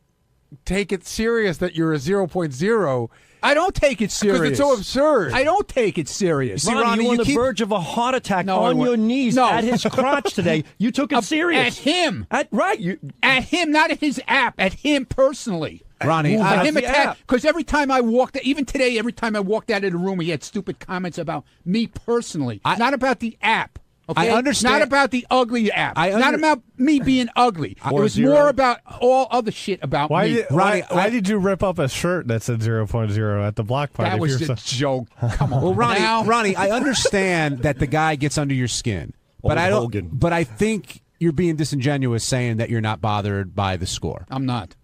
take it serious that you're a 0.0. I don't take it serious. Because it's so absurd. I don't take it serious. Ronnie, you're on the verge of a heart attack on your knees at his crotch today. You took it serious. At him. At him, not at his app. At him personally. Ronnie, because every time I walked, even today, every time I walked out of the room, he had stupid comments about me personally, not about the app. Okay? I understand. Not about the ugly app. Not about me being ugly. It was more about all other shit about me. Why did you rip up a shirt that said 0.0 at the block party? That was a joke. Come on. Well, Ronnie, I understand that the guy gets under your skin, but I don't. Hogan. But I think you're being disingenuous saying that you're not bothered by the score. I'm not.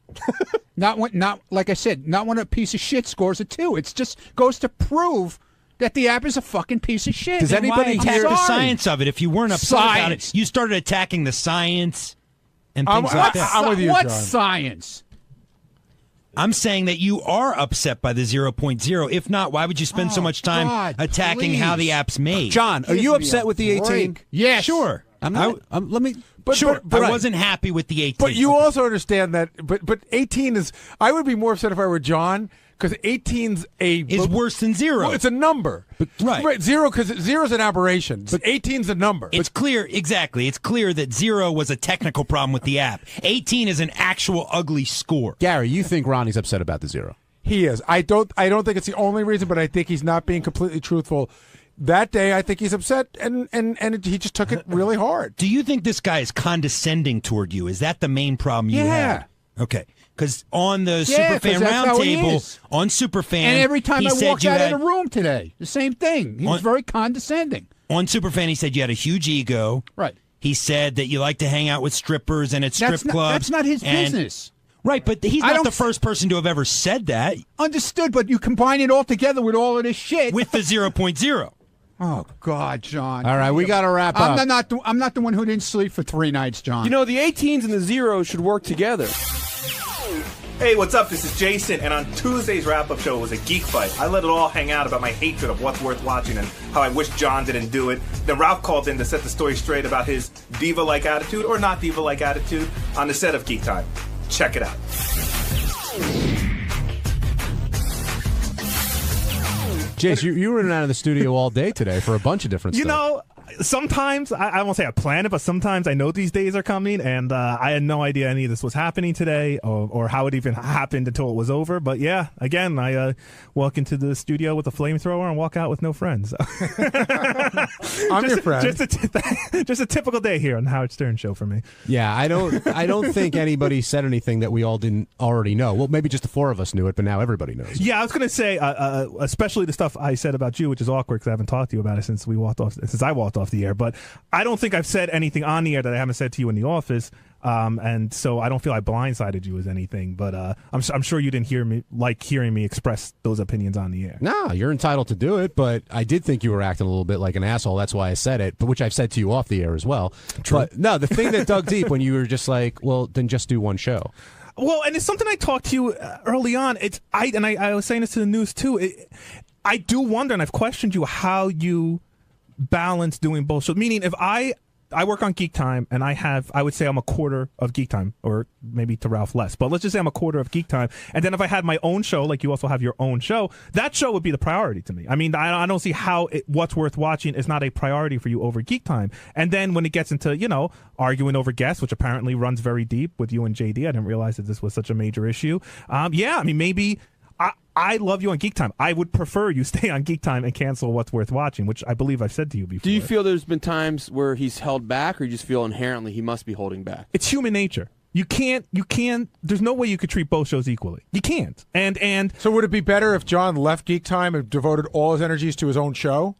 Not like I said, not when a piece of shit scores a 2. It just goes to prove that the app is a fucking piece of shit. Does anybody attack the science of it? If you weren't upset about it, you started attacking the science and things like that. I'm with you, what John. Science? I'm saying that you are upset by the 0.0. If not, why would you spend so much time attacking how the app's made? John, are you upset with the 18? Yes. Sure. I'm not. Let me. Sure, I wasn't happy with the 18. But you also understand that. But 18 is. I would be more upset if I were John, because 18's is worse than 0. Well, it's a number, right? 0 because 0 is an aberration. But 18's a number. It's clear, exactly. It's clear that 0 was a technical problem with the app. 18 is an actual ugly score. Gary, you think Ronnie's upset about the 0? He is. I don't think it's the only reason, but I think he's not being completely truthful. That day, I think he's upset, and he just took it really hard. Do you think this guy is condescending toward you? Is that the main problem you have? Okay. Because on the Superfan Roundtable, on Superfan, and every time I walked out of the room today, the same thing. He was very condescending. On Superfan, he said you had a huge ego. Right. He said that you like to hang out with strippers and at strip clubs. That's not his business. Right, but he's not the first person to have ever said that. Understood, but you combine it all together with all of this shit. With the 0.0. Oh, God, John. All right, we got to wrap up. I'm not the one who didn't sleep for 3 nights, John. You know, the 18s and the 0s should work together. Hey, what's up? This is Jason, and on Tuesday's wrap-up show was a geek fight. I let it all hang out about my hatred of what's worth watching and how I wish John didn't do it. Then Ralph called in to set the story straight about his diva-like attitude, or not diva-like attitude, on the set of Geek Time. Check it out. Jace, you were in and out of the studio all day today for a bunch of different stuff. You know, sometimes I won't say I plan it, but sometimes I know these days are coming, and I had no idea any of this was happening today, or how it even happened until it was over. But yeah, again, I walk into the studio with a flamethrower and walk out with no friends. I'm your friend. Just a typical day here on the Howard Stern Show for me. Yeah, I don't think anybody said anything that we all didn't already know. Well, maybe just the four of us knew it, but now everybody knows. Yeah, I was going to say, especially the stuff I said about you, which is awkward because I haven't talked to you about it since I walked off the air. But I don't think I've said anything on the air that I haven't said to you in the office, and so I don't feel I blindsided you as anything. But I'm sure you didn't hearing me express those opinions on the air. No, you're entitled to do it, but I did think you were acting a little bit like an asshole. That's why I said it, but which I've said to you off the air as well. True. But no, the thing that dug deep when you were just like, well, then just do one show. Well, and it's something I talked to you early on. I was saying this to the news too. I do wonder, and I've questioned you, how you balance doing both shows. Meaning, if I work on Geek Time, and I would say I'm a quarter of Geek Time, or maybe to Ralph less, but let's just say I'm a quarter of Geek Time. And then if I had my own show, like you also have your own show, that show would be the priority to me. I mean, I don't see how What's Worth Watching is not a priority for you over Geek Time. And then when it gets into, arguing over guests, which apparently runs very deep with you and JD, I didn't realize that this was such a major issue. Maybe I love you on Geek Time. I would prefer you stay on Geek Time and cancel What's Worth Watching, which I believe I've said to you before. Do you feel there's been times where he's held back, or you just feel inherently he must be holding back? It's human nature. You can't, there's no way you could treat both shows equally. You can't. And so would it be better if John left Geek Time and devoted all his energies to his own show?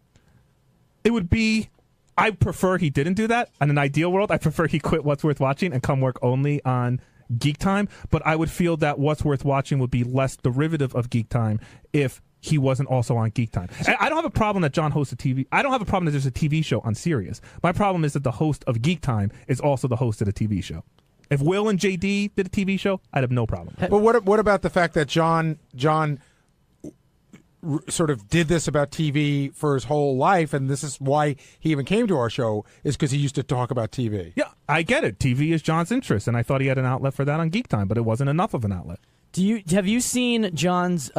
It would be, I prefer he didn't do that. In an ideal world, I prefer he quit What's Worth Watching and come work only on Geek Time, but I would feel that What's Worth Watching would be less derivative of Geek Time if he wasn't also on Geek Time. And I don't have a problem that John hosts a TV. I don't have a problem that there's a TV show on Sirius. My problem is that the host of Geek Time is also the host of the TV show. If Will and JD did a TV show, I'd have no problem. But what about the fact that John sort of did this about TV for his whole life, and this is why he even came to our show, is because he used to talk about TV. Yeah, I get it. TV is John's interest, and I thought he had an outlet for that on Geek Time, but it wasn't enough of an outlet. Have you seen John's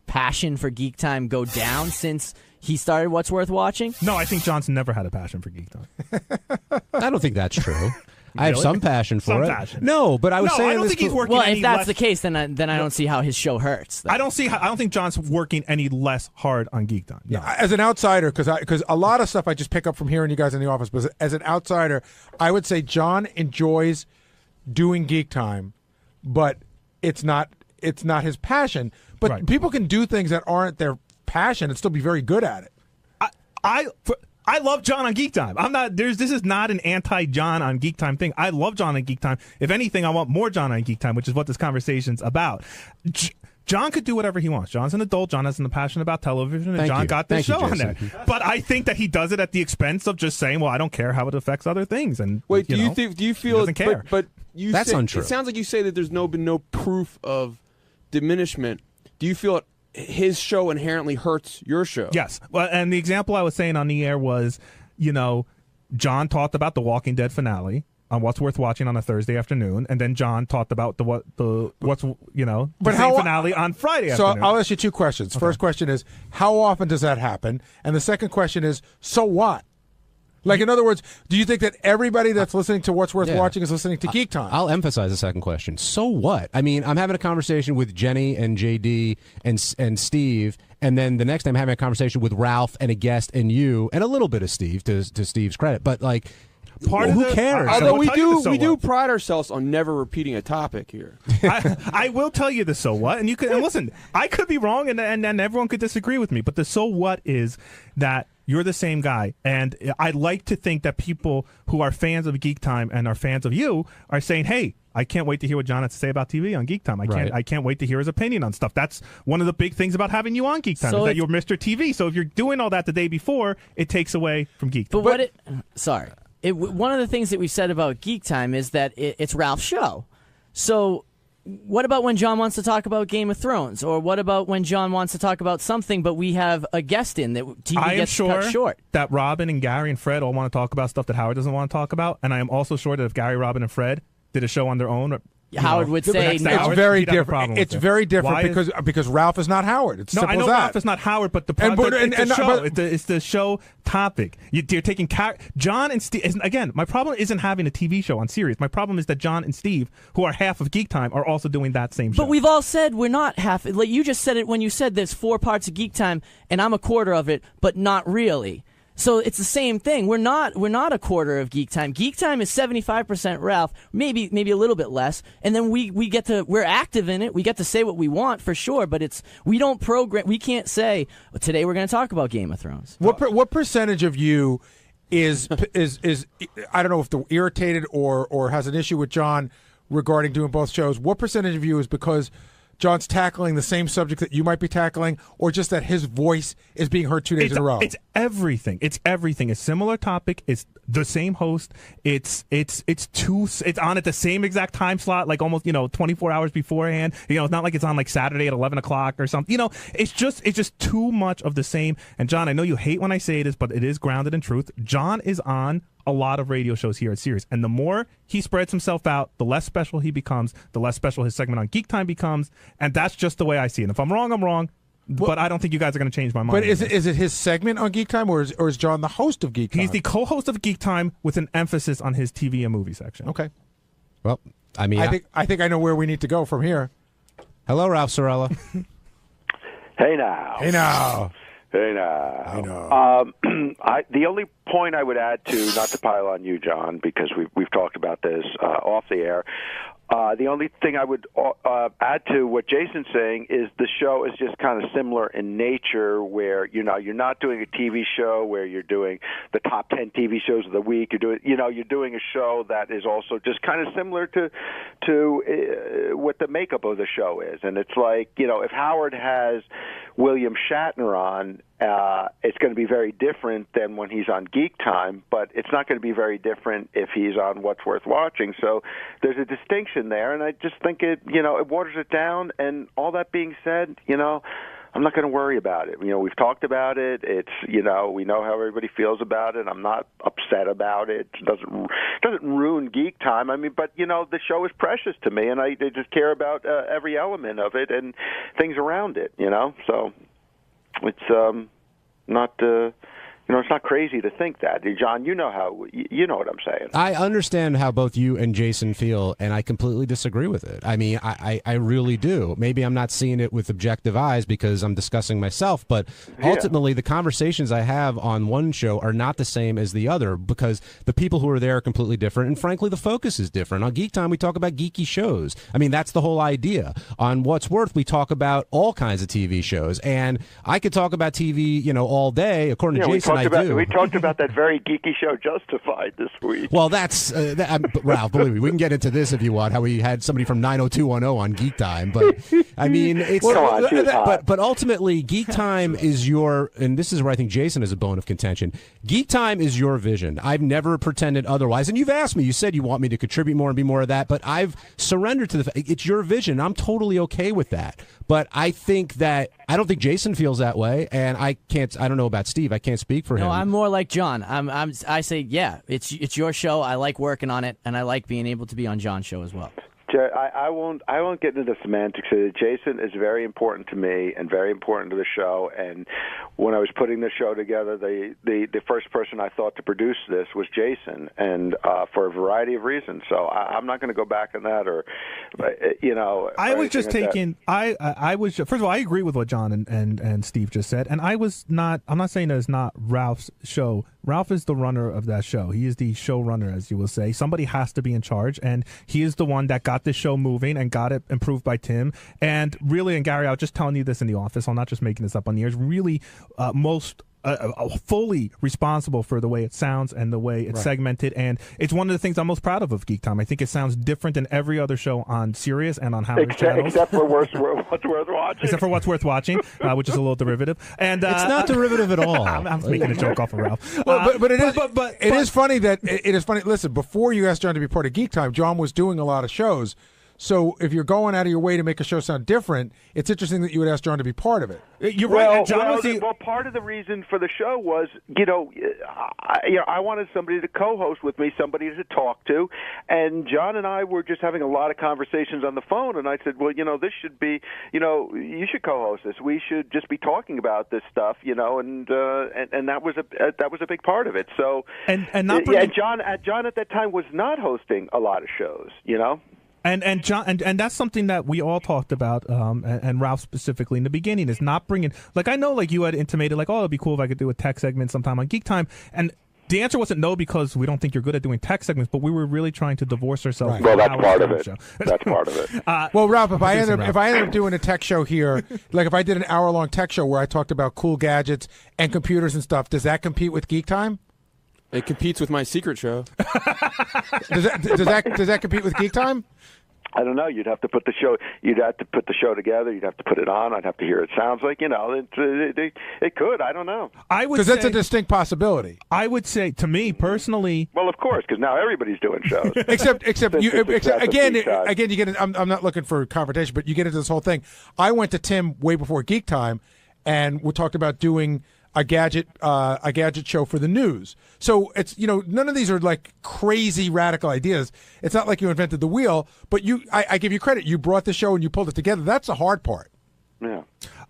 passion for Geek Time go down since he started What's Worth Watching? No, I think John's never had a passion for Geek Time. I don't think that's true. I have Really? some passion for Some it. passion. No, but I was saying I don't this think he's working. Well, any if that's less, the case, then I don't see how his show hurts. I don't think John's working any less hard on Geek Time. No. As an outsider, because a lot of stuff I just pick up from hearing you guys in the office, but as an outsider, I would say John enjoys doing Geek Time, but it's not his passion. But people can do things that aren't their passion and still be very good at it. I love John on Geek Time. This is not an anti-John on Geek Time thing. I love John on Geek Time. If anything, I want more John on Geek Time, which is what this conversation's about. John could do whatever he wants. John's an adult. John has a passion about television, and John got this show on there. But I think that he does it at the expense of just saying, "Well, I don't care how it affects other things." And wait, do you feel? he doesn't care? But you that's untrue. It sounds like you say that there's been no proof of diminishment. Do you feel his show inherently hurts your show? Yes. Well, and the example I was saying on the air was, John talked about the Walking Dead finale on What's Worth Watching on a Thursday afternoon, and then John talked about the finale on Friday afternoon. So I'll ask you two questions. Okay. First question is, how often does that happen? And the second question is, so what? Like, in other words, do you think that everybody that's listening to What's Worth Watching is listening to Geek Time? I'll emphasize the second question. So what? I mean, I'm having a conversation with Jenny and JD and Steve, and then the next time I'm having a conversation with Ralph and a guest and you, and a little bit of Steve, to Steve's credit. But, like, who cares? Although we do pride ourselves on never repeating a topic here. I will tell you the so what, and you can listen. I could be wrong, and everyone could disagree with me. But the so what is that you're the same guy, and I'd like to think that people who are fans of Geek Time and are fans of you are saying, "Hey, I can't wait to hear what John has to say about TV on Geek Time. I can't wait to hear his opinion on stuff." That's one of the big things about having you on Geek Time, is that you're Mr. TV. So if you're doing all that the day before, it takes away from Geek Time. One of the things that we've said about Geek Time is that it's Ralph's show. So what about when John wants to talk about Game of Thrones? Or what about when John wants to talk about something, but we have a guest in that TV gets cut short? That Robin and Gary and Fred all want to talk about stuff that Howard doesn't want to talk about. And I am also sure that if Gary, Robin, and Fred did a show on their own Howard would say it's no. very different. It's very different because Ralph is not Howard. It's simple I know as that. Ralph is not Howard, but the it's the show topic. You're taking John and Steve. Again, my problem isn't having a TV show on Sirius. My problem is that John and Steve, who are half of Geek Time, are also doing that same show. But we've all said we're not half. Like you just said it when you said there's 4 parts of Geek Time, and I'm a quarter of it, but not really. So it's the same thing. We're not a quarter of Geek Time. Geek Time is 75% Ralph, maybe a little bit less, and then we're active in it. We get to say what we want for sure, but we don't program. We can't say today we're going to talk about Game of Thrones. What percentage of you is I don't know if they're irritated or has an issue with John regarding doing both shows? What percentage of you is because John's tackling the same subject that you might be tackling, or just that his voice is being heard 2 days in a row? It's everything. It's everything. It's similar topic. It's the same host. It's on at the same exact time slot, like almost 24 hours beforehand. It's not like it's on like Saturday at 11 o'clock or something. It's just too much of the same. And John, I know you hate when I say this, but it is grounded in truth. John is on a lot of radio shows here at Sirius, and the more he spreads himself out, the less special he becomes, the less special his segment on Geek Time becomes, and that's just the way I see it. And if I'm wrong, I'm wrong, but I don't think you guys are going to change my mind. But is it his segment on Geek Time, or is John the host of Geek Time? He's the co-host of Geek Time with an emphasis on his TV and movie section. Okay. Well, I mean, I think I know where we need to go from here. Hello, Ralph Sorella. Hey now. Hey now. Hey now. The only point I would add to, not to pile on you, John, because we've talked about this off the air. The only thing I would add to what Jason's saying is the show is just kind of similar in nature, where you're not doing a TV show where you're doing the top 10 TV shows of the week. You're doing a show that is also just kind of similar to what the makeup of the show is. And it's like, if Howard has William Shatner on, it's going to be very different than when he's on Geek Time, but it's not going to be very different if he's on What's Worth Watching. So there's a distinction there, and I just think it waters it down. And all that being said, I'm not going to worry about it. We've talked about it. It's we know how everybody feels about it. I'm not upset about it. It doesn't ruin Geek Time. I mean, but the show is precious to me, and I just care about every element of it and things around it. So it's not. It's not crazy to think that. John, you know what I'm saying. I understand how both you and Jason feel, and I completely disagree with it. I mean, I really do. Maybe I'm not seeing it with objective eyes because I'm discussing myself, but ultimately the conversations I have on one show are not the same as the other because the people who are there are completely different, and frankly, the focus is different. On Geek Time, we talk about geeky shows. I mean, that's the whole idea. On What's Worth, we talk about all kinds of TV shows, and I could talk about TV, all day, according to Jason. We talked about that very geeky show, Justified, this week. Well, that's Ralph. Believe me, we can get into this if you want. How we had somebody from 90210 on Geek Time, but I mean, it's but ultimately, Geek Time is your, and this is where I think Jason is a bone of contention. Geek Time is your vision. I've never pretended otherwise, and you've asked me. You said you want me to contribute more and be more of that, but I've surrendered to the fact it's your vision. I'm totally okay with that. But I think that I don't think Jason feels that way, and I don't know about Steve. I can't speak for him. No, I'm more like John. I say, yeah, it's your show. I like working on it, and I like being able to be on John's show as well. I won't get into the semantics of it. Jason is very important to me and very important to the show. And when I was putting the show together, the first person I thought to produce this was Jason, and for a variety of reasons. So I'm not going to go back on that, I was just taking. I was first of all, I agree with what John and Steve just said, and I'm not saying that it's not Ralph's show. Ralph is the runner of that show. He is the showrunner, as you will say. Somebody has to be in charge, and he is the one that got this show moving and got it improved by Tim. And really, and Gary, I was just telling you this in the office. I'm not just making this up on the air. It's really most fully responsible for the way it sounds and the way it's segmented, and it's one of the things I'm most proud of Geek Time. I think it sounds different than every other show on Sirius and on Howard's channels. Except for What's Worth Watching. Except for What's Worth Watching, which is a little derivative. And it's not derivative at all. I'm making a joke off of Ralph. Well, but it is funny that it is funny. Listen, before you asked John to be part of Geek Time, John was doing a lot of shows. So if you're going out of your way to make a show sound different, it's interesting that you would ask John to be part of it. You're right. Well, part of the reason for the show was, I wanted somebody to co-host with me, somebody to talk to, and John and I were just having a lot of conversations on the phone, and I said, well, this should be, you should co-host this. We should just be talking about this stuff, and that was a big part of it. So and John at that time was not hosting a lot of shows, And John, and that's something that we all talked about, and Ralph specifically in the beginning, is not bringing, I know you had intimated it'd be cool if I could do a tech segment sometime on Geek Time, and the answer wasn't no because we don't think you're good at doing tech segments, but we were really trying to divorce ourselves. Right. Well, that's part of it. That's part of it. Well, Ralph, if I ended up doing a tech show here, if I did an hour-long tech show where I talked about cool gadgets and computers and stuff, does that compete with Geek Time? It competes with my secret show. Does that compete with Geek Time? I don't know. You'd have to put the show. You'd have to put the show together. You'd have to put it on. I'd have to hear it sounds like. It could. I don't know. Because that's a distinct possibility. I would say, to me personally. Well, of course, because now everybody's doing shows. except you. Again, you get. I'm not looking for confrontation, but you get into this whole thing. I went to Tim way before Geek Time, and we talked about doing a gadget show for the news. So it's none of these are crazy radical ideas. It's not like you invented the wheel, but I give you credit. You brought the show and you pulled it together. That's the hard part. Yeah.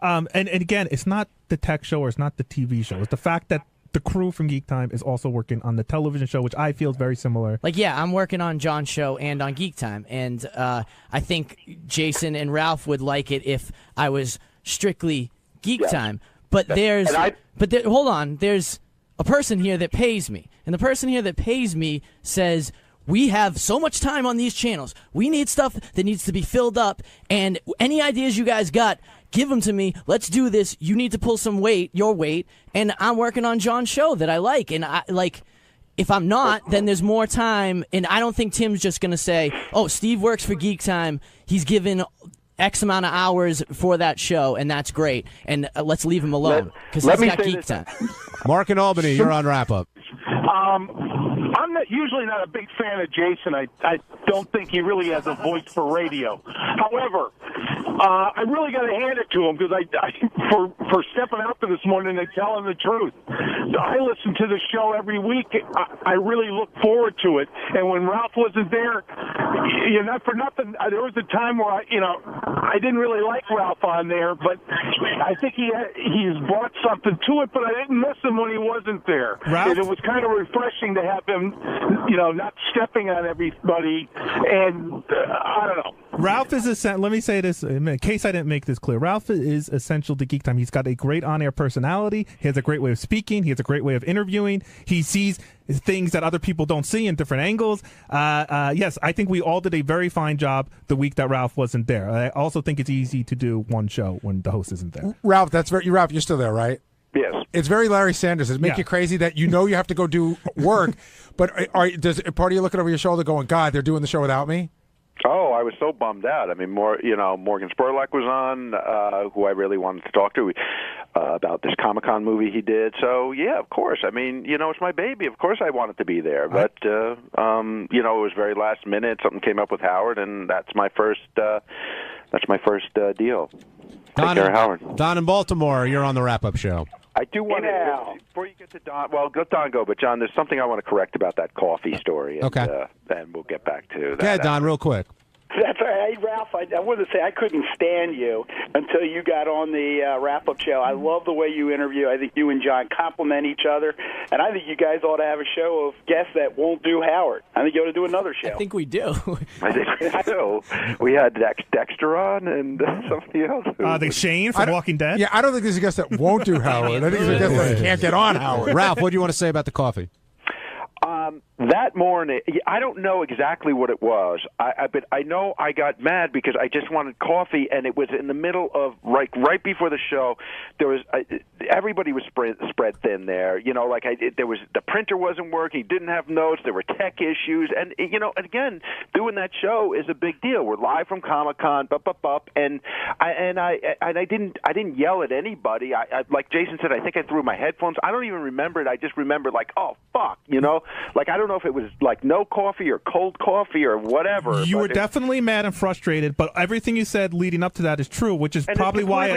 And again, it's not the tech show or it's not the TV show. It's the fact that the crew from Geek Time is also working on the television show, which I feel is very similar. I'm working on John's show and on Geek Time, and I think Jason and Ralph would like it if I was strictly Geek Time. But hold on. There's a person here that pays me, and the person here that pays me says we have so much time on these channels. We need stuff that needs to be filled up, and any ideas you guys got, give them to me. Let's do this. You need to pull your weight, and I'm working on John's show that I like, and if I'm not, then there's more time, and I don't think Tim's just gonna say, "Oh, Steve works for Geek Time. He's given X amount of hours for that show, and that's great. And let's leave him alone because he's got Geek Time." Mark in Albany, you're on Wrap Up. I'm usually not a big fan of Jason. I don't think he really has a voice for radio. However, I really got to hand it to him because for stepping out there this morning and telling the truth. I listen to the show every week. I really look forward to it. And when Ralph wasn't there, not for nothing, there was a time where I didn't really like Ralph on there, but I think he's brought something to it. But I didn't miss him when he wasn't there. Ralph? And it was kind of refreshing to have him, not stepping on everybody. And I don't know. Ralph is essential. Let me say this in case I didn't make this clear. Ralph is essential to Geek Time. He's got a great on-air personality. He has a great way of speaking. He has a great way of interviewing. He sees things that other people don't see in different angles. Yes, I think we all did a very fine job the week that Ralph wasn't there. I also think it's easy to do one show when the host isn't there. Ralph, Ralph, you're still there, right? Yes. It's very Larry Sanders. Does it make you crazy that you have to go do work, but does part of you looking over your shoulder going, God, they're doing the show without me? Oh, I was so bummed out. I mean, Morgan Spurlock was on, who I really wanted to talk to about this Comic-Con movie he did. So, yeah, of course. I mean, it's my baby. Of course I wanted to be there. But, it was very last minute. Something came up with Howard, and that's my first deal. Take care, Howard. Don in Baltimore, you're on the Wrap-Up Show. I do want to, before you get to Don, let Don go, but John, there's something I want to correct about that coffee story. And, okay. And we'll get back to that. Go ahead, Don, real quick. That's all right. Hey, Ralph, I wanted to say I couldn't stand you until you got on the wrap-up show. I love the way you interview. I think you and John complement each other, and I think you guys ought to have a show of guests that won't do Howard. I think you ought to do another show. I think we do. I think we do. We had Dexter on and somebody else. The Shane from Walking Dead? Yeah, I don't think there's a guest that won't do Howard. I think there's a guest that can't get on Howard. Ralph, what do you want to say about the coffee? That morning, I don't know exactly what it was, but I know I got mad because I just wanted coffee, and it was in the middle of right before the show. There was everybody was spread thin there. There was the printer wasn't working, didn't have notes, there were tech issues, and again, doing that show is a big deal. We're live from Comic-Con, and I didn't yell at anybody. I like Jason said, I think I threw my headphones. I don't even remember it. I just remember oh fuck, Like, I don't know if it was like no coffee or cold coffee or whatever. You were definitely mad and frustrated, but everything you said leading up to that is true, which is probably why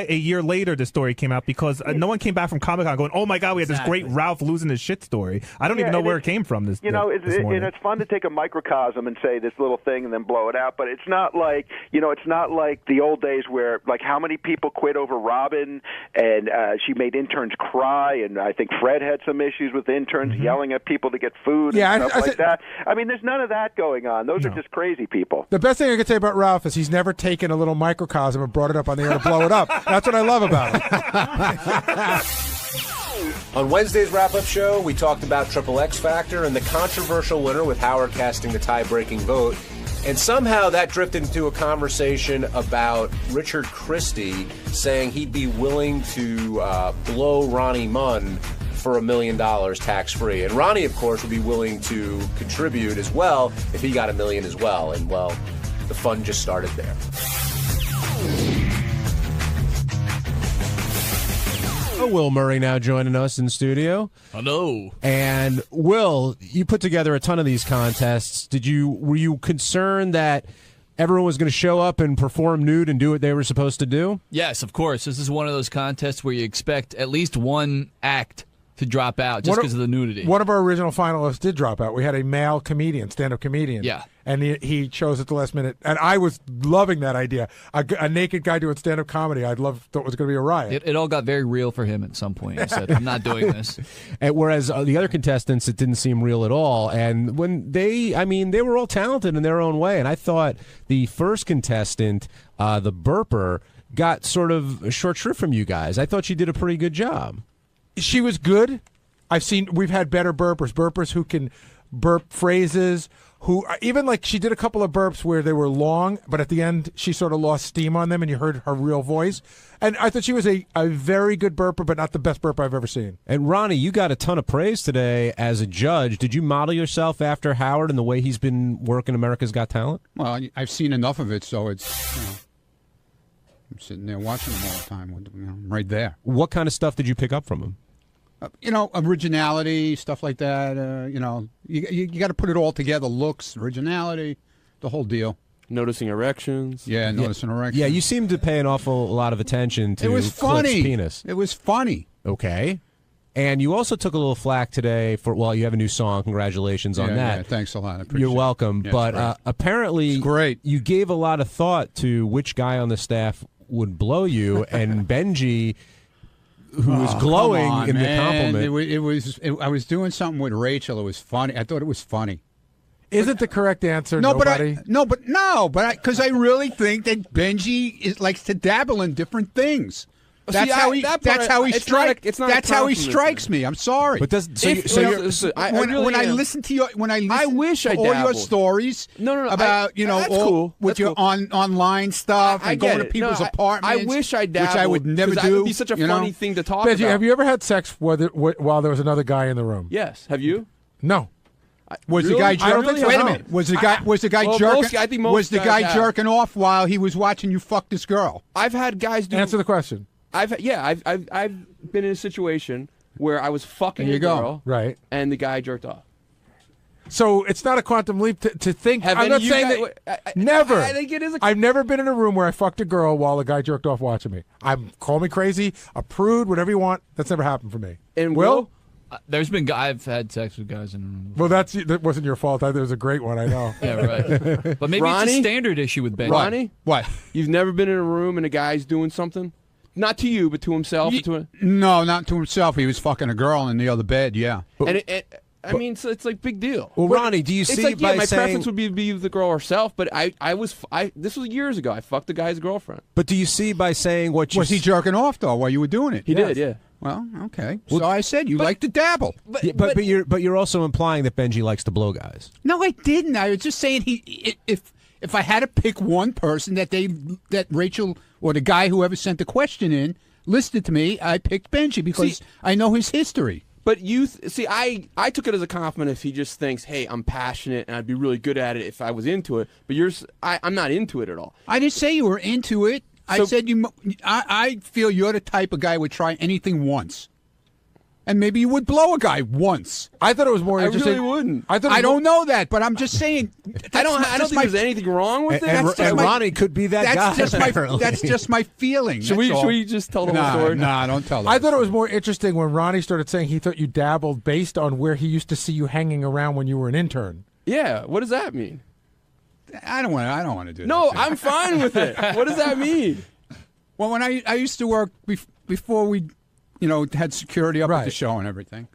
a year later the story came out, because no one came back from Comic-Con going, "Oh my God, we had this great Ralph losing his shit story." I don't even know where it came from. This morning. And it's fun to take a microcosm and say this little thing and then blow it out, but it's not like it's not like the old days where like how many people quit over Robin and she made interns cry, and I think Fred had some issues with interns yelling at people to get food and stuff like that. I mean, there's none of that going on. Those are just crazy people. The best thing I could say about Ralph is he's never taken a little microcosm and brought it up on the air to blow it up. That's what I love about him. On Wednesday's wrap-up show, we talked about Triple X Factor and the controversial winner with Howard casting the tie-breaking vote. And somehow that drifted into a conversation about Richard Christie saying he'd be willing to blow Ronnie Munn for $1 million tax-free. And Ronnie, of course, would be willing to contribute as well if he got $1 million as well. And, well, the fun just started there. Will Murray now joining us in studio. Hello. And Will, you put together a ton of these contests. Were you concerned that everyone was going to show up and perform nude and do what they were supposed to do? Yes, of course. This is one of those contests where you expect at least one act to drop out just because of the nudity. One of our original finalists did drop out. We had a male comedian, stand-up comedian. Yeah. And he chose at the last minute. And I was loving that idea. A naked guy doing stand-up comedy, thought it was going to be a riot. It all got very real for him at some point. He said, I'm not doing this. And whereas the other contestants, it didn't seem real at all. And when they were all talented in their own way. And I thought the first contestant, the burper, got sort of short shrift from you guys. I thought she did a pretty good job. She was good. We've had better burpers who can burp phrases, who even like she did a couple of burps where they were long, but at the end she sort of lost steam on them and you heard her real voice. And I thought she was a very good burper, but not the best burper I've ever seen. And Ronnie, you got a ton of praise today as a judge. Did you model yourself after Howard and the way he's been working America's Got Talent? Well, I've seen enough of it, so it's, I'm sitting there watching him all the time. I'm right there. What kind of stuff did you pick up from him? Originality, stuff like that. You got to put it all together. Looks, originality, the whole deal. Noticing erections. Yeah, noticing erections. Yeah, you seem to pay an awful lot of attention to It was funny. Cliff's penis. It was funny. Okay. And you also took a little flack today for, you have a new song. Congratulations on that. Yeah, thanks a lot. I appreciate You're welcome. it. Yeah, but apparently it's great. You gave a lot of thought to which guy on the staff would blow you, and Benji, who was glowing in the compliment. I was doing something with Rachel. It was funny. I thought it was funny. Isn't the correct answer nobody? Nobody? Because I really think that Benji likes to dabble in different things. That's how he strikes me. I'm sorry. But when I listen to your all your stories about with your online stuff and going to people's apartments. I wish I dabbled, which I would never do. It would be such a funny thing to talk Benji, about. have you ever had sex while there was another guy in the room? Yes. Have you? No. Was the guy jerking? Wait a minute. Was the guy jerking? Was the guy jerking off while he was watching you fuck this girl? I've had guys do. Answer the question. I've been in a situation where I was fucking a girl, right, and the guy jerked off. So it's not a quantum leap to think. I'm not saying that. Never. I think it is. I've never been in a room where I fucked a girl while a guy jerked off watching me. Call me crazy, a prude, whatever you want. That's never happened for me. And Will? I've had sex with guys in a room. Well, that wasn't your fault. Either. It was a great one, I know. Yeah, right. But maybe Ronnie? it's a standard issue with Ben. Ronnie? What? You've never been in a room and a guy's doing something? Not to you, but to himself? No, not to himself. He was fucking a girl in the other bed, yeah. So it's like big deal. Well, Ronnie, do you it's see like, by my saying... preference would be the girl herself, but this was years ago. I fucked the guy's girlfriend. But do you see by saying what you... Was he jerking off, though, while you were doing it? He did, yeah. Well, okay. So I said you like to dabble. But you're also implying that Benji likes to blow guys. No, I didn't. I was just saying if I had to pick one person that Rachel or the guy whoever sent the question in listed to me, I picked Benji because I know his history. But I took it as a compliment if he just thinks, hey, I'm passionate and I'd be really good at it if I was into it. But I'm not into it at all. I didn't say you were into it. I said I feel you're the type of guy who would try anything once. And maybe you would blow a guy once. I thought it was more interesting. I really wouldn't. I don't know that, but I'm just saying. I don't think there's anything wrong with it. And Ronnie could be that guy. That's just my feeling. Should we just tell the whole story? Nah, don't tell. I thought it was more interesting when Ronnie started saying he thought you dabbled based on where he used to see you hanging around when you were an intern. Yeah. What does that mean? I don't want to do that. No, I'm fine with it. What does that mean? Well, when I used to work before we, had security up at the show and everything,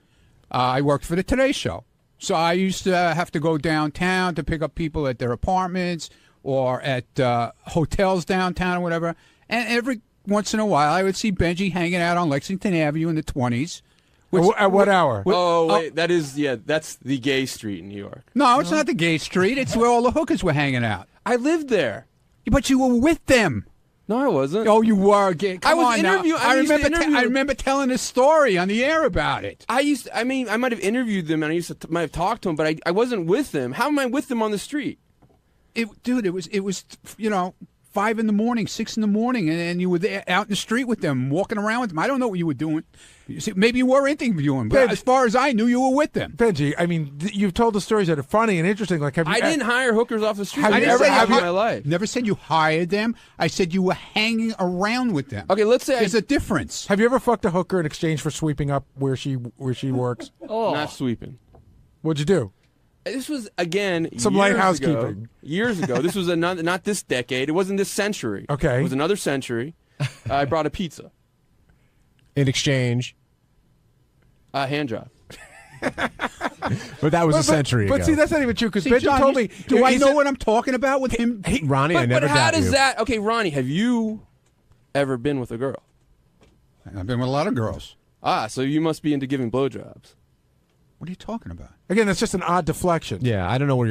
I worked for the Today Show. So I used to have to go downtown to pick up people at their apartments or at hotels downtown or whatever. And every once in a while, I would see Benji hanging out on Lexington Avenue in the 20s. At what hour? Wait, that's the gay street in New York. No, it's not the gay street. It's where all the hookers were hanging out. I lived there. But you were with them. No, I wasn't. Oh, you were. I was interviewing. I remember telling a story on the air about it. I might have interviewed them and might have talked to them, but I wasn't with them. How am I with them on the street? It was 5 in the morning, 6 in the morning, and you were there out in the street with them, walking around with them. I don't know what you were doing. Maybe you were interviewing, but as far as I knew, you were with them. Benji, you've told the stories that are funny and interesting. Like, I didn't hire hookers off the street. Have I you never ever have in my life. Never said you hired them. I said you were hanging around with them. Okay, let's say there's a difference. Have you ever fucked a hooker in exchange for sweeping up where she works? Not sweeping. What'd you do? This was, again, some years light ago. housekeeping. Years ago. This was not this decade. It wasn't this century. Okay. It was another century. I brought a pizza. In exchange. Hand job. But that was a century ago. But see, that's not even true, because Benji John, told me. Do I know what I'm talking about with him? Ronnie, I never But how doubt does you. that... Okay, Ronnie, have you ever been with a girl? I've been with a lot of girls. So you must be into giving blowjobs. What are you talking about? Again, that's just an odd deflection. Yeah, I don't know where